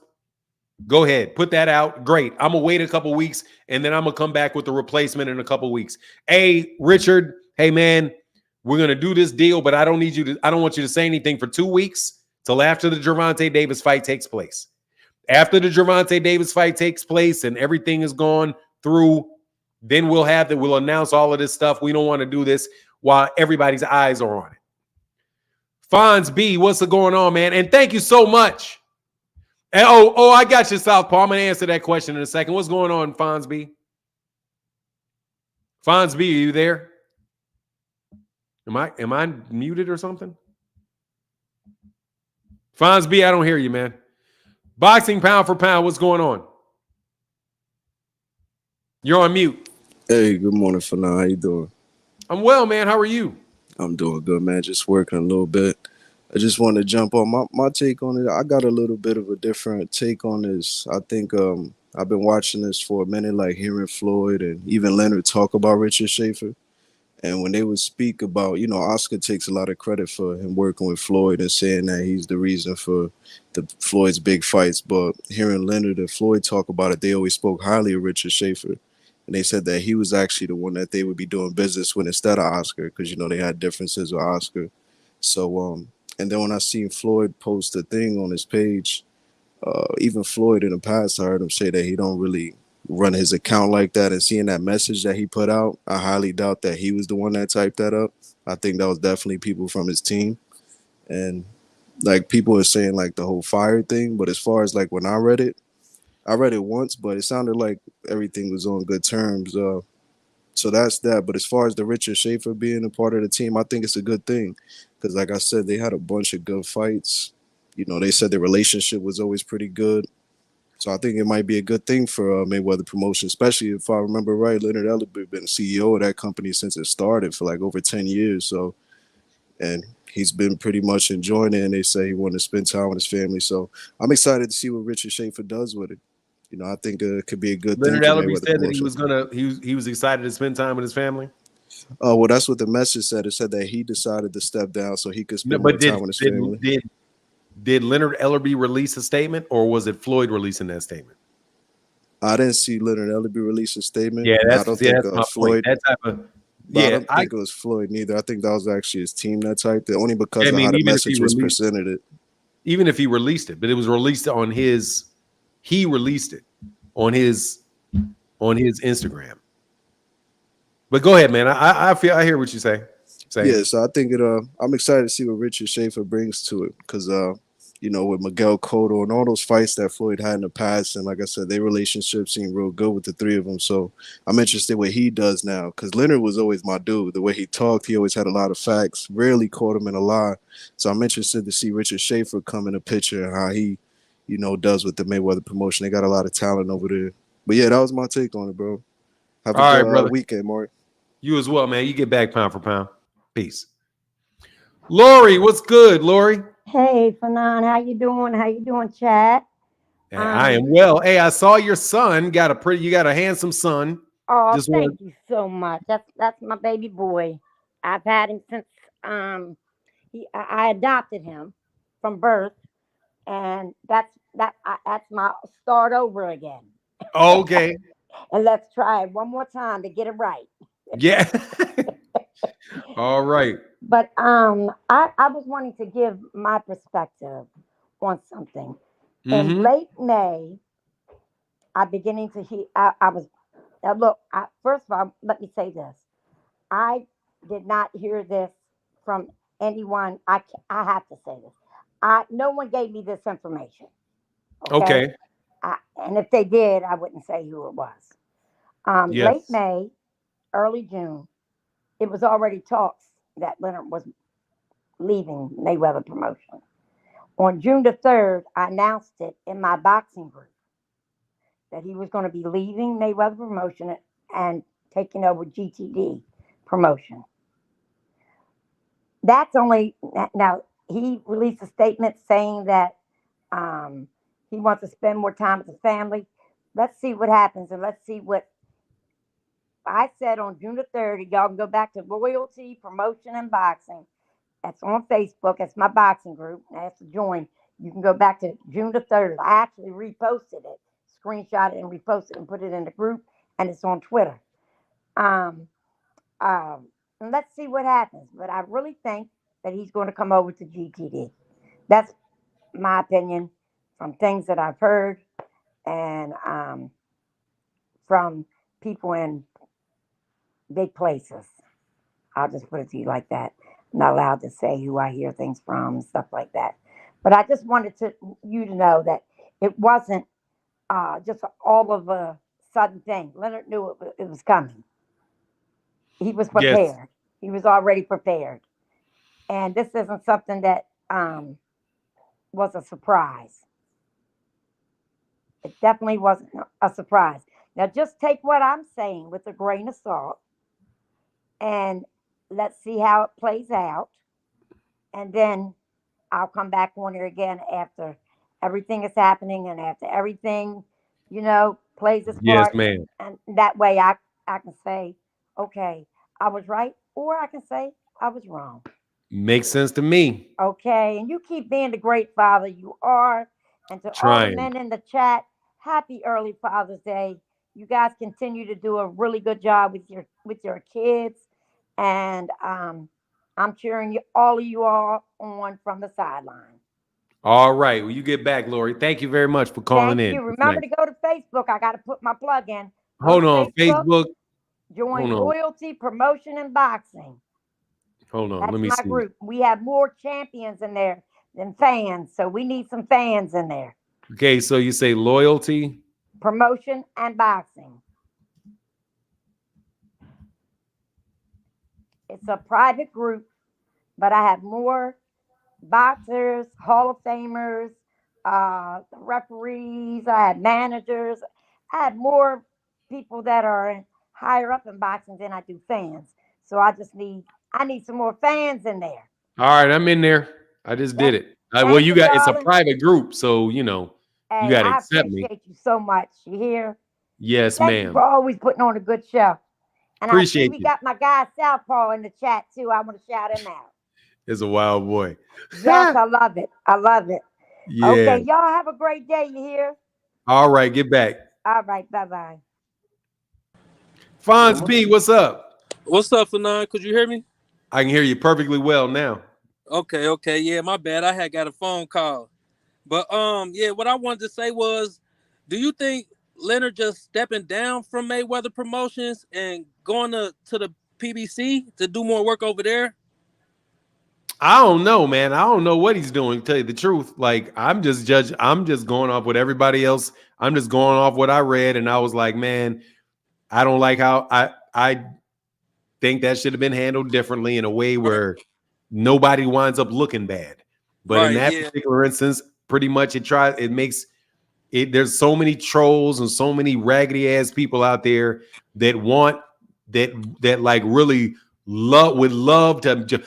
Go ahead, put that out. Great. I'm going to wait a couple weeks, and then I'm going to come back with the replacement in a couple weeks. Hey, Richard, hey, man, we're going to do this deal, but I don't want you to say anything for 2 weeks till after the Gervonta Davis fight takes place. After the Gervonta Davis fight takes place and everything is gone through, then we'll announce all of this stuff. We don't want to do this while everybody's eyes are on it. Fonz B, what's going on, man? And thank you so much. And I got you, Southpaw. I'm going to answer that question in a second. What's going on, Fonz B? Fonz B, are you there? Am I muted or something? Fonz B, I don't hear you, man. Boxing pound for pound, what's going on? You're on mute. Hey, good morning, Fana. How you doing? I'm well, man. How are you? I'm doing good, man. Just working a little bit. I just want to jump on my take on it. I got a little bit of a different take on this. I think I've been watching this for a minute, like hearing Floyd and even Leonard talk about Richard Schaefer. And when they would speak about, Oscar takes a lot of credit for him working with Floyd and saying that he's the reason for Floyd's big fights. But hearing Leonard and Floyd talk about it, they always spoke highly of Richard Schaefer. And they said that he was actually the one that they would be doing business with instead of Oscar, because, they had differences with Oscar. So, and then when I seen Floyd post a thing on his page, even Floyd in the past, I heard him say that he don't really run his account like that, and seeing that message that he put out, I highly doubt that he was the one that typed that up. I think that was definitely people from his team. And like people are saying like the whole fire thing, but as far as like when I read it once, but it sounded like everything was on good terms. So that's that. But as far as the Richard Schaefer being a part of the team, I think it's a good thing, because like I said, they had a bunch of good fights. They said their relationship was always pretty good. So I think it might be a good thing for Mayweather Promotion, especially if I remember right, Leonard Ellerbe been CEO of that company since it started for like over 10 years. So, and he's been pretty much enjoying it, and they say he wanted to spend time with his family. So I'm excited to see what Richard Schaefer does with it. I think it could be a good Leonard thing. Ellerbe said that he was excited to spend time with his family. Well, that's what the message said. It said that he decided to step down so he could spend more time with his family. Did Leonard Ellerbe release a statement, or was it Floyd releasing that statement? I didn't see Leonard Ellerbe release a statement. Yeah, I don't think Floyd. That type of, I don't think it was Floyd neither. I think that was actually his team that typed it, only because of how the message was presented it. Even if he released it, but it was released on his. He released it on his Instagram. But go ahead, man. I hear what you say. Yeah, so I think I'm excited to see what Richard Schaefer brings to it, because you know, with Miguel Cotto and all those fights that Floyd had in the past. And like I said, their relationship seemed real good with the three of them. So I'm interested what he does now, because Leonard was always my dude. The way he talked, he always had a lot of facts, rarely caught him in a lie. So I'm interested to see Richard Schaefer come in the picture and how he, you know, does with the Mayweather promotion. They got a lot of talent over there. But yeah, that was my take on it, bro. Have a All right, good brother. weekend, Mark. You as well, man. You get back pound for pound. Peace. Lori, what's good, Lori? Hey, Fanon, how you doing? How you doing, Chad? Hey, I am well. Hey, I saw your son. You got a handsome son. Oh, Just want thank you so much. That's my baby boy. I've had him since I adopted him from birth, and that's my start over again. okay. And let's try it one more time to get it right. Yeah. All right. But I was wanting to give my perspective on something. In Mm-hmm. late May, I beginning to hear. I was look. First of all, let me say this. I did not hear this from anyone. I have to say this. No one gave me this information. Okay, Okay. and if they did, I wouldn't say who it was. Late Yes. May, early June, it was already talks that Leonard was leaving Mayweather promotion. On June the 3rd, I announced it in my boxing group that he was going to be leaving Mayweather promotion and taking over GTD promotion. That's only now he released a statement saying that um, he wants to spend more time with the family. Let's see what happens, and let's see what I said on June the 3rd. Y'all can go back to Loyalty Promotion and Boxing. That's on Facebook. That's my boxing group. I have to join. You can go back to June the 3rd. I actually reposted it, screenshot it, and reposted it and put it in the group, and it's on Twitter. Um, and let's see what happens. But I really think that he's going to come over to GTD. That's my opinion from things that I've heard and from people in big places. I'll just put it to you like that. I'm not allowed to say who I hear things from and stuff like that. But I just wanted you to know that it wasn't just all of a sudden thing. Leonard knew it was coming. He was Yes. prepared. He was already prepared. And this isn't something that was a surprise. It definitely wasn't a surprise. Now, just take what I'm saying with a grain of salt and let's see how it plays out. And then I'll come back on here again after everything is happening and after everything, plays its Yes, part. ma'am. And that way I can say, okay, I was right, or I can say I was wrong. Makes sense to me. Okay. And you keep being the great father you are. And to all the Trying. men in the chat, happy early Father's Day. You guys continue to do a really good job with your kids. And I'm cheering all of you all on from the sideline. All right. Well, you get back, Lori. Thank you very much for calling Thank in. you. That's Remember nice. to go to Facebook. I got to put my plug in. Go to Hold on. Facebook, Facebook. Hold join on. Loyalty Promotion and Boxing. Hold on. Let That's me my see. group. We have more champions in there than fans. So we need some fans in there. Okay. So you say loyalty. Promotion and Boxing. It's a private group, but I have more boxers, Hall of Famers, referees. I had managers. I had more people that are higher up in boxing than I do fans. So I need some more fans in there. All right. I'm in there. I just did Thank, it. Well, thank you, it's a darling. private group. So, you Hey, got to I accept me. appreciate you so much. You hear? Yes, Thank you ma'am. for always putting on a good show. And I see Appreciate we you. got my guy Southpaw in the chat too. I want to shout him out. It's a wild boy. Yes, I love it. I love it. Yeah. Okay, y'all have a great day. You hear? All right. Get back. All right, bye bye. Fonz B, what's up? What's up, Fanon? Could you hear me? I can hear you perfectly well now. Okay, yeah, my bad. I had got a phone call. But yeah, what I wanted to say was, do you think Leonard just stepping down from Mayweather Promotions and going to the PBC to do more work over there? I don't know, man. I don't know what he's doing, to tell you the truth. Like, I'm just going off what everybody else. I'm just going off what I read, and I was like, man, I don't like how I think that should have been handled differently in a way where nobody winds up looking bad. But in Right, that yeah. particular instance, pretty much it makes it. There's so many trolls and so many raggedy ass people out there that want that like really would love to.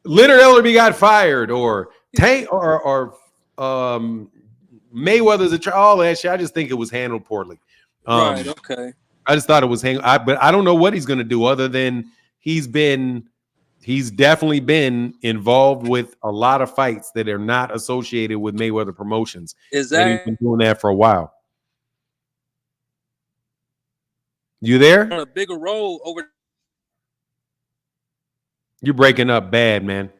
Leonard Ellerbe got fired, or Tank, or Mayweather's all that shit. I just think it was handled poorly. Right, okay. I just thought it was but I don't know what he's going to do other than he's definitely been involved with a lot of fights that are not associated with Mayweather Promotions. Is And he's that been doing that for a while. You there? on a bigger role over? You're breaking up bad, man.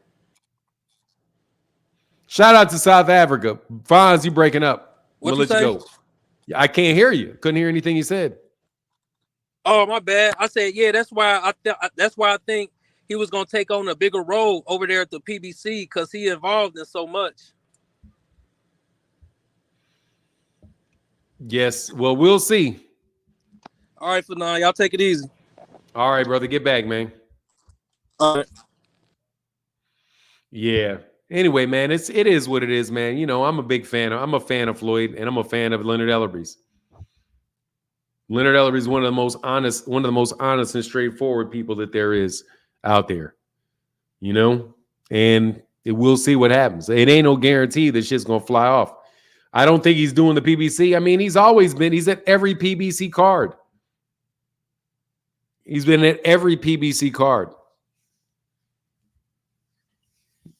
Shout out to South Africa. Fonz, you breaking up. I'm What gonna you let you say? go. I can't hear you. Couldn't hear anything you said. Oh, my bad. I said, yeah, that's why I think he was gonna take on a bigger role over there at the PBC because he involved in so much. Yes. Well, we'll see. All right, for now, y'all take it easy. All right, brother. Get back, man. All right. Yeah. Anyway, man, it is what it is, man. You know, I'm a fan of Floyd, and I'm a fan of Leonard Ellerbe's. Leonard Ellerbe is one of the most honest and straightforward people that there is out there. You know, and we'll see what happens. It ain't no guarantee that shit's gonna fly off. I don't think he's doing the PBC. I mean, he's at every PBC card. He's been at every PBC card.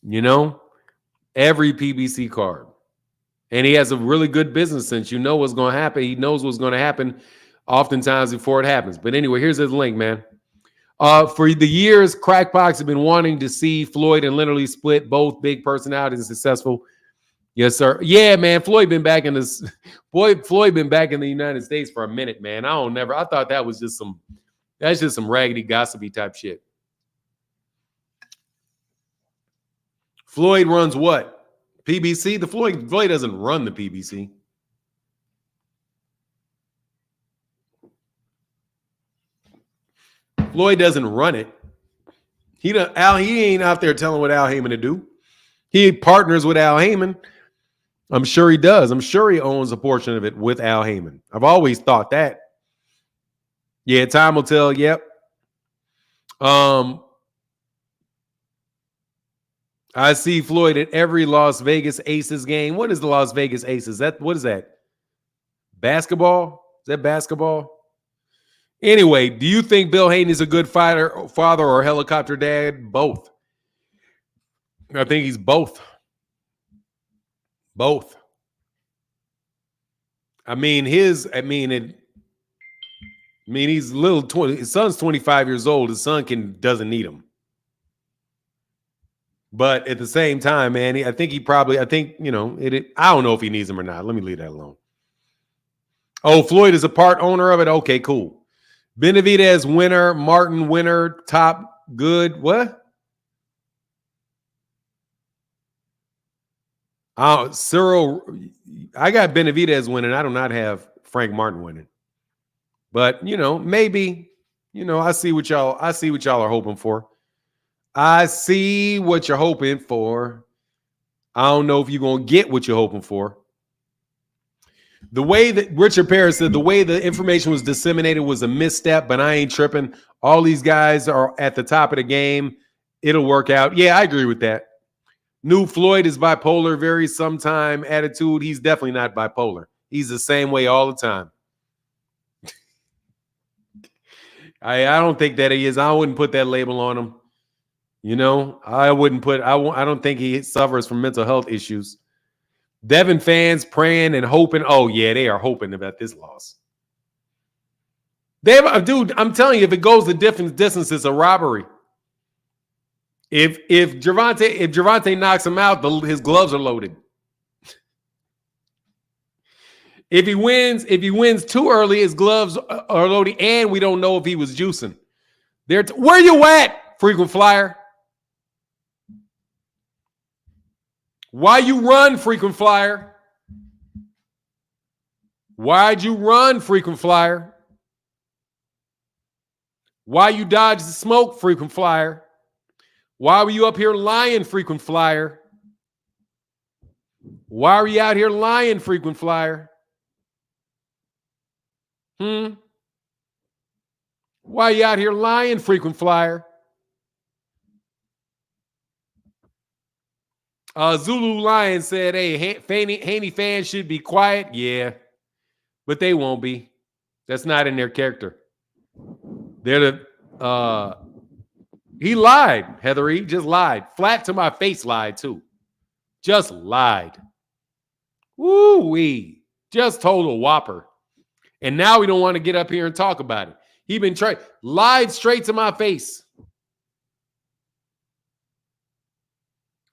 You know, every PBC card. And he has a really good business sense. You know what's going to happen. He knows what's going to happen oftentimes before it happens. But anyway, here's his link, man. For the years, crackpots have been wanting to see Floyd and Leonard split, both big personalities and successful. Yes, sir. Yeah, man. Floyd been back in this. Floyd been back in the United States for a minute, man. I thought that was just some raggedy, gossipy type shit. Floyd runs what? PBC? Floyd doesn't run the PBC. Floyd doesn't run it. He ain't out there telling what Al Heyman to do. He partners with Al Heyman. I'm sure he does. I'm sure he owns a portion of it with Al Heyman. I've always thought that. Yeah, time will tell. Yep. I see Floyd at every Las Vegas Aces game. What is the Las Vegas Aces? What is that? Basketball? Is that basketball? Anyway, do you think Bill Hayden is a good father or helicopter dad? Both. I think he's both. Both. He's little 20. His son's 25 years old. His son doesn't need him. But at the same time, man, I don't know if he needs him or not. Let me leave that alone. Oh, Floyd is a part owner of it. Okay, cool. Benavidez winner, Martin winner, top good. What? Cyril, I got Benavidez winning. I do not have Frank Martin winning. But maybe, I see what y'all are hoping for. I see what you're hoping for. I don't know if you're going to get what you're hoping for. The way that Richard Paris said, the way the information was disseminated was a misstep, but I ain't tripping. All these guys are at the top of the game. It'll work out. Yeah, I agree with that. New Floyd is bipolar, very sometime attitude. He's definitely not bipolar. He's the same way all the time. I don't think that he is. I wouldn't put that label on him. I don't think he suffers from mental health issues. Devin fans praying and hoping. Oh, yeah, they are hoping about this loss. Dude, I'm telling you, if it goes the different distance, it's a robbery. If Gervonta knocks him out, his gloves are loaded. If he wins too early, his gloves are loaded, and we don't know if he was juicing. Where you at, frequent flyer? Why you run, frequent flyer? Why'd you run, frequent flyer? Why you dodge the smoke, frequent flyer? Why were you up here lying, frequent flyer? Why are you out here lying, frequent flyer? Why are you out here lying, frequent flyer? Zulu Lion said, hey, Haney fans should be quiet. Yeah, but they won't be. That's not in their character. They're the he lied, Heather. He just lied. Flat to my face lied too. Just lied. Woo-wee. Just told a whopper. And now we don't want to get up here and talk about it. He been lied straight to my face.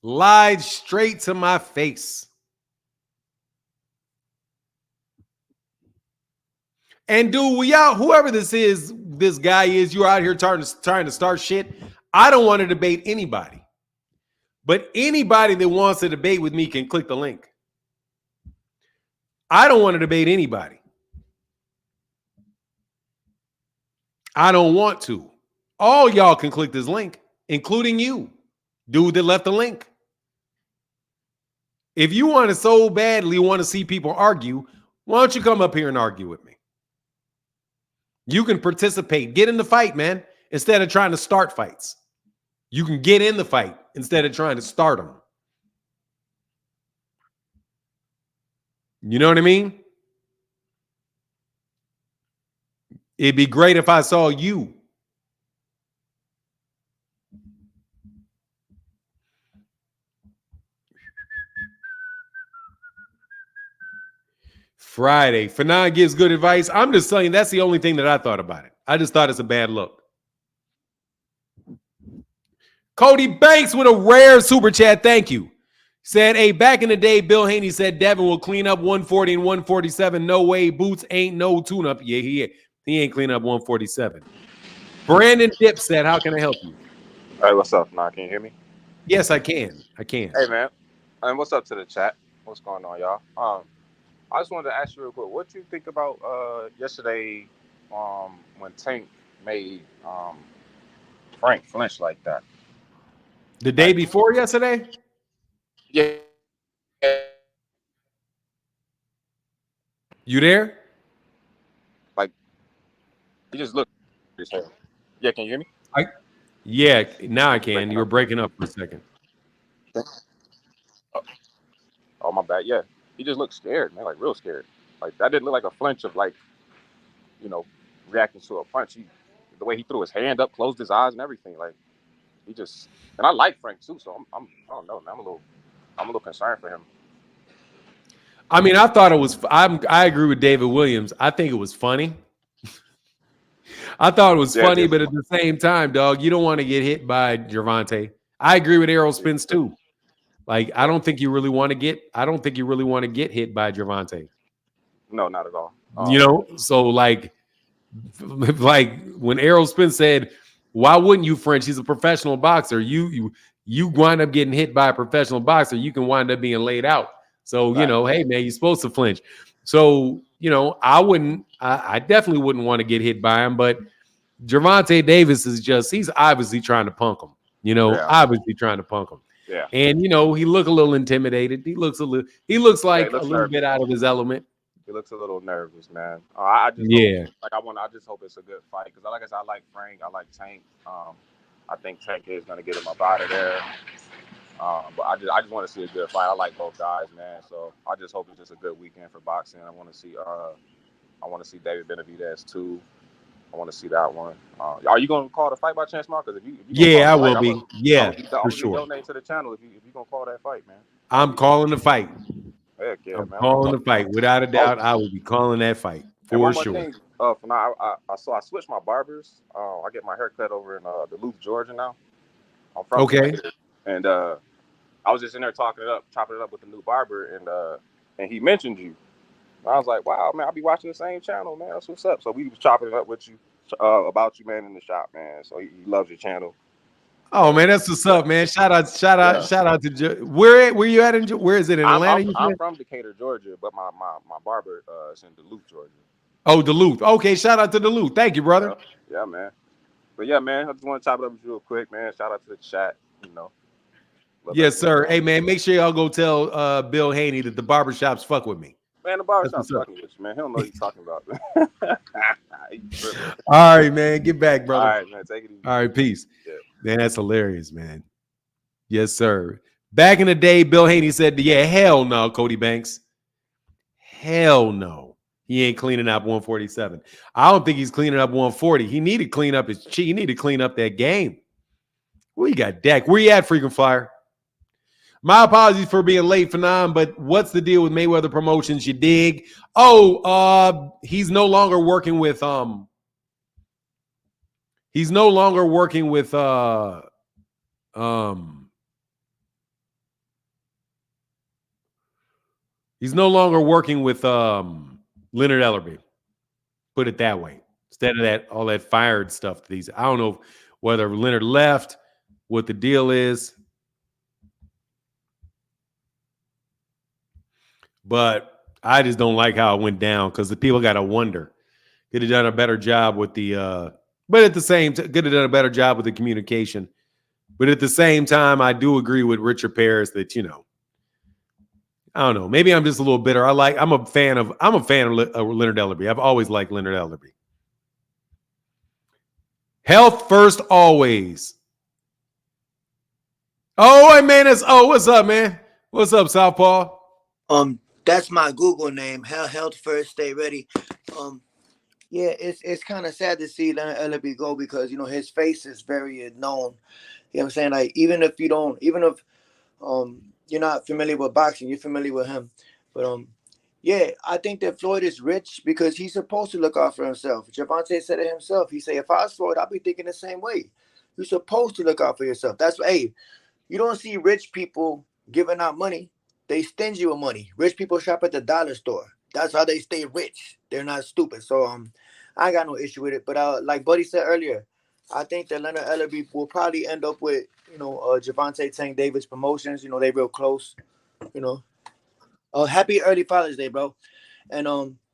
Lied straight to my face. And dude, we out, whoever this guy is, you're out here trying to start shit. I don't want to debate anybody. But anybody that wants to debate with me can click the link. I don't want to debate anybody. I don't want to. All y'all can click this link, including you, dude that left the link. If you want to so badly want to see people argue, why don't you come up here and argue with me? You can participate. Get in the fight, man, instead of trying to start fights. You can get in the fight instead of trying to start them. You know what I mean? It'd be great if I saw you. Friday. Fanon gives good advice. I'm just telling you, that's the only thing that I thought about it. I just thought it's a bad look. Cody Banks with a rare super chat. Thank you. Said, hey, back in the day, Bill Haney said Devin will clean up 140 and 147. No way. Boots ain't no tune-up. Yeah, he ain't clean up 147. Brandon Dip said, how can I help you? Hey, what's up, Nah? Can you hear me? Yes, I can. Hey, man. And what's up to the chat? What's going on, y'all? I just wanted to ask you real quick, what you think about yesterday when Tank made Frank flinch like that? The day before yesterday? Yeah. You there? Like, he just looked. Yeah, can you hear me? Yeah, now I can. You were breaking up for a second. Oh, my bad. Yeah. He just looked scared, man, like real scared. Like, that didn't look like a flinch of, like, reacting to a punch. The way he threw his hand up, closed his eyes and everything. Like, he just, and I like Frank too, so I don't know, man. I'm a little concerned for him. I mean, I thought it was. I agree with David Williams. I think it was funny. I thought it was funny, but at the same time, dog, you don't want to get hit by Gervonta. I agree with Errol Spence too. Like, I don't think you really want to get hit by Gervonta. No, not at all. So like when Errol Spence said, "Why wouldn't you French? He's a professional boxer. You wind up getting hit by a professional boxer. You can wind up being laid out. So hey man, you're supposed to flinch. So I definitely wouldn't want to get hit by him. But Gervonta Davis he's obviously trying to punk him. Obviously trying to punk him. Yeah. And he looked a little intimidated. He looks like a little bit out of his element. He looks a little nervous, man. I just I just hope it's a good fight because, like I said, I like Frank, I like Tank. I think Tank is gonna get him up out of there. But I just want to see a good fight. I like both guys, man. So I just hope it's just a good weekend for boxing. I want to see David Benavidez too. I want to see that one. Are you gonna call the fight by chance, Mark? Because if you I will be. For sure. Donate to the channel if you gonna call that fight, man. I'm calling the fight. Heck yeah, I'm man. calling the fight without a doubt. I will be calling that fight for sure. Thing, for now, I switched my barbers. I get my hair cut over in Duluth, Georgia now. I'm from Canada. And I was just in there chopping it up with the new barber, and he mentioned you. And I was like, wow, man, I'll be watching the same channel, man. That's what's up. So we was chopping it up with you about you, man, in the shop, man. So he loves your channel. Oh man, that's what's up, man. Yeah. Shout out to where you at where is it in I'm Atlanta? I'm You I'm said? from Decatur, Georgia, but my barber is in Duluth, Georgia. Oh, Duluth. Okay, shout out to Duluth. Thank you, brother. Yeah, yeah, man. But yeah, man, I just want to chop it up with you real quick, man. Shout out to the chat, a little Yes, better sir. info. Hey man, make sure y'all go tell Bill Haney that the barbershops fuck with me. Man, the That's barbershop's what's up. fucking with you, man. He don't know what he's talking about. He tripping. All right, man. Get back, All brother. right, man. Take it easy. All right, peace. Yeah. Man, that's hilarious, man. Yes, sir. Back in the day, Bill Haney said, yeah, hell no, Cody Banks. Hell no. He ain't cleaning up 147. I don't think he's cleaning up 140. He need to clean up his cheat. He need to clean up that game. Where you got Dak? Where you at, freaking flyer? My apologies for being late, Phenom, but what's the deal with Mayweather Promotions? You dig? Oh, he's no longer working with he's no longer working with he's no longer working with Leonard Ellerbe. Put it that way. Instead of that, all that fired stuff. I don't know whether Leonard left, what the deal is. But I just don't like how it went down because the people got to wonder. Could have done a better job with the, but at the same time, could have done a better job with the communication. But at the same time, I do agree with Richard Paris that, I don't know. Maybe I'm just a little bitter. I'm a fan of Leonard Ellerbe. I've always liked Leonard Ellerbe. Health first, always. Oh, hey, man, what's up, man? What's up, Southpaw? That's my Google name. Health first, stay ready. Yeah, it's kind of sad to see Leonard Ellerbe go because his face is very known. You know what I'm saying? Like even if you're not familiar with boxing, you're familiar with him. But yeah, I think that Floyd is rich because he's supposed to look out for himself. Gervonta said it himself. He said, if I was Floyd, I'd be thinking the same way. You're supposed to look out for yourself. You don't see rich people giving out money. They stingy with money. Rich people shop at the dollar store. That's how they stay rich. They're not stupid. So I ain't got no issue with it. But like Buddy said earlier, I think that Leonard Ellerbe will probably end up with Gervonta Tank Davis Promotions. They real close. Happy early Father's Day, bro. And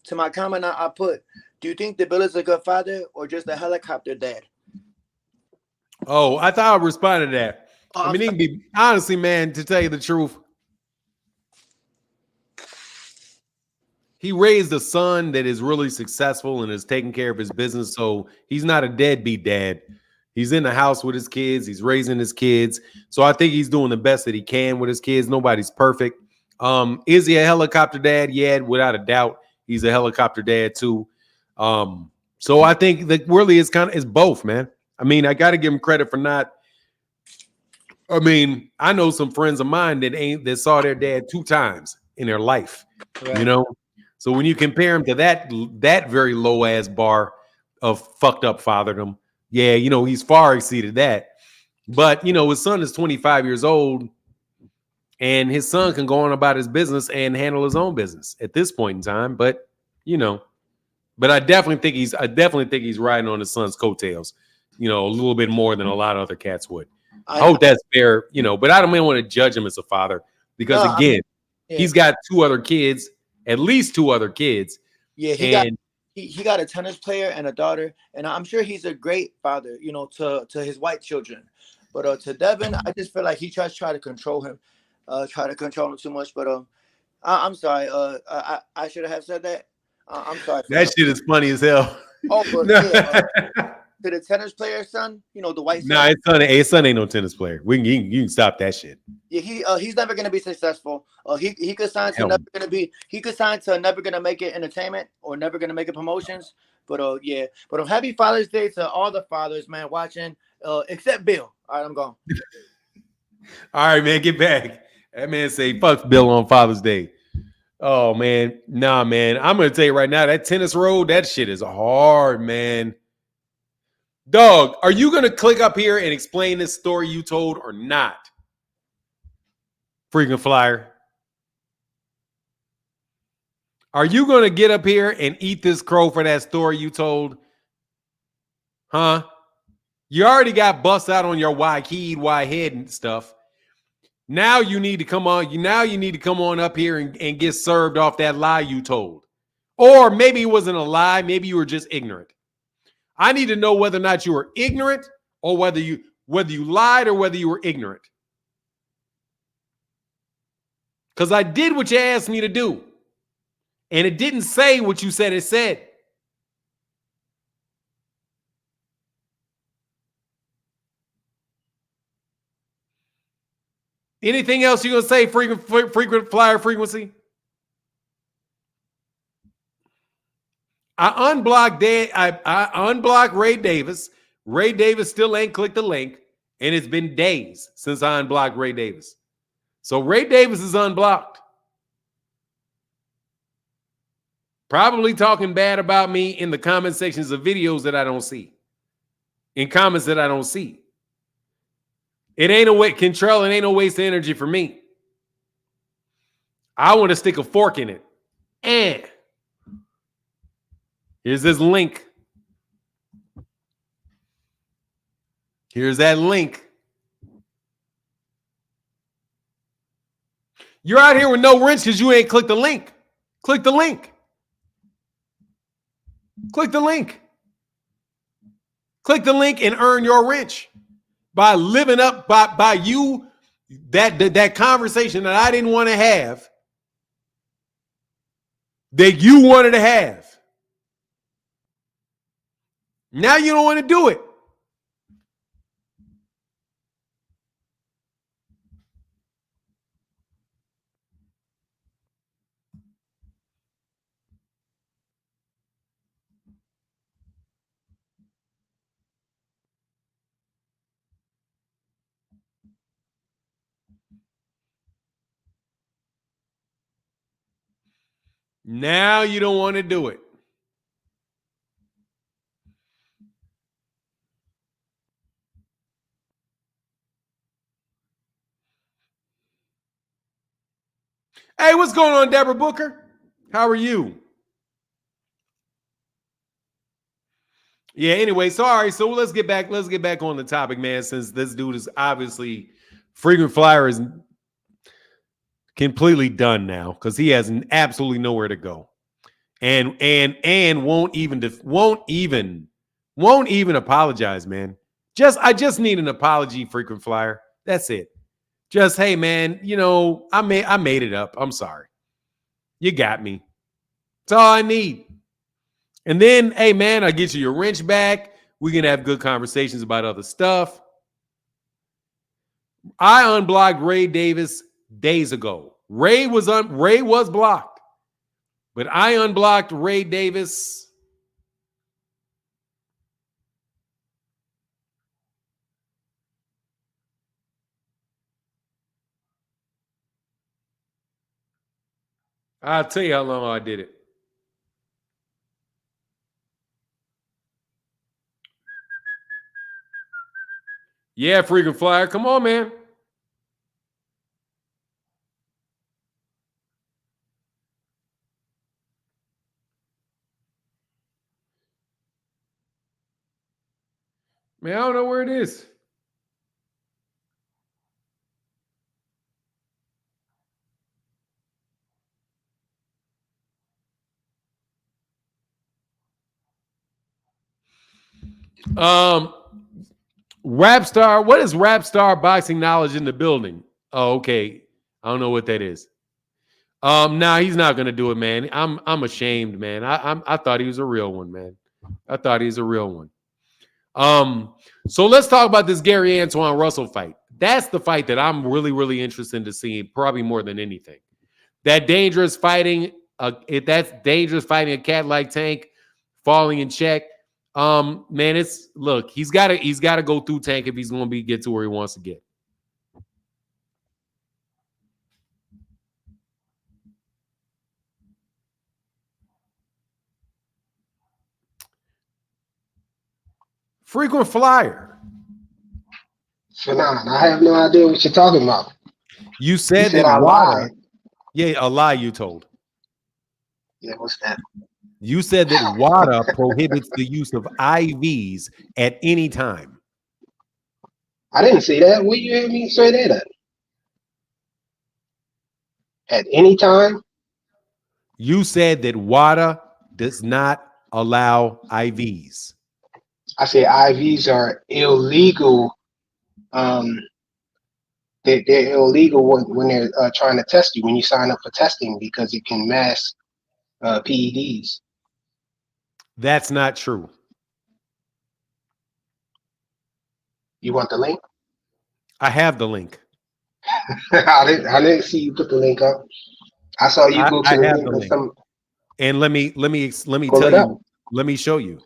to my comment, I put, do you think the Bill is a good father or just a helicopter dad? Oh, I thought I responded to that. I mean, he can be honestly, man, to tell you the truth. He raised a son that is really successful and is taking care of his business. So he's not a deadbeat dad. He's in the house with his kids. He's raising his kids. So I think he's doing the best that he can with his kids. Nobody's perfect. Is he a helicopter dad? Yeah, without a doubt. He's a helicopter dad too. So I think that really is is both, man. I mean, I got to give him credit for not. I mean, I know some friends of mine that saw their dad 2 times in their life. Right. So when you compare him to that very low ass bar of fucked up fatherdom, yeah, he's far exceeded that. But his son is 25 years old, and his son can go on about his business and handle his own business at this point in time. But but I definitely think he's riding on his son's coattails, a little bit more than a lot of other cats would. I hope that's fair, but I don't even want to judge him as a father because again, he's got 2 other kids. At least 2 other kids. Yeah, he got a tennis player and a daughter, and I'm sure he's a great father, to his white children. But to Devin, I just feel like he try to control him, too much. But I'm sorry. I should have said that. I'm sorry. That shit is funny as hell. Oh, but yeah. To the tennis player's son, the white son. Nah, his son ain't no tennis player. You can stop that shit. Yeah, he's never gonna be successful. He could sign to never gonna be. He could sign to never gonna make it entertainment or never gonna make it promotions. But yeah. But happy Father's Day to all the fathers, man, watching. Except Bill. All right, I'm gone. All right, man, get back. That man say fuck Bill on Father's Day. Oh man, nah, man. I'm gonna tell you right now, that tennis road, that shit is hard, man. Dog, are you going to click up here and explain this story you told or not? Freaking flyer. Are you going to get up here and eat this crow for that story you told? Huh? You already got bust out on your why keyed, why head and stuff. Now you need to come on. Now you need to come on up here and get served off that lie you told. Or maybe it wasn't a lie. Maybe you were just ignorant. I need to know whether or not you were ignorant or whether you lied or whether you were ignorant. Because I did what you asked me to do. And it didn't say what you said it said. Anything else you're going to say, frequent flyer frequency? I unblocked I unblocked Ray Davis. Ray Davis still ain't clicked the link. And it's been days since I unblocked Ray Davis. So Ray Davis is unblocked. Probably talking bad about me in the comment sections of videos that I don't see. In comments that I don't see. It ain't a waste, Kentrell, it ain't no waste of energy for me. I want to stick a fork in it. And here's this link. Here's that link. You're out here with no wrench because you ain't clicked the link. Click the link. Click the link. Click the link and earn your wrench by living up by you that conversation that I didn't want to have, that you wanted to have. Now you don't want to do it. Now you don't want to do it. Hey, what's going on, Deborah Booker? How are you? Yeah, anyway, sorry. So let's get back on the topic, man, since this dude is obviously frequent flyer is completely done now because he has absolutely nowhere to go. And won't even apologize, man. I just need an apology, frequent flyer. That's it. Just, hey, man, I made it up. I'm sorry. You got me. That's all I need. And then, hey, man, I'll get you your wrench back. We can have good conversations about other stuff. I unblocked Ray Davis days ago. Ray was blocked. But I unblocked Ray Davis. I'll tell you how long I did it. Yeah, freaking flyer. Come on, man. Man, I don't know where it is. Rap star. What is rap star boxing knowledge in the building? Oh, okay. I don't know what that is. Nah, he's not gonna do it, man. I'm ashamed, man. I thought he was a real one, man. I thought he's a real one. So let's talk about this Gary Antoine Russell fight. That's the fight that I'm really, really interested to see, probably more than anything. That's dangerous fighting a cat like Tank, falling in check. Man, he's gotta go through Tank if he's gonna get to where he wants to get. Frequent flyer. Fanon, I have no idea what you're talking about. You said that I water. lied. Yeah, a lie you told. Yeah, what's that? You said that WADA prohibits the use of IVs at any time. I didn't say that. Where you hear me say that at any time? You said that WADA does not allow IVs. I said IVs are illegal. They're illegal when they're trying to test you, when you sign up for testing, because it can mask PEDs. That's not true. You want the link? I have the link. I didn't see you put the link up. I saw you go to I the have link. the link. Some, and let me pull tell it you. up. Let me show you.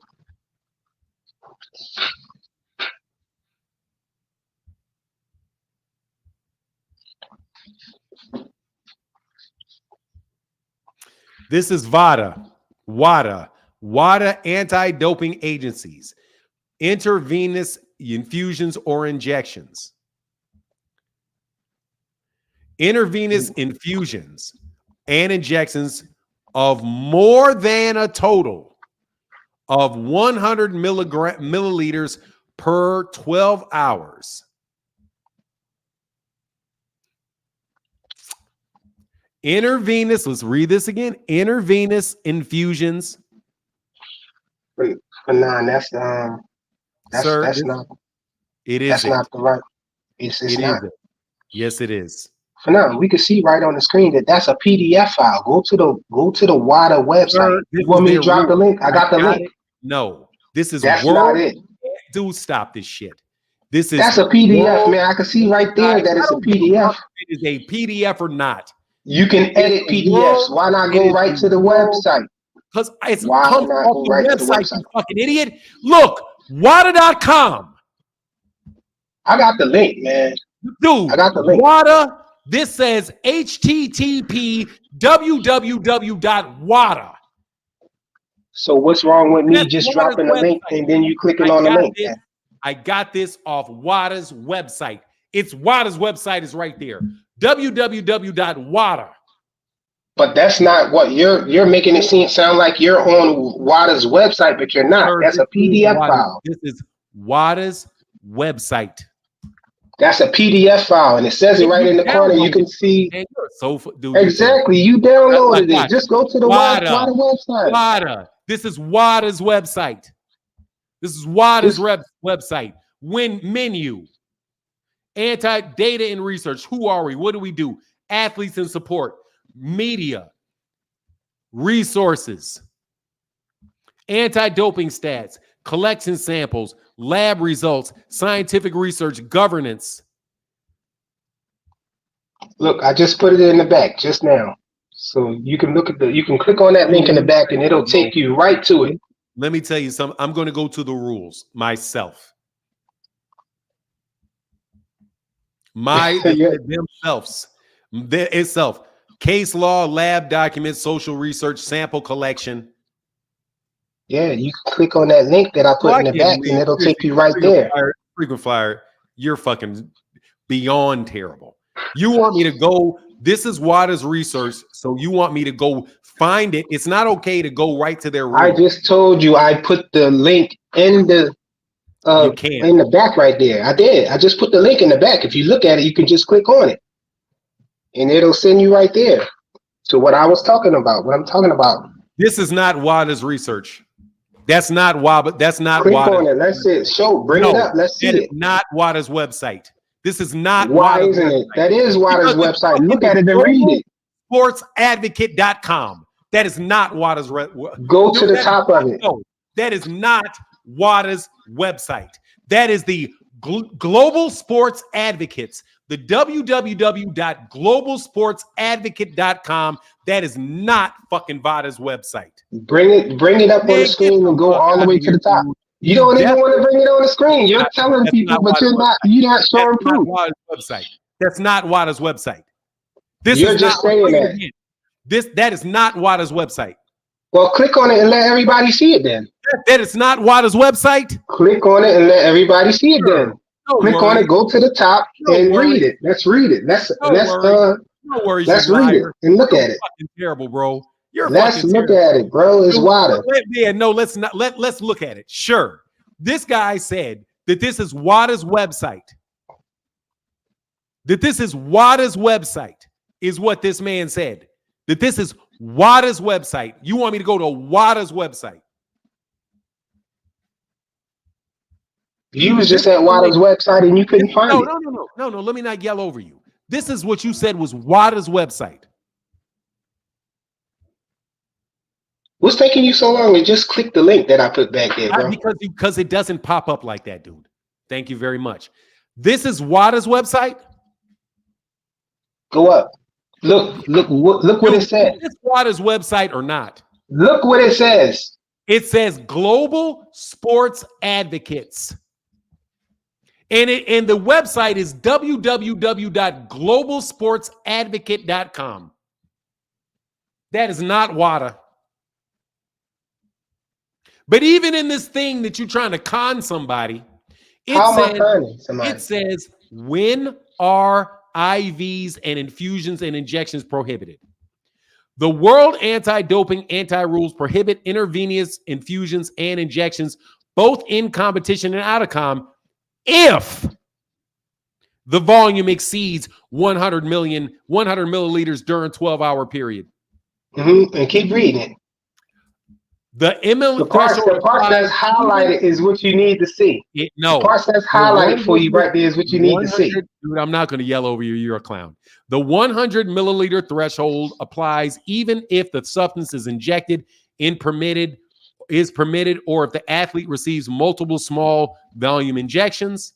This is WADA anti-doping agencies, intravenous infusions or injections. Intravenous infusions and injections of more than a total of 100 milliliters per 12 hours. Intravenous, let's read this again. Intravenous infusions. But nah, that's Sir, that's not it is that's it. not the right. It's It not. is it. Yes, it is. For now, we can see right on the screen that that's a PDF file. Go to the WADA website. Sir, You want me to drop the link? I got the link. it. No, this is That's world. not it. Dude, stop this shit. This is That's a PDF, world. man. I can see right there that it's a PDF. It is a PDF or not. You can edit PDFs. Why not go right to the website? Because it's Why comes not off go the right to the website, website? you fucking idiot. Look, WADA.com. I got the link, man. Dude, I got the link. WADA, this says http www.wada. So what's wrong with me That's just WADA's dropping the link website. and then you clicking on the link? I got this off WADA's website. It's WADA's website is right there. www.wada. But that's not what you're making it sound like you're on WADA's website, but you're not. Sir, That's a PDF file. This is WADA's website. That's a PDF file, and it says it right in the corner. You can see dude, exactly. You downloaded it. Just go to the WADA website. WADA. This is WADA's website. This is WADA's website. Menu. Anti-data and research. Who are we? What do we do? Athletes and support. Media. Resources. Anti-doping stats. Collection samples. Lab results. Scientific research. Governance. Look, I just put it in the back just now. So you can look at you can click on that link in the back and it'll take you right to it. Let me tell you something. I'm going to go to the rules myself. Themselves. Itself. Case law, lab documents, social research, sample collection. Yeah, you can click on that link that I put in the back and it'll take you right there. Frequent flyer, you're fucking beyond terrible. You want me to go, this is WADA's research, so you want me to go find it. It's not okay to go right to their room. I just told you I put the link in the in the back right there. I did. I just put the link in the back. If you look at it, you can just click on it. And it'll send you right there to what I was talking about, what I'm talking about. This is not WADA's research. That's not WADA. That's not click WADA. On it. Let's see it. Show. Bring it up. Let's see it. Not WADA's website. This is not Why WADA's isn't website. it? That is WADA's website. Look at it and read it. Sportsadvocate.com. That is not WADA's Go to the top of it. No, that is not WADA's website. That is the Global Sports Advocates, the www.globalsportsadvocate.com. That is not fucking WADA's website. Bring it up on the screen and go all the way to the top. You don't even want to bring it on the screen. You're telling people, but you're not showing proof. Website. That's not WADA's website. You're just saying that. That is not WADA's website. Well, click on it and let everybody see it then. That is not WADA's website. Click on it and let everybody see it then. Click on it, go to the top and read it. Let's read it. Let's read it and look at it. Fucking terrible, bro. Let's look at it, bro. It's WADA. Yeah, no, let's not. Let's look at it. Sure. This guy said that this is WADA's website. That this is WADA's website, is what this man said. That this is WADA's website. You want me to go to WADA's website? You was just at WADA's website and you couldn't find it. No. Let me not yell over you. This is what you said was WADA's website. What's taking you so long? And just click the link that I put back there, bro. Because it doesn't pop up like that, dude. Thank you very much. This is WADA's website. Go up. Look what it says. Is this WADA's website or not? Look what it says. It says Global Sports Advocates. And the website is www.globalsportsadvocate.com. That is not WADA. But even in this thing that you're trying to con somebody, it says, when are IVs and infusions and injections prohibited? The World Anti-Doping Anti-Rules prohibit intravenous infusions and injections, both in competition and out of com, if the volume exceeds 100 milliliters during a 12-hour period. And keep reading it. The part that's highlighted is what you need to see. The part that's highlighted for you right there is what you need to see. Dude, I'm not going to yell over you. You're a clown. The 100 milliliter threshold applies even if the substance is injected is permitted, or if the athlete receives multiple small volume injections.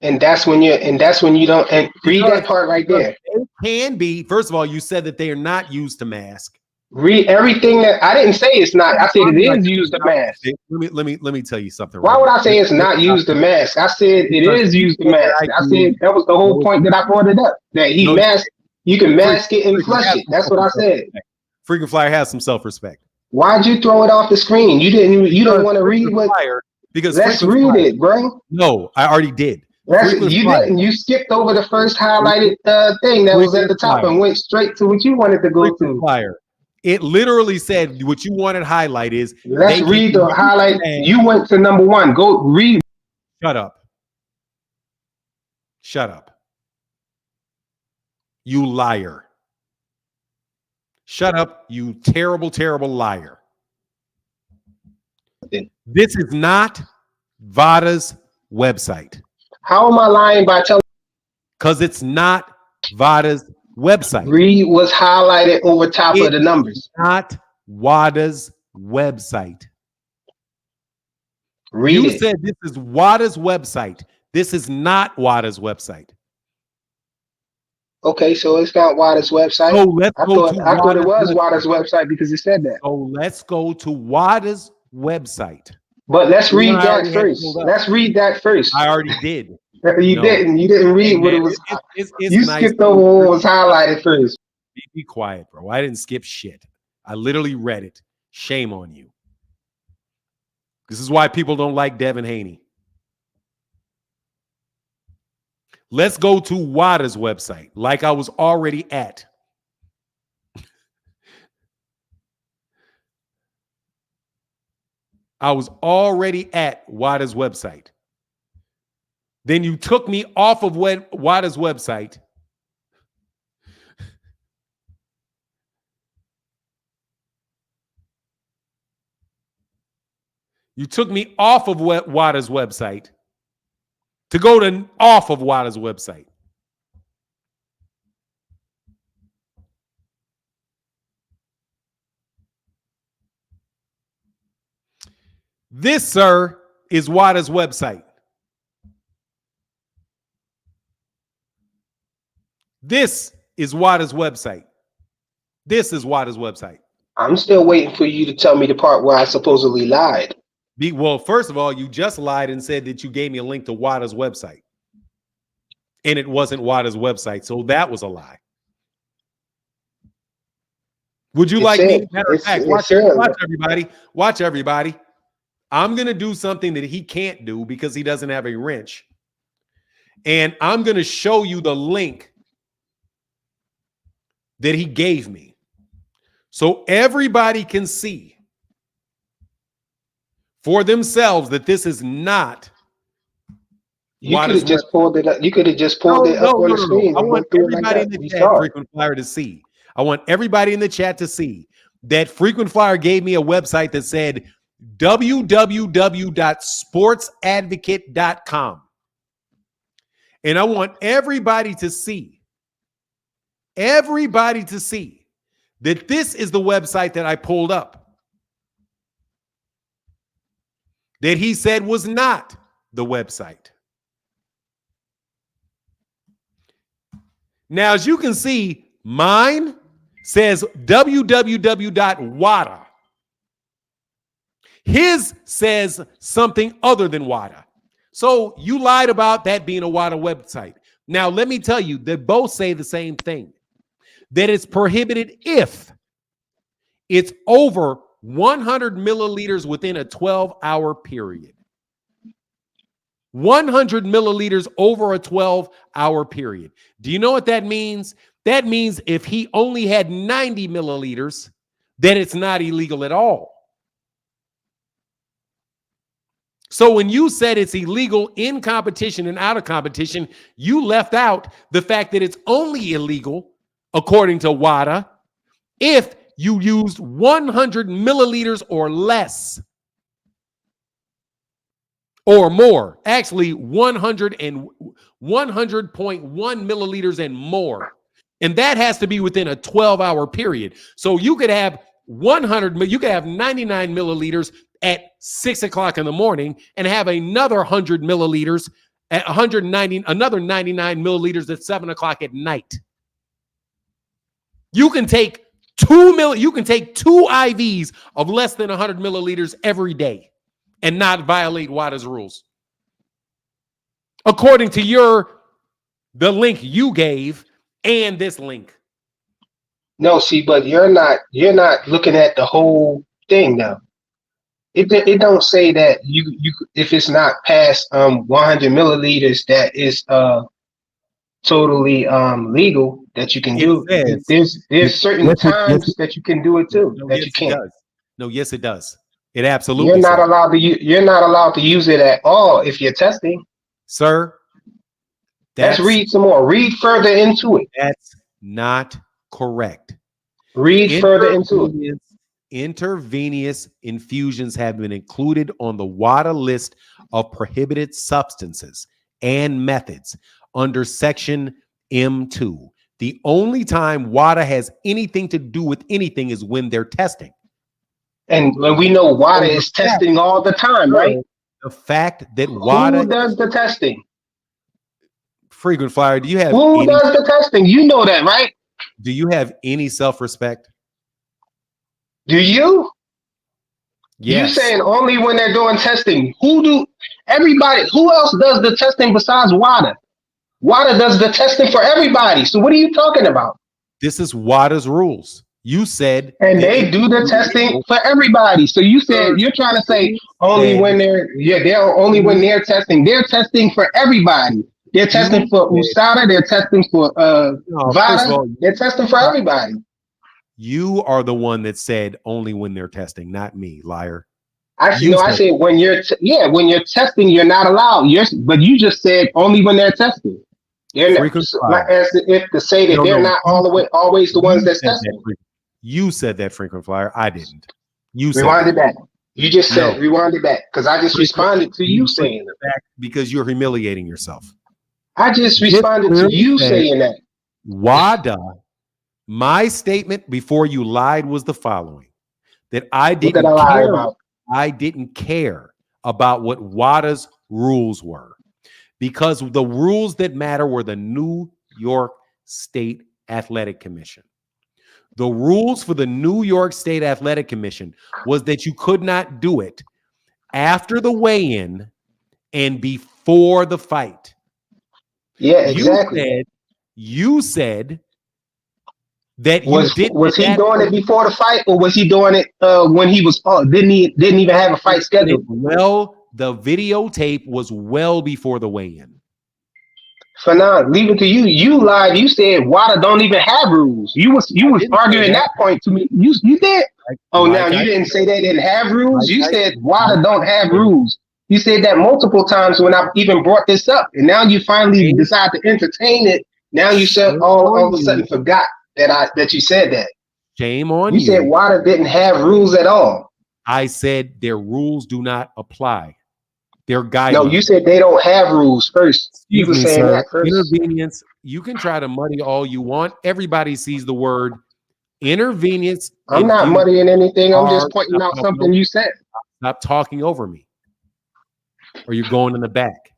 And that's when you don't read that part right there. It can be. First of all, you said that they are not used to mask. Read everything that I didn't say it's not. I said it is used to mask. Let me tell you something. Why would I say it's not used to mask? I said it is used to mask. I said that was the whole point that I brought it up. That he masked. You can mask it and flush it. That's what I said. Freaking Flyer has some self-respect. Why'd you throw it off the screen? You don't want to read what? Because let's read it, bro. No, I already did. You didn't. You skipped over the first highlighted thing that was at the top and went straight to what you wanted to go to. Flyer. It literally said what you wanted highlight is. Let's read the highlight. You went to number 1. Go read. Shut up. Shut up. You liar. Shut up, you terrible, terrible liar. This is not VADA's website. How am I lying by telling? Because it's not VADA's website. Read was highlighted over top of the numbers. Not WADA's website. Read you said this is WADA's website. This is not WADA's website. Okay, so it's not WADA's website. So let's I thought it was WADA's website because it said that. So let's go to WADA's website. But let's read that first. Let's read that first. I already did. You didn't. You didn't read what it was. You nice skipped over what was highlighted first. Be quiet, bro. I didn't skip shit. I literally read it. Shame on you. This is why people don't like Devin Haney. Let's go to WADA's website, like I was already at. I was already at WADA's website. Then you took me off of WADA's website. You took me off of WADA's website to go to off of WADA's website. This, sir, is WADA's website. This is WADA's website. This is WADA's website. I'm still waiting for you to tell me the part where I supposedly lied. Well, first of all, you just lied and said that you gave me a link to WADA's website. And it wasn't WADA's website, so that was a lie. Would you like me? Matter of fact, watch everybody. Watch everybody. I'm going to do something that he can't do because he doesn't have a wrench. And I'm going to show you the link that he gave me so everybody can see for themselves that this is not You could have just pulled it up. You could have just pulled it up on the screen. I want everybody in the chat, saw it. Frequent Flyer, to see. I want everybody in the chat to see that Frequent Flyer gave me a website that said www.sportsadvocate.com. And I want everybody to see that this is the website that I pulled up, that he said was not the website. Now, as you can see, mine says www.wada. His says something other than WADA. So you lied about that being a WADA website. Now, let me tell you, they both say the same thing, that it's prohibited if it's over 100 milliliters within a 12-hour period. 100 milliliters over a 12-hour period. Do you know what that means? That means if he only had 90 milliliters, then it's not illegal at all. So when you said it's illegal in competition and out of competition, you left out the fact that it's only illegal, according to WADA, if you used 100 milliliters or less. Or more. Actually, 100.1 milliliters and more. And that has to be within a 12-hour period. So you could have 99 milliliters at 6 o'clock in the morning and have another 100 milliliters at 190, another 99 milliliters at 7 o'clock at night. You can take two IVs of less than 100 milliliters every day and not violate WADA's rules. According to the link you gave and this link. No, see, but you're not looking at the whole thing now. It don't say that you if it's not past 100 milliliters that is totally legal that you can do. There's certain times that you can do it too. No, that yes, you can't. It does. No, yes, it does. It absolutely. You're not allowed to. You're not allowed to use it at all if you're testing, sir. Let's read some more. Read further into it. That's not correct. Read further into it. Intravenous infusions have been included on the WADA list of prohibited substances and methods under Section M2. The only time WADA has anything to do with anything is when they're testing. And we know WADA is testing all the time, right? The fact that WADA... Who does the testing? Frequent Flyer, do you have... Who does the testing? You know that, right? Do you have any self-respect? Do you? Yes. You saying only when they're doing testing. Who else does the testing besides WADA? WADA does the testing for everybody. So what are you talking about? This is WADA's rules. You said, and they do the testing for everybody. So you said you're trying to say only when they're when they're testing. They're testing for everybody. They're testing for USADA. They're testing for VADA. They're testing for everybody. You are the one that said only when they're testing, not me, liar. I said when you're when you're testing, you're not allowed. But you just said only when they're testing. They're not, as if to say that they're not always the ones that's testing. You said that, Frequent Flyer. I didn't. You said rewind it back. You just said rewind it back because I just responded to you saying that. Because you're humiliating yourself. I just responded to you saying that. WADA, my statement before you lied was the following: that I didn't care about what WADA's rules were, because the rules that matter were the New York State Athletic Commission. The rules for the New York State Athletic Commission was that you could not do it after the weigh-in and before the fight. Yeah, exactly. You said that was he doing it before the fight, or was he doing it when he was didn't even have a fight scheduled? Well, the videotape was well before the weigh-in. For now, leave it to you. You lied. You said WADA don't even have rules. You was arguing that point to me. You did. Now you didn't say they didn't have rules. You said WADA don't have rules. You said that multiple times when I've even brought this up, and now you finally decide to entertain it. Now you said all of a sudden forgot that you said that. Shame on you. You said water didn't have rules at all. I said their rules do not apply. Their guidelines. No, you said they don't have rules first. You were saying that first. Intervenience. You can try to muddy all you want. Everybody sees the word intervenience. I'm not muddying anything. I'm just pointing out something you said. Stop talking over me, or you're going in the back.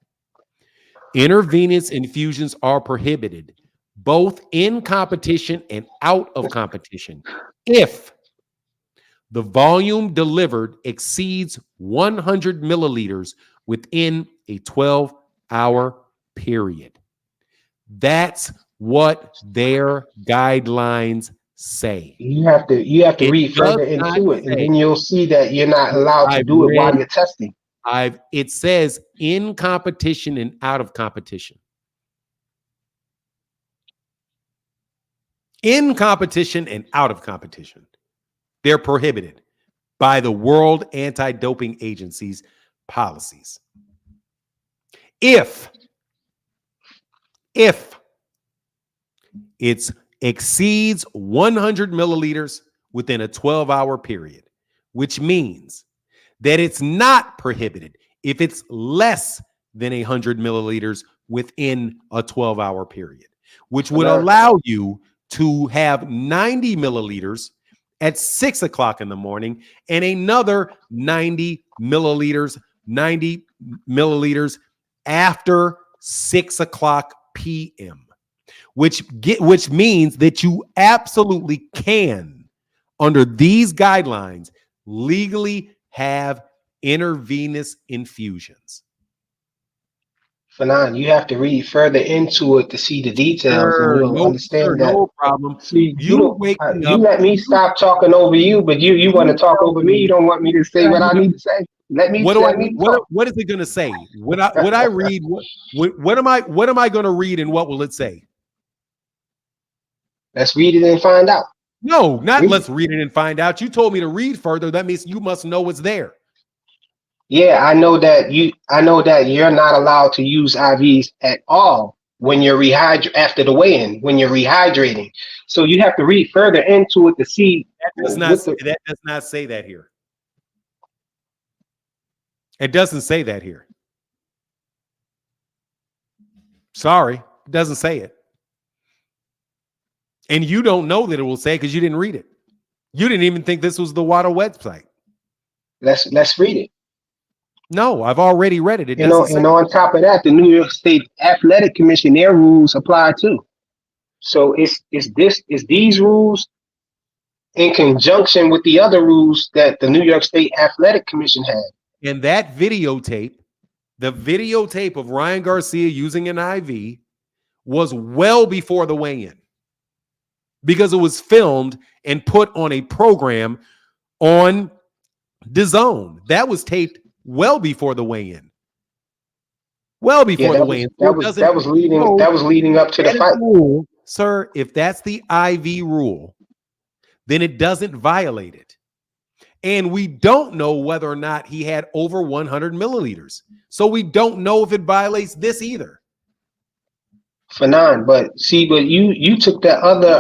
Intravenous infusions are prohibited, both in competition and out of competition, if the volume delivered exceeds 100 milliliters within a 12-hour period. That's what their guidelines say. You have to read further into it, and then you'll see that you're not allowed to do it while you're testing. It says in competition and out of competition. In competition and out of competition. They're prohibited by the World Anti-Doping Agency's policies. If it exceeds 100 milliliters within a 12-hour period, which means that it's not prohibited if it's less than 100 milliliters within a 12-hour period, which would allow you to have 90 milliliters at 6 o'clock in the morning and another 90 milliliters after 6 o'clock p.m., which means that you absolutely can, under these guidelines, legally have intravenous infusions. Fanon, you have to read further into it to see the details, and you'll understand that. No problem. See, you let me stop talking over you, but you want to talk over me. You don't want me to say what I need to say. What is it going to say? What I read? What am I going to read, and what will it say? Let's read it and find out. No, not let's read it and find out. You told me to read further. That means you must know what's there. Yeah, I know that you're not allowed to use IVs at all when you're after the weigh-in, when you're rehydrating. So you have to read further into it to see. That does not say that here. It doesn't say that here. Sorry, it doesn't say it. And you don't know that it will say because you didn't read it. You didn't even think this was the WADA website. Let's read it. No, I've already read it. And on top of that, the New York State Athletic Commission, their rules apply too. So it's these rules in conjunction with the other rules that the New York State Athletic Commission had. And that videotape, the videotape of Ryan Garcia using an IV, was well before the weigh-in, because it was filmed and put on a program on DAZN. That was taped well before the weigh-in. Well before the weigh-in. That was leading up to the fight. Rule, sir, if that's the IV rule, then it doesn't violate it. And we don't know whether or not he had over 100 milliliters. So we don't know if it violates this either. Fanon, but you took the other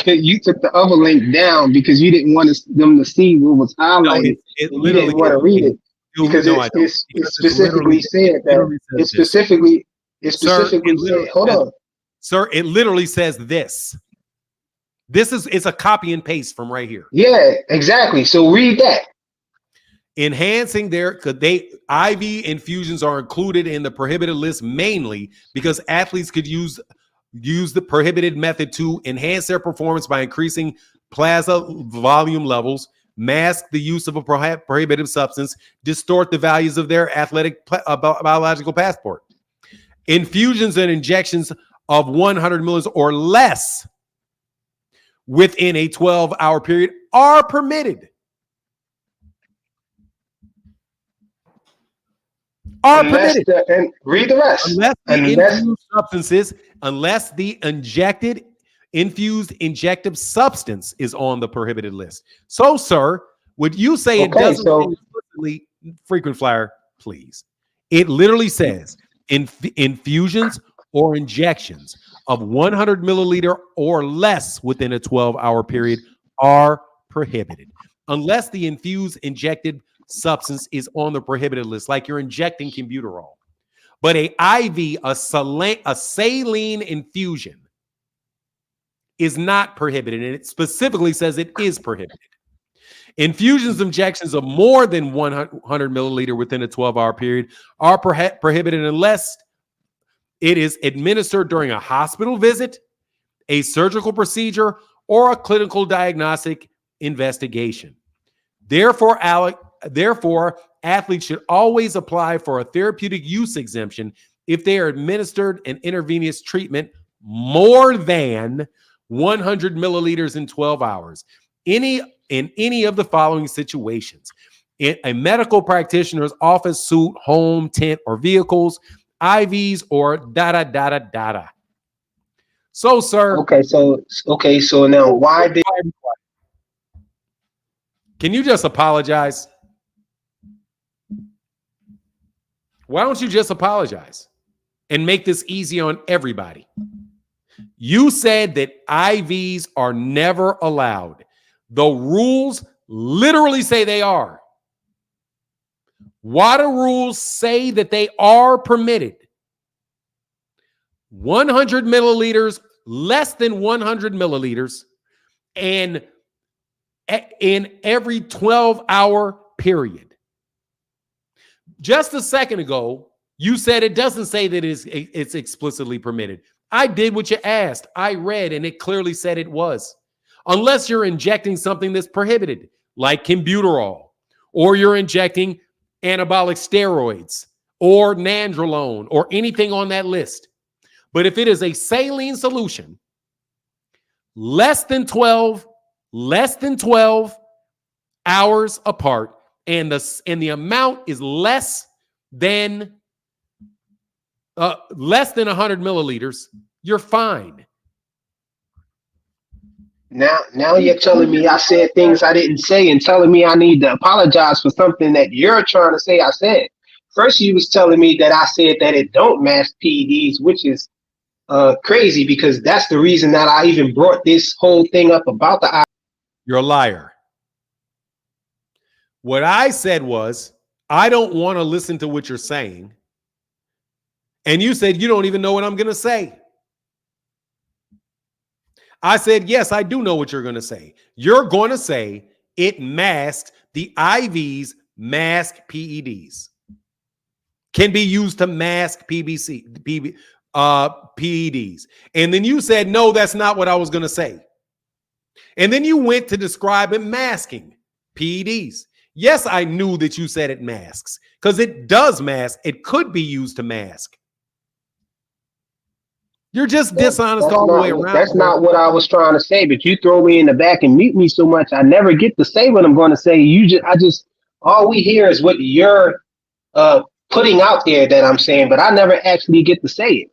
you took the other link down because you didn't want them to see what was highlighted. You didn't want to read it because it specifically said that it specifically said, hold on. Sir, it literally says this. It's a copy and paste from right here. Yeah, exactly. So read that. Enhancing IV infusions are included in the prohibited list mainly because athletes could use the prohibited method to enhance their performance by increasing plasma volume levels, mask the use of a prohibited substance, distort the values of their athletic biological passport. Infusions and injections of 100 milliliters or less within a 12-hour period are permitted. And read the rest. Unless the infused injective substance is on the prohibited list. So, sir, would you say it doesn't say explicitly, frequent flyer, please. It literally says infusions or injections of 100 milliliter or less within a 12-hour period are prohibited, unless the infused injected substance is on the prohibited list, like you're injecting Clenbuterol. But a IV, a saline infusion, is not prohibited, and it specifically says it is prohibited. Infusions, injections of more than 100 milliliter within a 12-hour period are prohibited unless it is administered during a hospital visit, a surgical procedure, or a clinical diagnostic investigation. Therefore, athletes should always apply for a therapeutic use exemption if they are administered an intravenous treatment more than 100 milliliters in 12 hours. In any of the following situations: in a medical practitioner's office, suit, home, tent, or vehicles, IVs, or da-da-da-da-da-da. So, sir. Okay, so now why did... Can you just apologize? Why don't you just apologize and make this easy on everybody? You said that IVs are never allowed. The rules literally say they are. WADA rules say that they are permitted. 100 milliliters, less than 100 milliliters, and in every 12-hour period. Just a second ago, you said it doesn't say that it's explicitly permitted. I did what you asked. I read, and it clearly said it was. Unless you're injecting something that's prohibited, like Clenbuterol, or you're injecting anabolic steroids, or nandrolone, or anything on that list. But if it is a saline solution, less than 12 hours apart, and the amount is less than 100 milliliters, you're fine. Now you're telling me I said things I didn't say and telling me I need to apologize for something that you're trying to say I said. First, you was telling me that I said that it don't mask PEDs, which is crazy, because that's the reason that I even brought this whole thing up about the... You're a liar. What I said was, I don't want to listen to what you're saying. And you said, you don't even know what I'm going to say. I said, yes, I do know what you're going to say. You're going to say it masks, the IVs mask PEDs. Can be used to mask PEDs. And then you said, no, that's not what I was going to say. And then you went to describe it masking PEDs. Yes, I knew that you said it masks, because it does mask. It could be used to mask. You're just dishonest all the way around. That's not what I was trying to say, but you throw me in the back and mute me so much, I never get to say what I'm going to say. All we hear is what you're putting out there that I'm saying, but I never actually get to say it.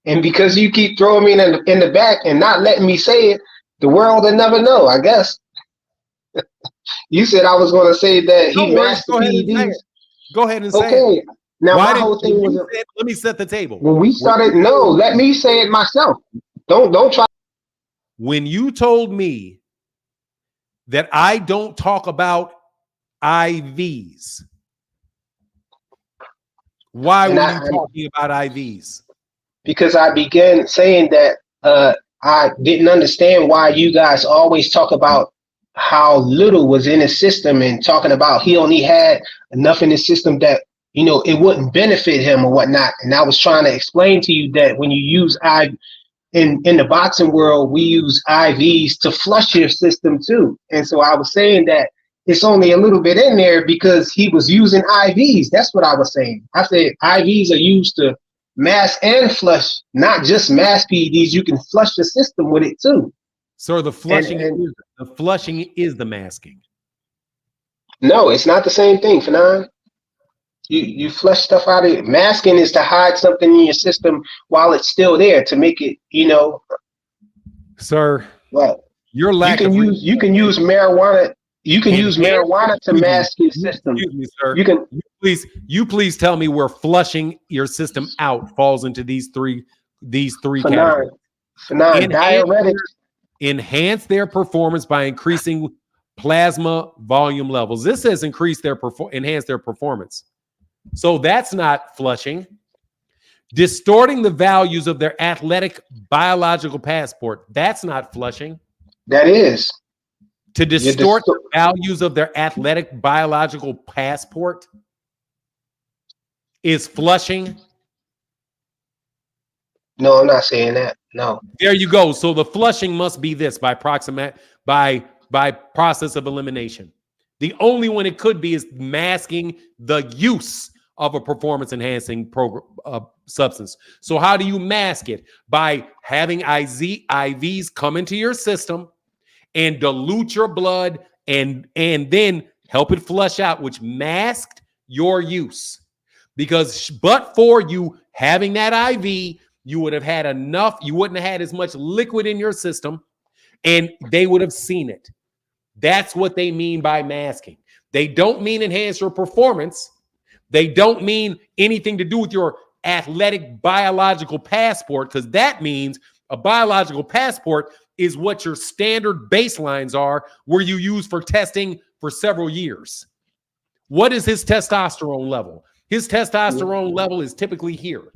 And because you keep throwing me in the back and not letting me say it, the world will never know, I guess. You said I was going to say that he masked the PEDs. Go ahead and say it. Okay. Now, my whole thing was... Let me set the table. When we started, let me say it myself. Don't try. When you told me that I don't talk about IVs, why were you talking about IVs? Because I began saying that I didn't understand why you guys always talk about how little was in his system and talking about he only had enough in his system that, it wouldn't benefit him or whatnot. And I was trying to explain to you that when you use in the boxing world, we use IVs to flush your system too. And so I was saying that it's only a little bit in there because he was using IVs. That's what I was saying. I said IVs are used to mask and flush, not just mask PEDs. You can flush the system with it too. So the flushing is the masking. No, it's not the same thing, Fanon. You flush stuff out of it. Masking is to hide something in your system while it's still there to make it, Sir, well, your lack you can use marijuana. You can use marijuana to mask your system. Excuse me, sir. You please tell me where flushing your system out falls into these three categories. Diuretics. Enhance their performance by increasing plasma volume levels. This says enhance their performance. So that's not flushing. Distorting the values of their athletic biological passport. That's not flushing. That is. To distort the values of their athletic biological passport is flushing. No, I'm not saying that. No. There you go. So the flushing must be this by process of elimination. The only one it could be is masking the use of a performance enhancing substance. So how do you mask it? By having IVs come into your system and dilute your blood and then help it flush out, which masked your use. Because but for you having that IV, you would have had enough, you wouldn't have had as much liquid in your system, and they would have seen it. That's what they mean by masking. They don't mean enhance your performance. They don't mean anything to do with your athletic biological passport, because that means a biological passport is what your standard baselines are, where you use for testing for several years. What is his testosterone level? His testosterone level is typically here.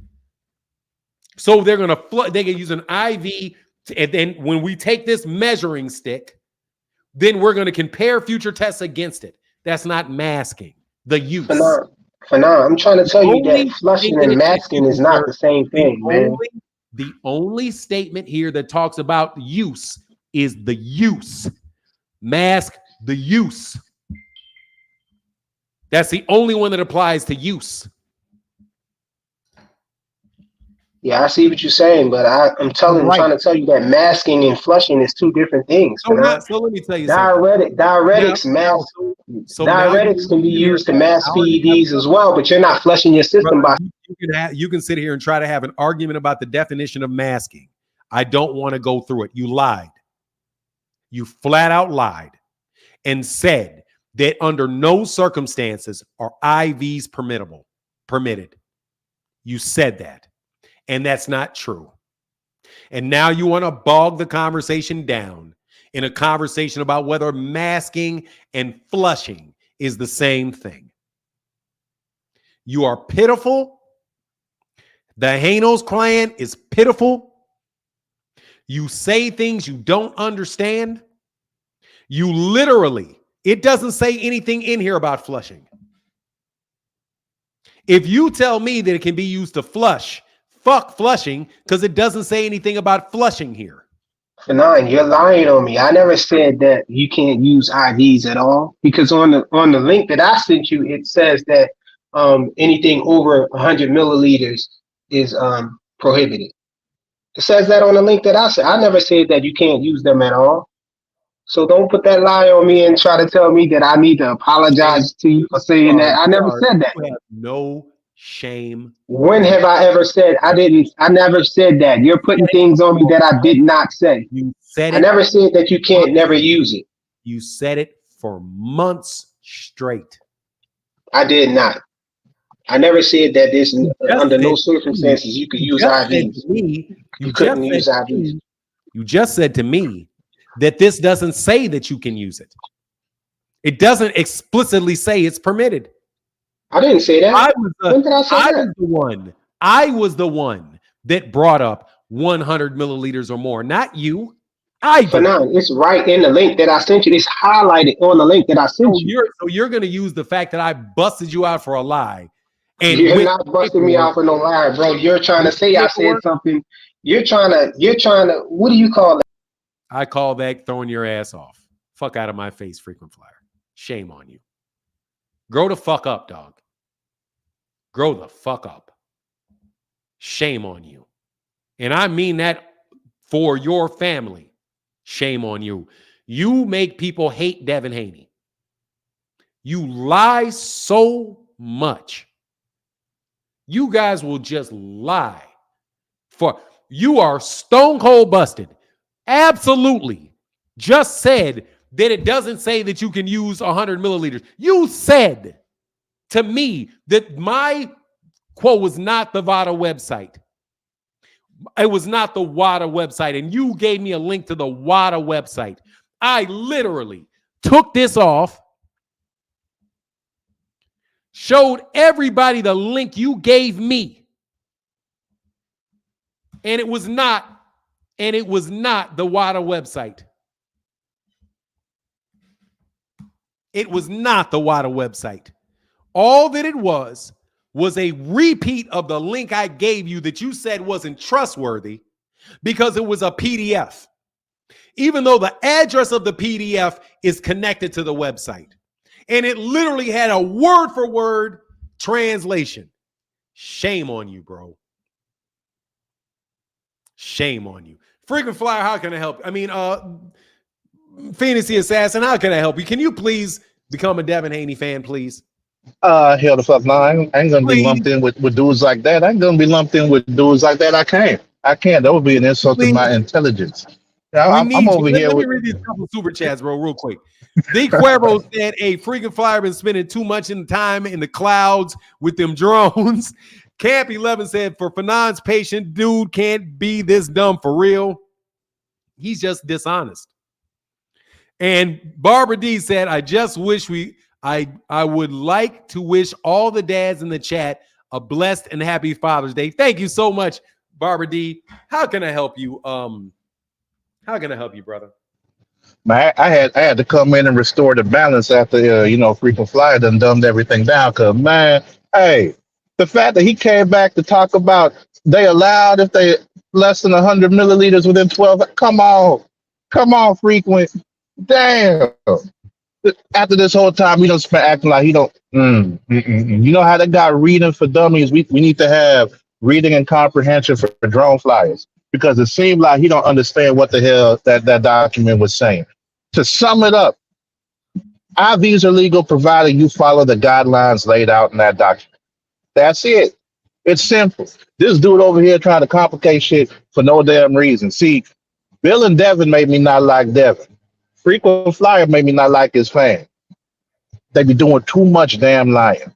So they're going to they can use an IV, and then when we take this measuring stick, then we're going to compare future tests against it. That's not masking the use. For now, I'm trying to tell you that flushing and masking is not the same thing, man. The only statement here that talks about use is the use. Mask the use. That's the only one that applies to use. Yeah, I see what you're saying, but I'm trying to tell you that masking and flushing is two different things. So let me tell you something. Diuretics can be used to mask PEDs as well, but you're not flushing your system by. You can sit here and try to have an argument about the definition of masking. I don't want to go through it. You lied. You flat out lied and said that under no circumstances are IVs permitted. You said that. And that's not true. And now you want to bog the conversation down in a conversation about whether masking and flushing is the same thing. You are pitiful. The Hanos clan is pitiful. You say things you don't understand. You literally, it doesn't say anything in here about flushing. If you tell me that it can be used to flush, fuck flushing, because it doesn't say anything about flushing here. Nine, you're lying on me. I never said that you can't use IVs at all, because on the link that I sent you, it says that anything over 100 milliliters is prohibited. It says that on the link that I said. I never said that you can't use them at all. So don't put that lie on me and try to tell me that I need to apologize to you for saying that. I never said that. You have no shame. When have I ever said I didn't? I never said that. You're putting things on me that I did not say. You said it. I never said that you can't never use it. You said it for months straight. I did not. I never said that this under no circumstances you could use IVs. You couldn't use IVs. You just said to me that this doesn't say that you can use it. It doesn't explicitly say it's permitted. I didn't say that. When did I say that? I was the one that brought up 100 milliliters or more, not you. It's right in the link that I sent you. It's highlighted on the link that I sent you. So you're going to use the fact that I busted you out for a lie. And you're not busting me out for no lie, bro. You're trying to say I said something. You're trying to, what do you call that? I call that throwing your ass off. Fuck out of my face, frequent flyer. Shame on you. Grow the fuck up, dog. Grow the fuck up. Shame on you. And I mean that for your family. Shame on you. You make people hate Devin Haney. You lie so much. You guys will just lie. You are stone cold busted. Absolutely. Just said then it doesn't say that you can use 100 milliliters. You said to me that my quote was not the WADA website. It was not the WADA website, and you gave me a link to the WADA website. I literally took this off, showed everybody the link you gave me, and it was not the WADA website. It was not the WADA website. All that it was a repeat of the link I gave you that you said wasn't trustworthy because it was a PDF, even though the address of the PDF is connected to the website. And it literally had a word for word translation. Shame on you, bro. Shame on you. Frequent Flyer, how can I help? I mean, Fantasy Assassin, how can I help you? Can you please become a Devin Haney fan, please? Hell the fuck no. I ain't gonna be lumped in with dudes like that. I ain't gonna be lumped in with dudes like that. I can't. That would be an insult to my intelligence. I'm over here. Let me read these couple super chats, bro, real quick. D. Cuervo said, "A freaking flyer been spending too much in time in the clouds with them drones." Camp 11 said, "For Fanon's patient, dude can't be this dumb for real. He's just dishonest." And Barbara D said, "I just wish I would like to wish all the dads in the chat a blessed and happy Father's Day." Thank you so much, Barbara D. How can I help you? How can I help you, brother? Man, I had to come in and restore the balance after Frequent Flyer done dumbed everything down. Cause man, hey, the fact that he came back to talk about they allowed if they less than 100 milliliters within 12. Come on, Frequent. Damn. After this whole time, we don't spend acting like he don't. You know how they got reading for dummies? We need to have reading and comprehension for drone flyers because it seemed like he don't understand what the hell that document was saying. To sum it up, IVs are legal provided you follow the guidelines laid out in that document. That's it. It's simple. This dude over here trying to complicate shit for no damn reason. See, Bill and Devin made me not like Devin. Frequent Flyer made me not like his fan. They be doing too much damn lying.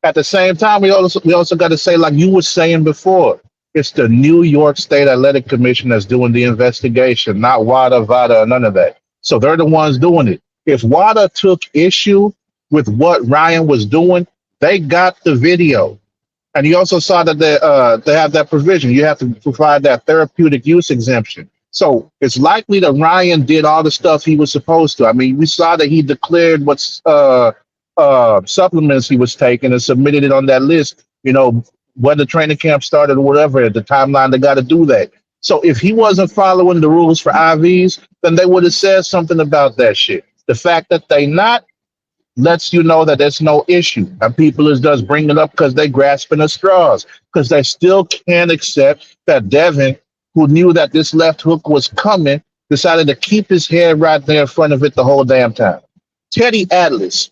At the same time, we also got to say, like you were saying before, it's the New York State Athletic Commission that's doing the investigation, not WADA, VADA, or none of that. So they're the ones doing it. If WADA took issue with what Ryan was doing, they got the video. And you also saw that they have that provision. You have to provide that therapeutic use exemption. So it's likely that Ryan did all the stuff he was supposed to. I mean, we saw that he declared what supplements he was taking and submitted it on that list, when the training camp started or whatever, at the timeline they got to do that. So if he wasn't following the rules for IVs, then they would have said something about that shit. The fact that they not lets you know that there's no issue. And people is just bringing it up because they grasping at straws, because they still can't accept that Devin, who knew that this left hook was coming, decided to keep his head right there in front of it the whole damn time. Teddy Atlas,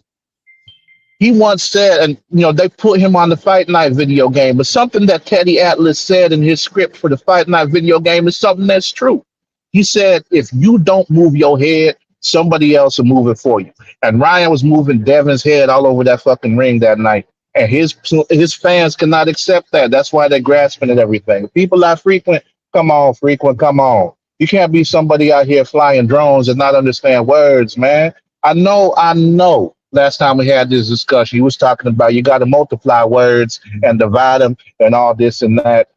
he once said, and they put him on the Fight Night video game, but something that Teddy Atlas said in his script for the Fight Night video game is something that's true. He said, if you don't move your head, somebody else will move it for you. And Ryan was moving Devin's head all over that fucking ring that night. And his fans cannot accept that. That's why they're grasping at everything. People like Frequent, come on, Frequent, come on. You can't be somebody out here flying drones and not understand words, man. I know. Last time we had this discussion, he was talking about you got to multiply words and divide them and all this and that.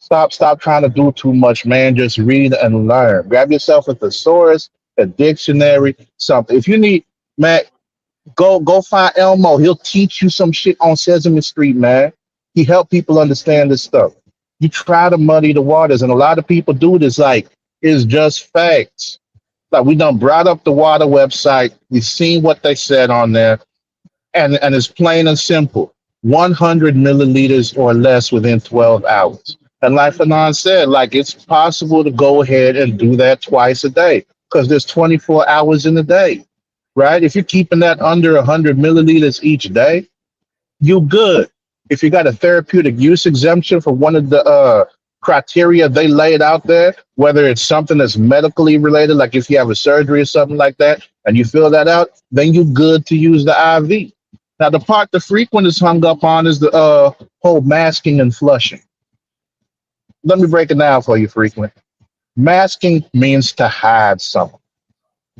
Stop trying to do too much, man. Just read and learn. Grab yourself a thesaurus, a dictionary, something. If you need, man, go find Elmo. He'll teach you some shit on Sesame Street, man. He helped people understand this stuff. You try to muddy the waters, and a lot of people do this like it's just facts. Like we done brought up the WADA website. We've seen what they said on there, and it's plain and simple. 100 milliliters or less within 12 hours. And like Fanon said, like it's possible to go ahead and do that twice a day because there's 24 hours in a day, right? If you're keeping that under 100 milliliters each day, you're good. If you got a therapeutic use exemption for one of the criteria they laid out there, whether it's something that's medically related, like if you have a surgery or something like that, and you fill that out, then you're good to use the IV. Now, the part the frequent is hung up on is the whole masking and flushing. Let me break it down for you, frequent. Masking means to hide something.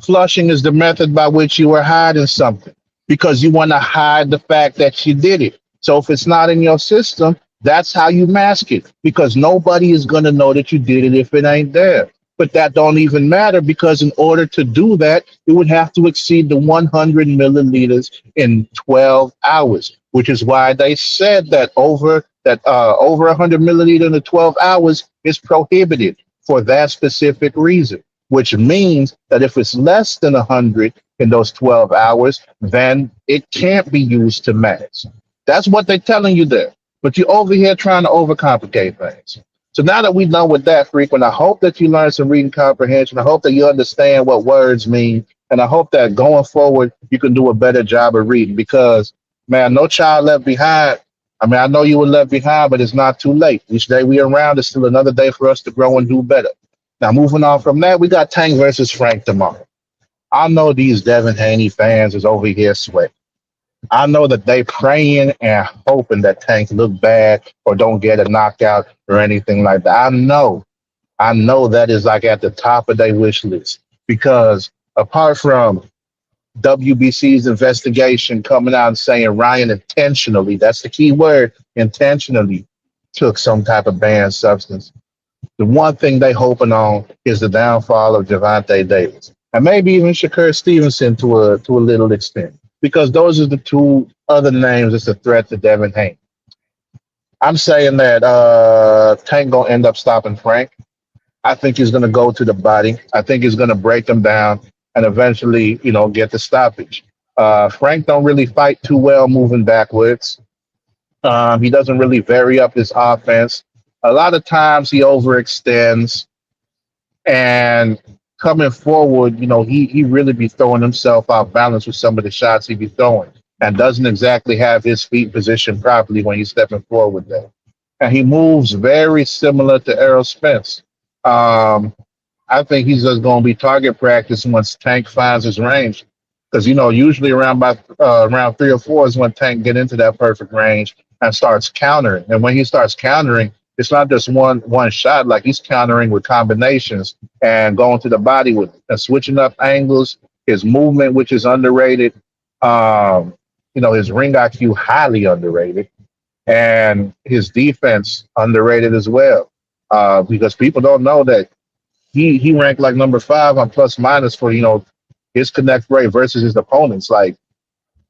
Flushing is the method by which you are hiding something because you want to hide the fact that you did it. So if it's not in your system, that's how you mask it because nobody is going to know that you did it if it ain't there. But that don't even matter because in order to do that, it would have to exceed the 100 milliliters in 12 hours, which is why they said that over 100 milliliters in the 12 hours is prohibited for that specific reason, which means that if it's less than 100 in those 12 hours, then it can't be used to mask. That's what they're telling you there. But you're over here trying to overcomplicate things. So now that we know what that frequent, I hope that you learn some reading comprehension. I hope that you understand what words mean. And I hope that going forward, you can do a better job of reading because, man, no child left behind. I mean, I know you were left behind, but it's not too late. Each day we around is still another day for us to grow and do better. Now, moving on from that, we got Tank versus Frank tomorrow. I know these Devin Haney fans is over here sweating. I know that they praying and hoping that Tank look bad or don't get a knockout or anything like that. I know that is like at the top of their wish list because apart from WBC's investigation coming out and saying Ryan intentionally, that's the key word, intentionally took some type of banned substance. The one thing they hoping on is the downfall of Gervonta Davis and maybe even Shakur Stevenson to a little extent, because those are the two other names that's a threat to Devin Haney. I'm saying that Tank gonna end up stopping Frank. I think he's gonna go to the body. I think he's gonna break him down and eventually, get the stoppage. Frank don't really fight too well moving backwards. He doesn't really vary up his offense. A lot of times he overextends and coming forward, he really be throwing himself off balance with some of the shots he be throwing and doesn't exactly have his feet positioned properly when he's stepping forward there. And he moves very similar to Errol Spence. I think he's just going to be target practice once Tank finds his range. Because, usually around 3 or 4 is when Tank get into that perfect range and starts countering. And when he starts countering, it's not just one shot. Like he's countering with combinations and going to the body with and switching up angles. His movement, which is underrated. His ring IQ highly underrated, and his defense underrated as well. Because people don't know that he ranked like number 5 on plus minus for his connect rate versus his opponents. Like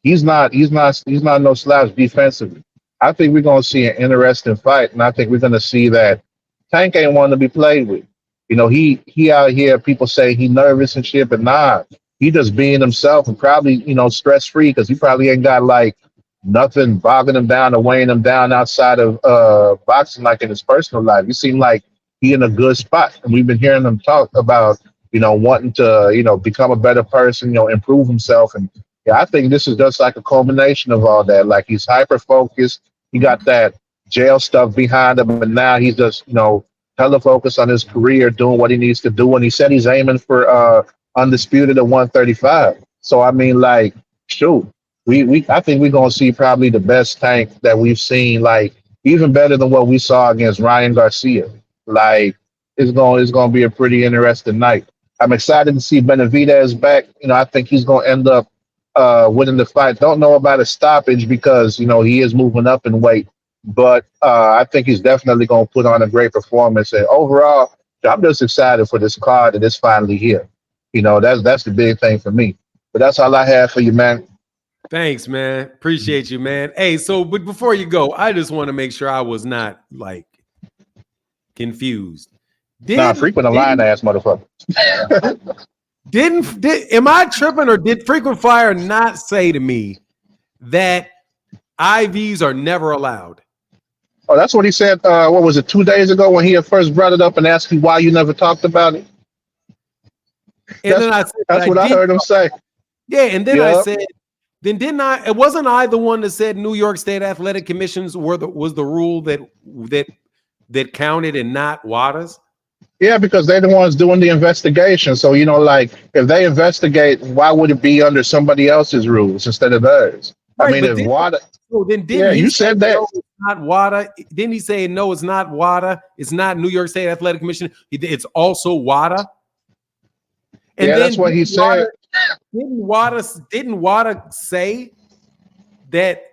he's not no slouch defensively. I think we're going to see an interesting fight, and I think we're going to see that Tank ain't one to be played with. He out here, people say he nervous and shit, but nah, he just being himself and probably, stress free because he probably ain't got like nothing bogging him down or weighing him down outside of boxing like in his personal life. He seemed like he in a good spot, and we've been hearing him talk about, wanting to, become a better person, improve himself. And yeah, I think this is just like a culmination of all that. Like he's hyper focused. He got that jail stuff behind him, and now he's just, hella focused on his career, doing what he needs to do. And he said he's aiming for undisputed at 135. So I mean, like, shoot, I think we're gonna see probably the best Tank that we've seen, like even better than what we saw against Ryan Garcia. Like it's gonna be a pretty interesting night. I'm excited to see Benavidez back. I think he's gonna end up winning the fight. Don't know about a stoppage because he is moving up in weight, but I think he's definitely going to put on a great performance. And overall, I'm just excited for this card that is finally here. That's the big thing for me. But that's all I have for you, man. Thanks, man. Appreciate you, man. Hey, but before you go, I just want to make sure I was not like confused. Frequent a lying ass motherfucker. Am I tripping, or did Frequent Flyer not say to me that IVs are never allowed? Oh, that's what he said. What was it, 2 days ago when he had first brought it up and asked me why you never talked about it? And then I said, that's what I heard him say. Yeah, and then I said, then didn't I? It wasn't I the one that said New York State Athletic Commissions was the rule that counted and not WADA's? Yeah, because they're the ones doing the investigation. So, like if they investigate, why would it be under somebody else's rules instead of theirs? I Right, mean, but if WADA, then yeah, didn't he you say said that. no, it's not WADA? Didn't he say no, it's not WADA? It's not New York State Athletic Commission. It's also WADA. And Yeah, then that's what he said. didn't WADA say that?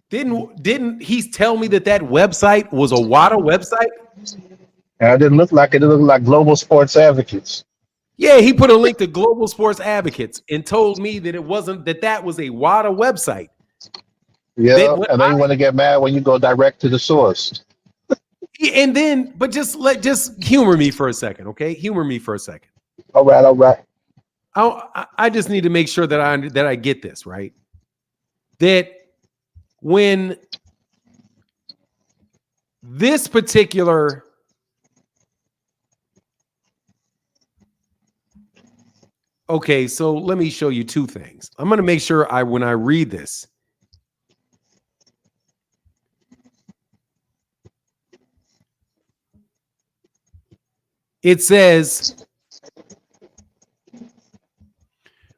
Didn't he tell me that website was a WADA website? And it didn't look like it. It looked like Global Sports Advocates. Yeah, he put a link to Global Sports Advocates and told me that it wasn't that was a WADA website. Yeah, and then you want to get mad when you go direct to the source. And then, but just humor me for a second, okay? Humor me for a second. All right. I just need to make sure that I get this right. That when this particular okay, so let me show you two things. I'm going to make sure when I read this, it says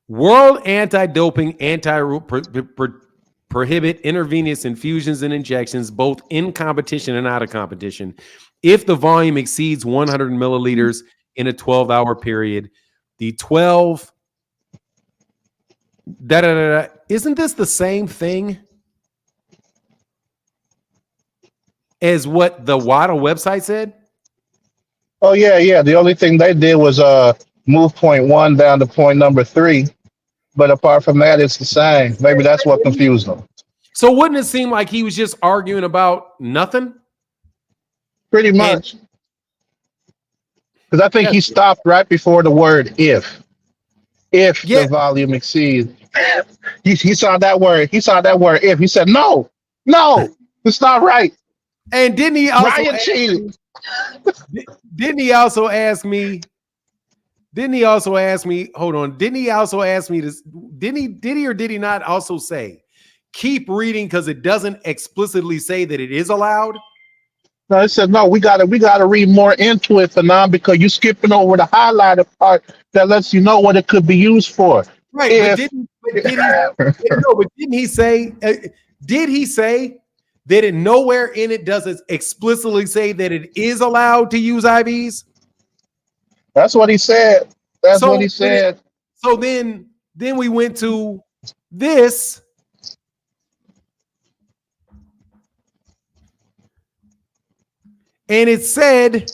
World Anti-Doping prohibit intravenous infusions and injections both in competition and out of competition if the volume exceeds 100 milliliters in a 12-hour period. The 12 isn't this the same thing as what the WADA website said? Oh yeah. The only thing they did was move point 1 down to point number 3. But apart from that, it's the same. Maybe that's what confused them. So wouldn't it seem like he was just arguing about nothing? Pretty much. Because I think he stopped right before the word if. If the volume exceeds. He saw that word. He saw that word if. He said, no, it's not right. And didn't he also Ryan cheated. Didn't he also ask me? Hold on. Didn't he also ask me this? Did he or did he not also say, keep reading because it doesn't explicitly say that it is allowed? No, I said, no, we gotta read more into it, Fanon, because you're skipping over the highlighted part that lets you know what it could be used for. Right, but didn't he say? Did he say that it nowhere in it does it explicitly say that it is allowed to use IVs? That's what he said. What he said. So then we went to this. And it said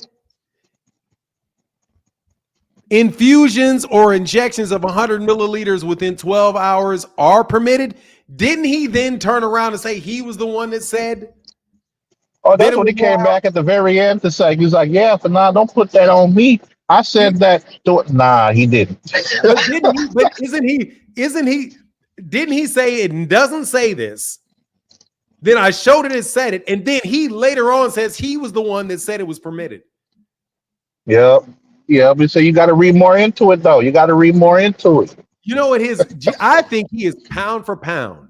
infusions or injections of 100 milliliters within 12 hours are permitted. Didn't he then turn around and say he was the one that said? Oh, that's what he came back at the very end to say. He was like, yeah, but nah, don't put that on me. I said that. Nah, he didn't. But didn't he say it doesn't say this? Then I showed it and said it. And then he later on says he was the one that said it was permitted. Yep. But so you got to read more into it, though. You got to read more into it. You know what I think he is pound for pound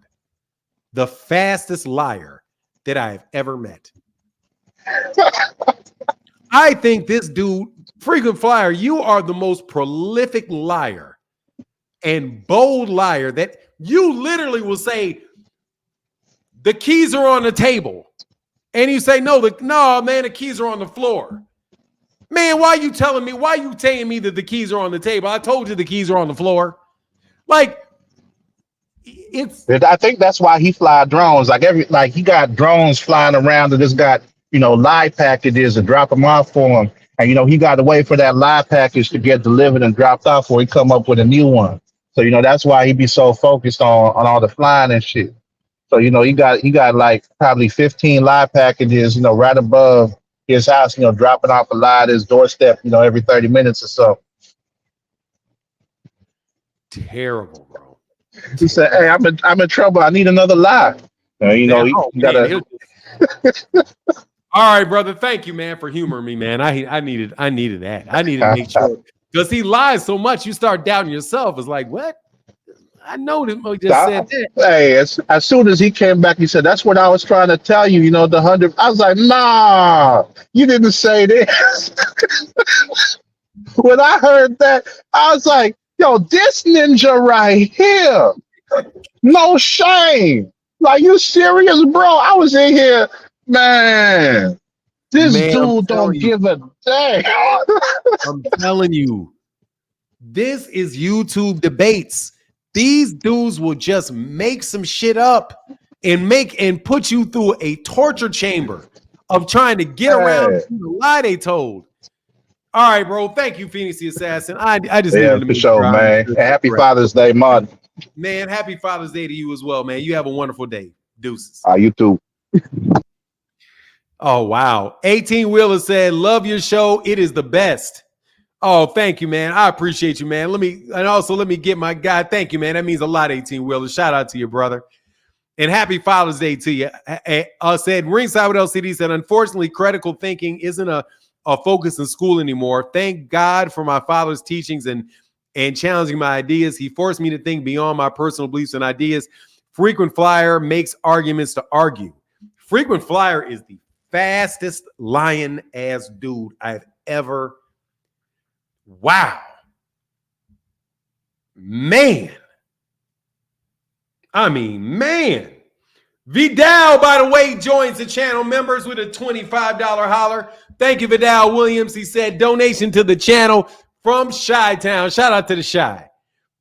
the fastest liar that I have ever met. I think this dude, frequent flyer, you are the most prolific liar and bold liar that you literally will say, the keys are on the table. And you say, no, man, the keys are on the floor. Man, why are you telling me? Why are you telling me that the keys are on the table? I told you the keys are on the floor. Like, I think that's why he fly drones. Like he got drones flying around that just got, live packages and drop them off for him. And, he got to wait for that live package to get delivered and dropped off before he come up with a new one. So, that's why he be so focused on all the flying and shit. So, he got like probably 15 live packages, right above his house, dropping off a lie at his doorstep, every 30 minutes or so. Terrible, bro. He said, hey, I'm in trouble. I need another lie. You gotta. All right, brother. Thank you, man, for humoring me, man. I needed that. I needed to make sure because he lies so much, you start doubting yourself. It's like, what? I know this Mo just said that. Hey, as soon as he came back, he said, "That's what I was trying to tell you." You know, the 100. I was like, "Nah, you didn't say this." When I heard that, I was like, "Yo, this ninja right here, no shame. Like, you serious, bro?" I was in here, man. This Man, I'm dude telling don't you. give a damn. I'm telling you. This is YouTube debates. These dudes will just make some shit up and put you through a torture chamber of trying to get around Hey, the lie they told. All right, bro. Thank you, Phoenix the Assassin. I just yeah, needed to for make sure, sure I man. understood And that happy correct. Father's Day, Mod. Man, happy Father's Day to you as well, man. You have a wonderful day. Deuces. You too. Oh, wow. 18 Wheeler said, love your show. It is the best. Oh, thank you, man. I appreciate you, man. Let me get my guy. Thank you, man. That means a lot, 18 Wheeler. Shout out to your brother. And happy Father's Day to you. Said Ringside with LCD said, unfortunately, critical thinking isn't a focus in school anymore. Thank God for my father's teachings and challenging my ideas. He forced me to think beyond my personal beliefs and ideas. Frequent flyer makes arguments to argue. Frequent flyer is the fastest lion ass dude I've ever. Wow. Man. I mean, man. Vidal, by the way, joins the channel members with a $25 holler. Thank you, Vidal Williams. He said donation to the channel from Chi-Town. Shout out to the Chi.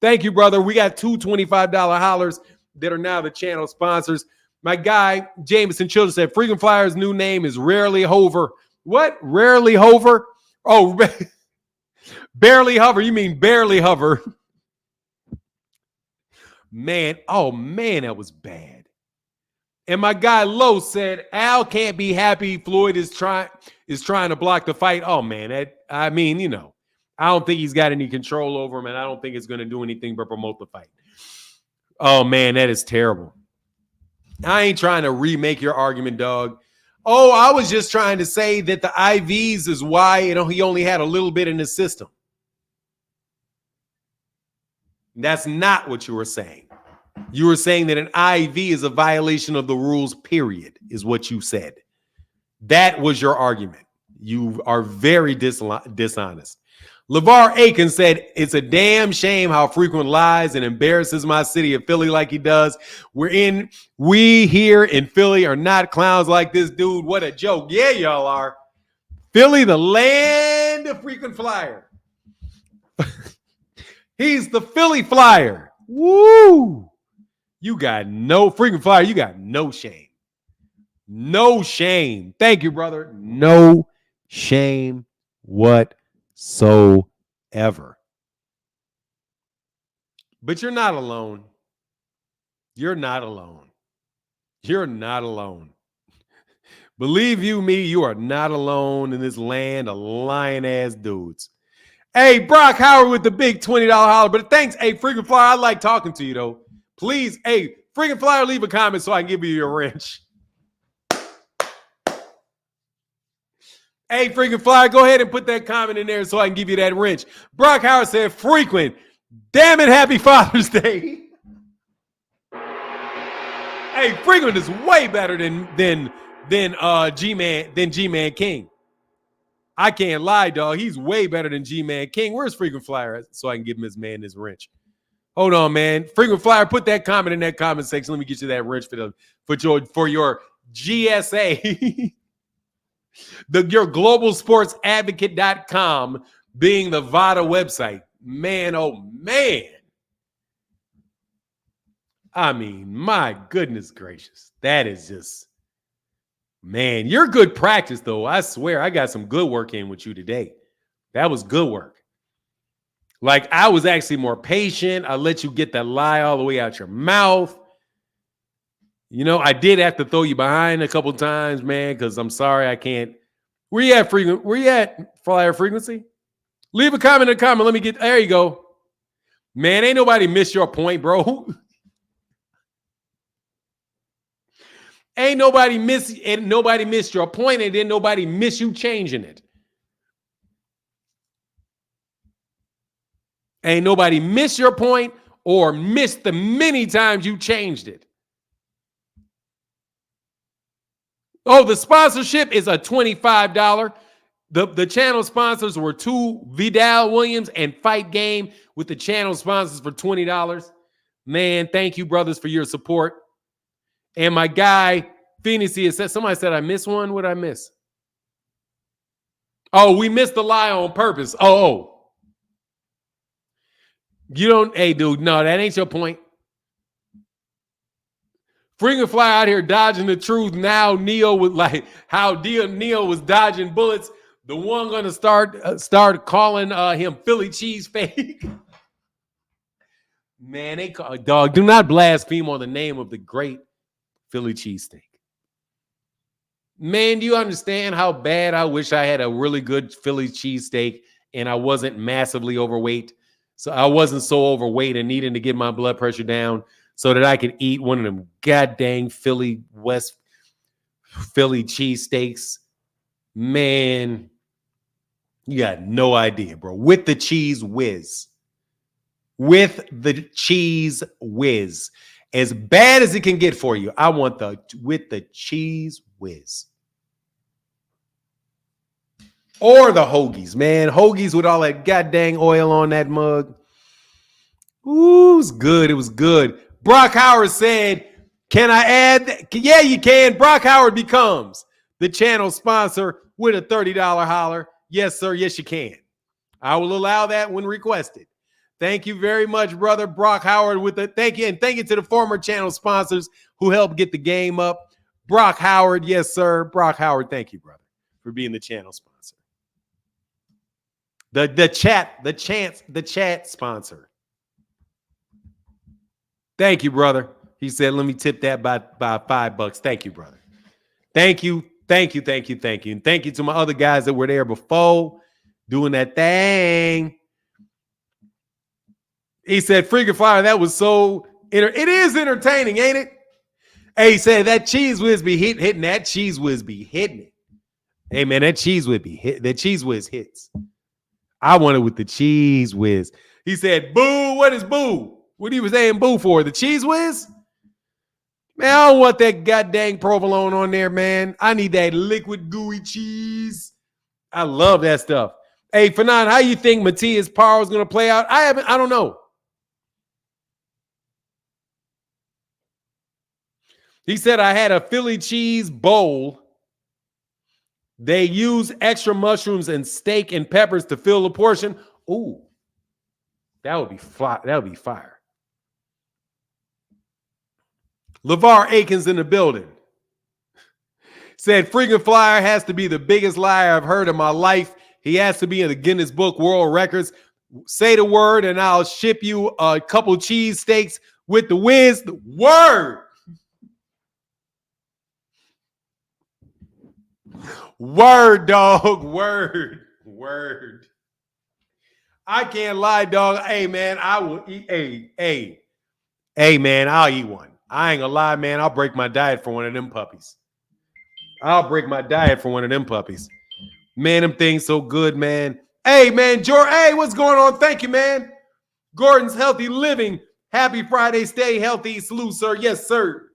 Thank you, brother. We got two $25 hollers that are now the channel sponsors. My guy, Jameson Children, said Frequent Flyer's new name is Rarely Hover. What? Rarely Hover? Oh, Barely Hover. You mean Barely Hover. Man, oh, man, that was bad. And my guy Lowe said Al can't be happy. Floyd is trying to block the fight. Oh man, I don't think he's got any control over him, and I don't think it's going to do anything but promote the fight. Oh man, that is terrible. I ain't trying to remake your argument, dog. Oh, I was just trying to say that the IVs is why he only had a little bit in his system. That's not what you were saying. You were saying that an IV is a violation of the rules, period, is what you said. That was your argument. You are very dishonest. LeVar Aiken said, it's a damn shame how Frequent lies and embarrasses my city of Philly like he does. We here in Philly are not clowns like this dude. What a joke. Yeah, y'all are. Philly, the land of Frequent Flyer. He's the Philly Flyer. Woo! You got no Frequent Flyer. You got no shame. No shame. Thank you, brother. No shame whatsoever. But you're not alone. You're not alone. You're not alone. Believe you me, you are not alone in this land of lying ass dudes. Hey, Brock Howard with the big $20 holler. But thanks, hey, Frequent Flyer. I like talking to you, though. Please, hey, Frequent Flyer, leave a comment so I can give you your wrench. Hey, Frequent Flyer, go ahead and put that comment in there so I can give you that wrench. Brock Howard said, Frequent, damn it, happy Father's Day. Hey, Frequent is way better than G-Man King. I can't lie, dog. He's way better than G-Man King. Where's Frequent Flyer so I can give his man this wrench? Hold on, man. Frequent Flyer, put that comment in that comment section. Let me get you that wrench for your GSA. Your globalsportsadvocate.com being the VADA website. Man, oh man. I mean, my goodness gracious. That is just, man, you're good practice, though. I swear I got some good work in with you today. That was good work. Like, I was actually more patient. I let you get that lie all the way out your mouth. I did have to throw you behind a couple times, man, because I'm sorry I can't. Where you at, Frequent? Where you at, Flyer Frequency? Leave a comment in the comment. Let me get, there you go. Man, ain't nobody missed your point, bro. Ain't nobody missed your point, and then nobody miss you changing it. Ain't nobody miss your point or missed the many times you changed it. Oh, the sponsorship is a $25. The channel sponsors were 2 Vidal Williams and Fight Game with the channel sponsors for $20. Man, thank you, brothers, for your support. And my guy, Phoenix, said, somebody said I missed one. What did I miss? Oh, we missed the lie on purpose. Oh. You don't, hey, dude, no, that ain't your point. Freaking fly out here dodging the truth. Now Neo was like how Neo was dodging bullets. The one going to start calling him Philly cheese fake. Man, they call dog. Do not blaspheme on the name of the great Philly cheesesteak. Man, do you understand how bad I wish I had a really good Philly cheesesteak and I wasn't massively overweight? So I wasn't so overweight and needing to get my blood pressure down so that I could eat one of them goddamn Philly cheesesteaks. Man, you got no idea, bro. With the cheese whiz. With the cheese whiz. As bad as it can get for you, I want with the cheese whiz. Or the hoagies, man. Hoagies with all that goddamn oil on that mug. Ooh, it was good. It was good. Brock Howard said, can I add? Yeah, you can. Brock Howard becomes the channel sponsor with a $30 holler. Yes, sir. Yes, you can. I will allow that when requested. Thank you very much, brother Brock Howard. Thank you, and thank you to the former channel sponsors who helped get the game up. Brock Howard, yes, sir. Brock Howard, thank you, brother, for being the channel sponsor. The chat sponsor. Thank you, brother. He said, let me tip that by $5. Thank you, brother. Thank you. And thank you to my other guys that were there before doing that thing. He said, freaking fire, that was so, it is entertaining, ain't it? Hey, he said that cheese whiz be hitting that cheese whiz be hitting it. Hey, man, that cheese whiz be hit. That cheese whiz hits. I want it with the cheese whiz. He said, boo, what is boo? What he was saying boo for? The cheese whiz? Man, I don't want that goddamn provolone on there, man. I need that liquid gooey cheese. I love that stuff. Hey, Fanon, how you think Matias Parra is going to play out? I don't know. He said, I had a Philly cheese bowl. They use extra mushrooms and steak and peppers to fill the portion. Ooh, that would be fire. That would be fire. LeVar Aikens in the building. Said, freaking flyer has to be the biggest liar I've heard in my life. He has to be in the Guinness Book World Records. Say the word and I'll ship you a couple cheese steaks with the whiz. The word. Word, dog. Word. I can't lie, dog. Hey, man, I will eat. Hey, man, I'll eat one. I ain't gonna lie, man. I'll break my diet for one of them puppies. Man, them things so good, man. Hey, man, Jordan. Hey, what's going on? Thank you, man. Gordon's Healthy Living. Happy Friday. Stay healthy. Salute, sir. Yes, sir.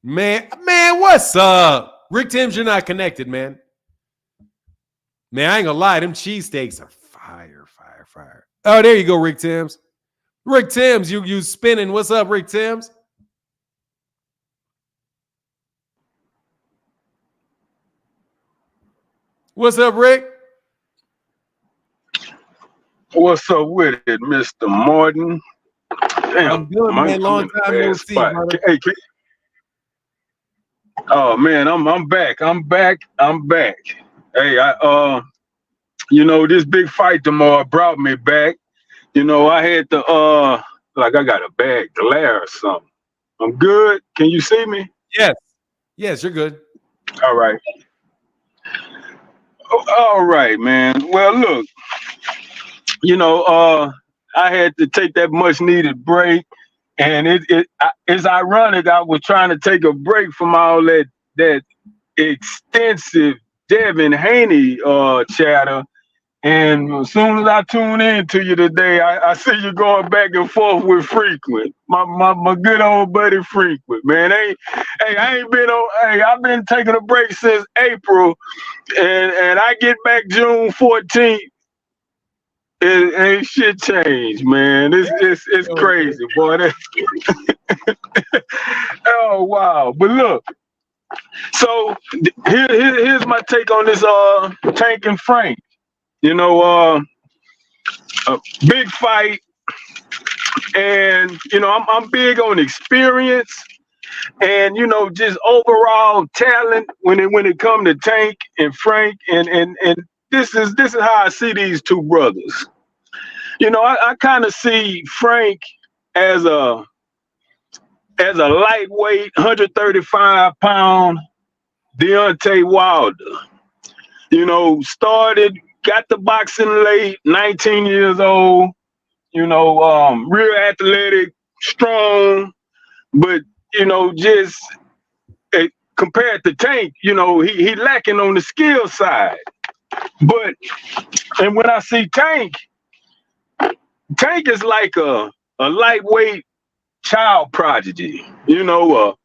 Man, what's up? Rick Timms, you're not connected, man. Man, I ain't gonna lie. Them cheesesteaks are fire. Oh, there you go, Rick Timms. Rick Timms, you spinning. What's up, Rick Timms? What's up, Rick? What's up with it, Mr. Martin? Damn, I'm good, man. Long time no see, brother. Hey, oh man, I'm back. Hey, this big fight tomorrow brought me back. I had to I got a bad glare or something. I'm good. Can you see me? Yes, you're good. All right. All right, man. Well, look, I had to take that much needed break, and it's ironic. I was trying to take a break from all that extensive Devin Haney chatter, And as soon as I tune in to you today, I see you going back and forth with Frequent, my good old buddy Frequent, man. I ain't been on. Hey, I've been taking a break since April, and I get back June 14th. Ain't shit changed, man. It's crazy, boy. Oh wow! But look, so here's my take on this Tank and Frank. You know, a big fight, and you know I'm big on experience, and you know just overall talent when it comes to Tank and Frank, and this is how I see these two brothers. You know, I kind of see Frank as a lightweight, 135-pound Deontay Wilder. You know, got the boxing late, 19 years old. You know, real athletic, strong, but you know, just compared to Tank, you know, he lacking on the skill side. And when I see Tank is like a lightweight child prodigy, you know,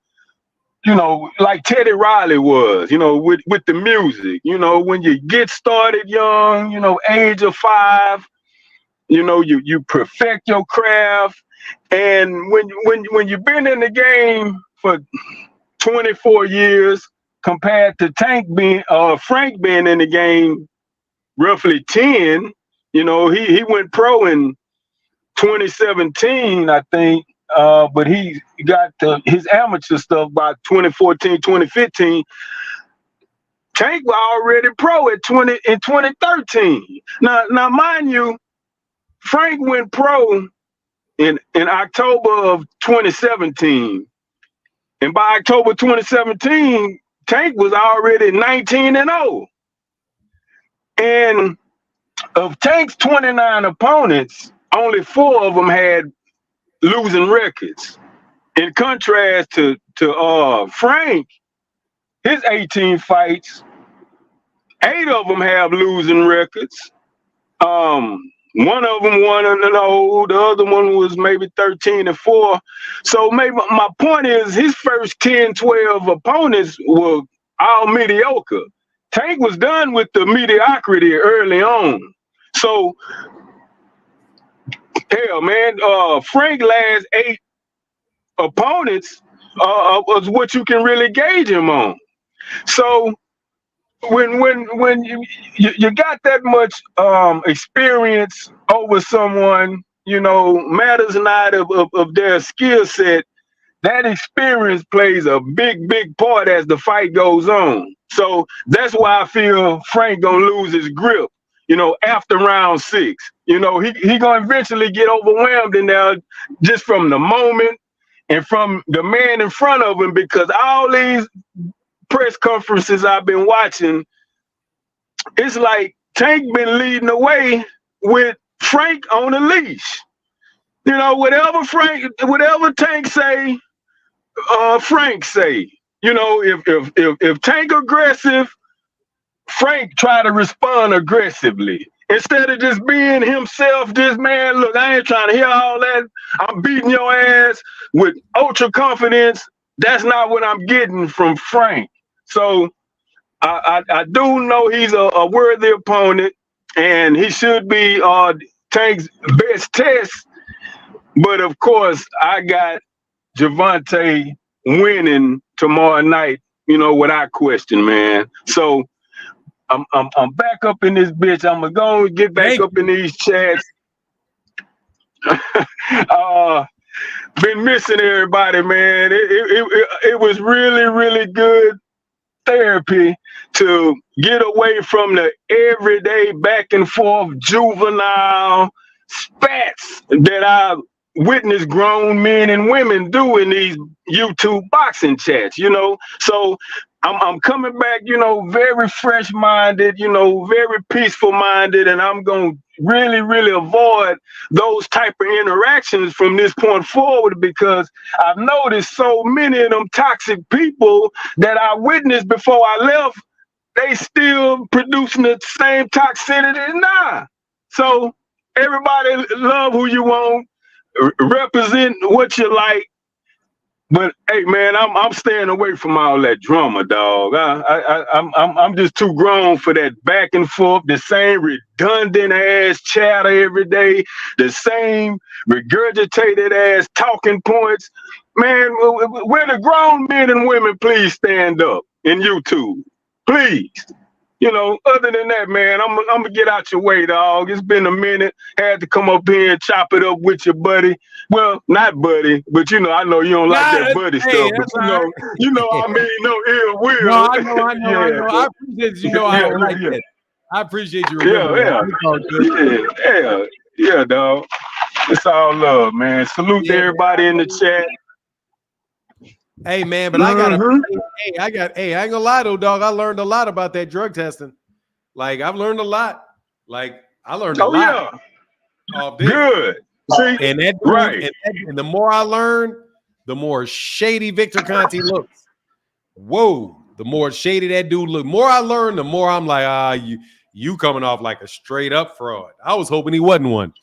like Teddy Riley was, you know, with the music. You know, when you get started young, you know, age of 5, you know, you perfect your craft, and when you've been in the game for 24 years compared to Frank being in the game roughly 10, you know, he went pro in 2017, I think, but he got his amateur stuff by 2014, 2015. Tank was already pro in 2013. Now, mind you, Frank went pro in October of 2017, and by October 2017, Tank was already 19-0. And of Tank's 29 opponents, only 4 of them had losing records. In contrast to Frank, his 18 fights, 8 of them have losing records. One of them won an O, the other one was maybe 13-4. So maybe my point is his first 10, 12 opponents were all mediocre. Tank was done with the mediocrity early on. So hell, man, Frank last 8 opponents was what you can really gauge him on. So when you got that much experience over someone, you know, matters not of their skill set. That experience plays a big part as the fight goes on. So that's why I feel Frank gonna lose his grip, you know, after round 6. You know, he gonna eventually get overwhelmed in there just from the moment and from the man in front of him, because all these press conferences I've been watching, it's like Tank been leading the way with Frank on the leash. You know, whatever Tank say, Frank say. You know, if Tank aggressive, Frank try to respond aggressively. Instead of just being himself, just, man, look, I ain't trying to hear all that. I'm beating your ass with ultra confidence. That's not what I'm getting from Frank. So I do know he's a worthy opponent, and he should be Tank's best test. But of course, I got Gervonta winning tomorrow night, you know, without question, man. So I'm back up in this bitch. I'm gonna go and get back up in these chats. Been missing everybody, man. It was really good therapy to get away from the everyday back and forth juvenile spats that I witnessed grown men and women do in these YouTube boxing chats, you know. So I'm coming back, you know, very fresh minded, you know, very peaceful minded, and I'm gonna really avoid those type of interactions from this point forward, because I've noticed so many of them toxic people that I witnessed before I left they still producing the same toxicity? Nah. So everybody love who you want, represent what you like. But hey, man, I'm staying away from all that drama, dog. I'm just too grown for that back and forth, the same redundant ass chatter every day, the same regurgitated ass talking points. Man, where the grown men and women please stand up in YouTube, please. Other than that, man, I'm gonna get out your way, dog. It's been a minute. Had to come up here and chop it up with your buddy. Well, not buddy, but I know you don't like that buddy stuff. But I mean, no ill will. No, I know. I appreciate I don't like that. I appreciate you remembering that. Yeah, dog. It's all love, man. Salute to everybody in the chat. Hey man, but I ain't gonna lie though, dog. I learned a lot about that drug testing. Like I've learned a lot. Like I learned a lot. Yeah. Good. See, and that dude, right. And the more I learn, the more shady Victor Conte looks. Whoa, the more shady that dude look. More I learn, the more I'm like, you coming off like a straight up fraud. I was hoping he wasn't one.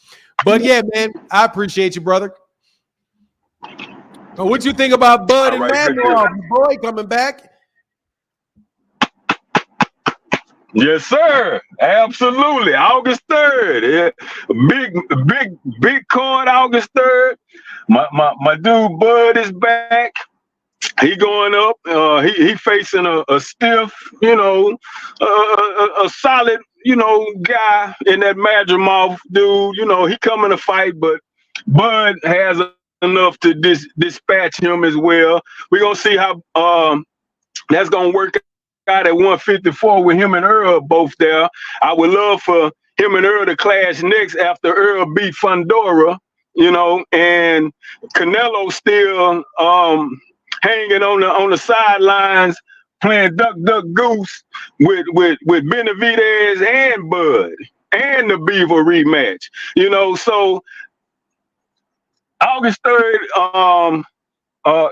But yeah, man, I appreciate you, brother. So what you think about Bud and Randolph, boy, coming back? Yes, sir. Absolutely. August 3rd. Yeah. Big card August 3rd. My dude Bud is back. He going up. He facing a stiff, a solid, guy in that Madrimov dude. He coming to fight, but Bud has enough to dispatch him as well. We're gonna see how that's gonna work out at 154 with him and Earl both there. I would love for him and Earl to clash next after Earl beat Fundora, and Canelo still hanging on the sidelines playing duck goose with Benavidez and Bud and the Beaver rematch. So August 3rd,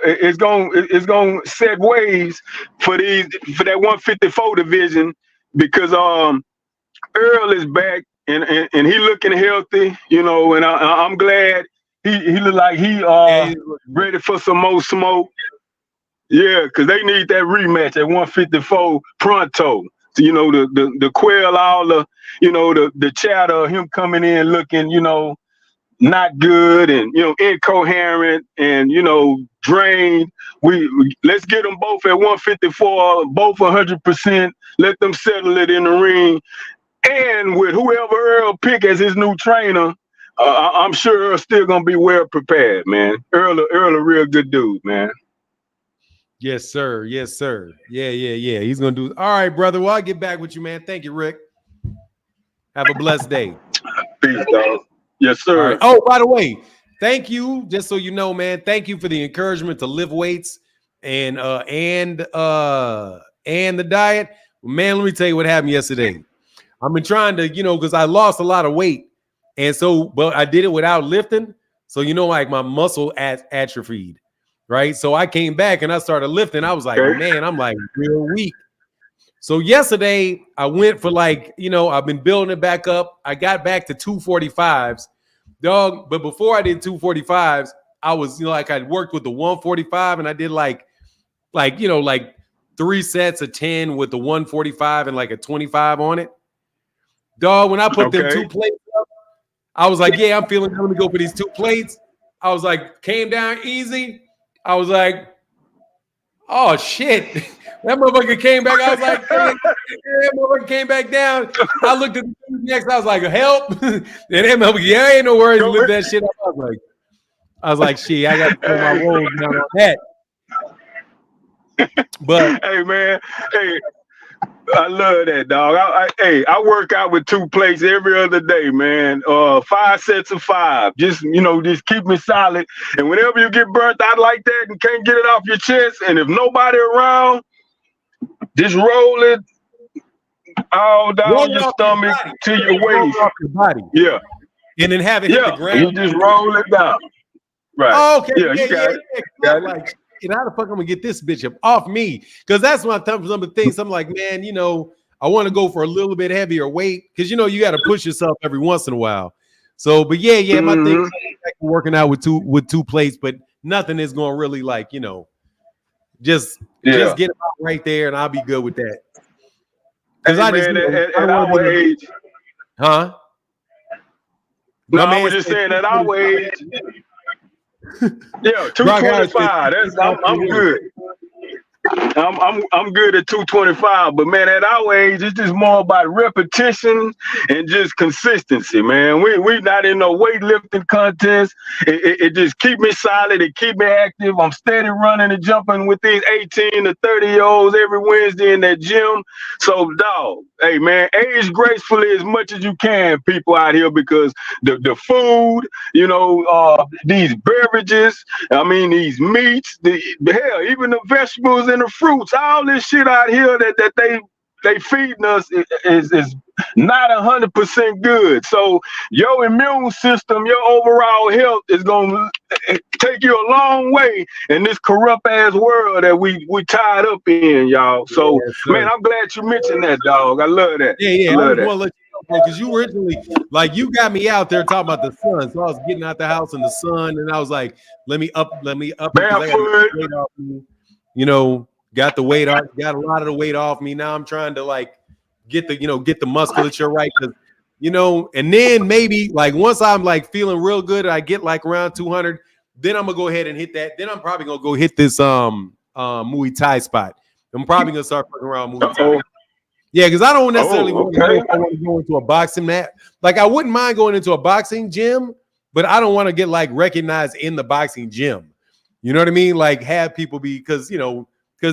it's going to set ways for that 154 division because Earl is back and he looking healthy, and I'm glad he look like he ready for some more smoke. Yeah, because they need that rematch at 154 pronto. So, the quell all the chatter of him coming in looking, not good and incoherent and drained. Let's get them both at 154, both 100%. Let them settle it in the ring, and with whoever Earl pick as his new trainer, I'm sure Earl's still gonna be well prepared, man. Earl a real good dude, man. Yes, sir. Yes, sir. Yeah. He's gonna do. All right, brother. Well, I'll get back with you, man. Thank you, Rick. Have a blessed day. Peace, dog. Yes, sir. Right. Oh, by the way, thank you. Just so you know, man, thank you for the encouragement to lift weights and the diet. Man, let me tell you what happened yesterday. I've been trying to, because I lost a lot of weight, and so, but I did it without lifting. So like my muscle atrophied, right? So I came back and I started lifting. I was like, man, I'm like real weak. So yesterday I went for I've been building it back up. I got back to 245s, dog. But before I did 245s, I was, I'd worked with the 145 and I did like 3 sets of 10 with the 145 and like a 25 on it. Dog, when I put them 2 plates up, I was like, yeah, I'm feeling good. Let me go for these 2 plates. I was like, came down easy. I was like, oh shit. That motherfucker came back. I was like, that motherfucker came back down. I looked at the next. I was like, help. And that motherfucker, yeah, ain't no worries. Lift that shit up. I was like, shit, I got to put my rolls down on that. But hey, man, I love that, dog. I work out with 2 plates every other day, man. 5 sets of 5. Just keep me solid. And whenever you get burnt out like that and can't get it off your chest, and if nobody around, just roll it all down your stomach to your waist. Your body. Yeah. And then have it hit the ground. You just roll it down. Right. Oh, okay. Yeah, you got it. Got it. and how the fuck I'm gonna get this bitch up off me? Because that's my some of the things. I'm like, man, I want to go for a little bit heavier weight because you got to push yourself every once in a while. So, but yeah, my thing is working out with two plates, but nothing is going to really just get it out right there, and I'll be good with that. Because I just at our age, huh? No, I was just saying at our age. Yeah, 225. I'm good. I'm good at 225, but man, at our age, it's just more about repetition and just consistency, man. We not in no weightlifting contest. It just keep me solid. It keep me active. I'm steady running and jumping with these 18 to 30-year-olds every Wednesday in that gym. So, dog, hey man, age gracefully as much as you can, people out here, because the food, these beverages, these meats, the hell, even the vegetables and the fruits, all this shit out here that they feeding us is not 100% good. So your immune system, your overall health is gonna take you a long way in this corrupt ass world that we tied up in, y'all. So man, I'm glad you mentioned that, dog. I love that. Yeah. I just want to let you know, bro, because you originally you got me out there talking about the sun. So I was getting out the house in the sun, and I was like, let me up because I got the weight off me. Got the weight off, got a lot of the weight off me. Now I'm trying to get the musculature right, because and then maybe once I'm feeling real good, I get around 200, then I'm gonna go ahead and hit that. Then I'm probably gonna go hit this Muay Thai spot. I'm probably gonna start fucking around Muay Thai. Yeah, because I don't necessarily want to go into a boxing mat. I wouldn't mind going into a boxing gym, but I don't want to get recognized in the boxing gym. You know what I mean? Have people be because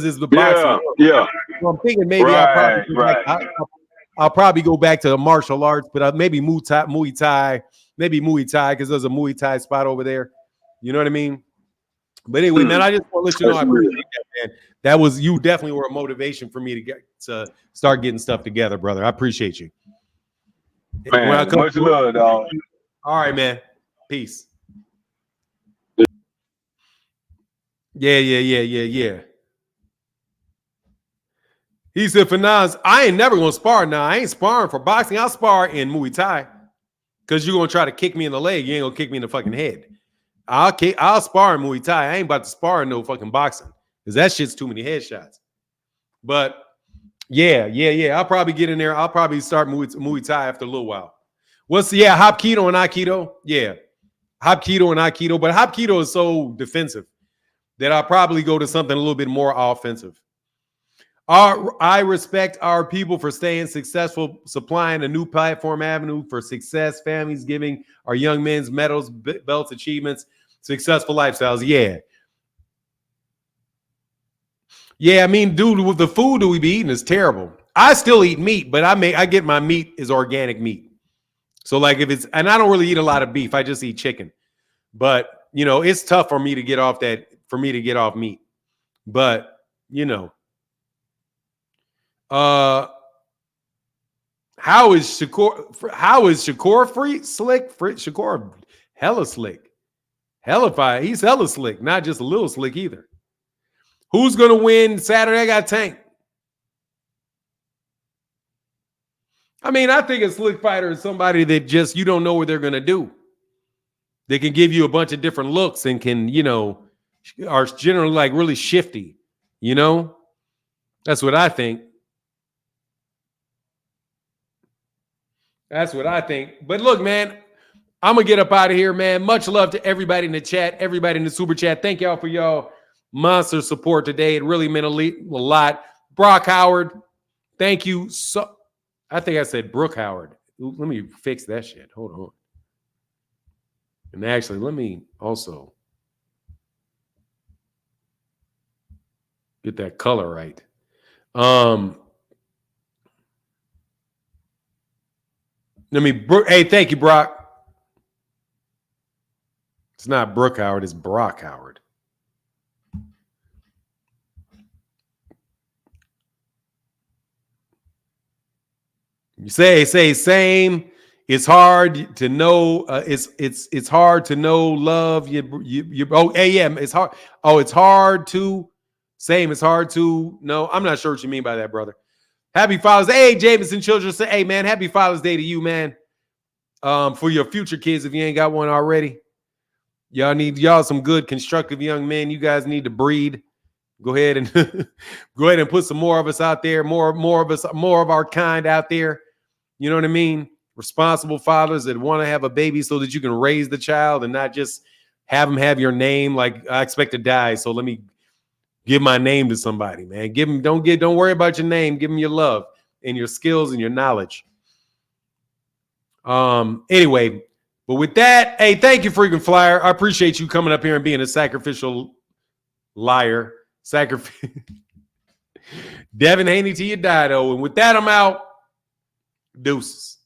it's the boxing. Yeah. So I'm thinking maybe I'll probably go back to martial arts, but maybe Muay Thai, because there's a Muay Thai spot over there. You know what I mean? But anyway, man, I just want to let you know I appreciate that, man. That was, you definitely were a motivation for me to start getting stuff together, brother. I appreciate you. Man, much love, dog. All right, man. Peace. Yeah. He said, for Nas, I ain't never gonna spar now. I ain't sparring for boxing. I'll spar in Muay Thai. Because you're gonna try to kick me in the leg. You ain't gonna kick me in the fucking head. I'll spar in Muay Thai. I ain't about to spar in no fucking boxing. Because that shit's too many headshots. But yeah. I'll probably get in there. I'll probably start Muay Thai after a little while. Hapkido and Aikido. Yeah. Hapkido and Aikido. But Hapkido is so defensive that I'll probably go to something a little bit more offensive. I respect our people for staying successful, supplying a new platform avenue for success, families giving our young men's medals, belts, achievements, successful lifestyles. Yeah, dude, with the food that we be eating is terrible. I still eat meat, but I get my meat is organic meat. So if it's, and I don't really eat a lot of beef. I just eat chicken. But, it's tough for me to get off meat. But, how is Shakur slick? Shakur hella slick. He's hella slick, not just a little slick either. Who's gonna win Saturday? I got Tank. I think a slick fighter is somebody that just you don't know what they're gonna do. They can give you a bunch of different looks and can, are generally really shifty. That's what I think. But look, man, I'm going to get up out of here, man. Much love to everybody in the chat, everybody in the super chat. Thank y'all for y'all monster support today. It really meant a lot. Brock Howard, thank you. I think I said Brooke Howard. Let me fix that shit. Hold on. And actually, let me also get that color right. Hey, thank you, Brock. It's not Brooke Howard, it's Brock Howard. You say same. It's hard to know. It's hard to know love. It's hard. Oh, it's hard to same. It's hard to know. I'm not sure what you mean by that, brother. Happy Father's Day. Hey, Jameson children say, hey man, happy Father's Day to you, man. For your future kids, if you ain't got one already, y'all some good, constructive young men. You guys need to breed. Go ahead and put some more of us out there, more of our kind out there. You know what I mean? Responsible fathers that want to have a baby so that you can raise the child and not just have them have your name. Like, I expect to die, so let me give my name to somebody, man. Don't worry about your name. Give them your love and your skills and your knowledge. Anyway, but with that, hey, thank you, freaking Flyer. I appreciate you coming up here and being a sacrificial liar. Devin Haney till you die, though. And with that, I'm out. Deuces.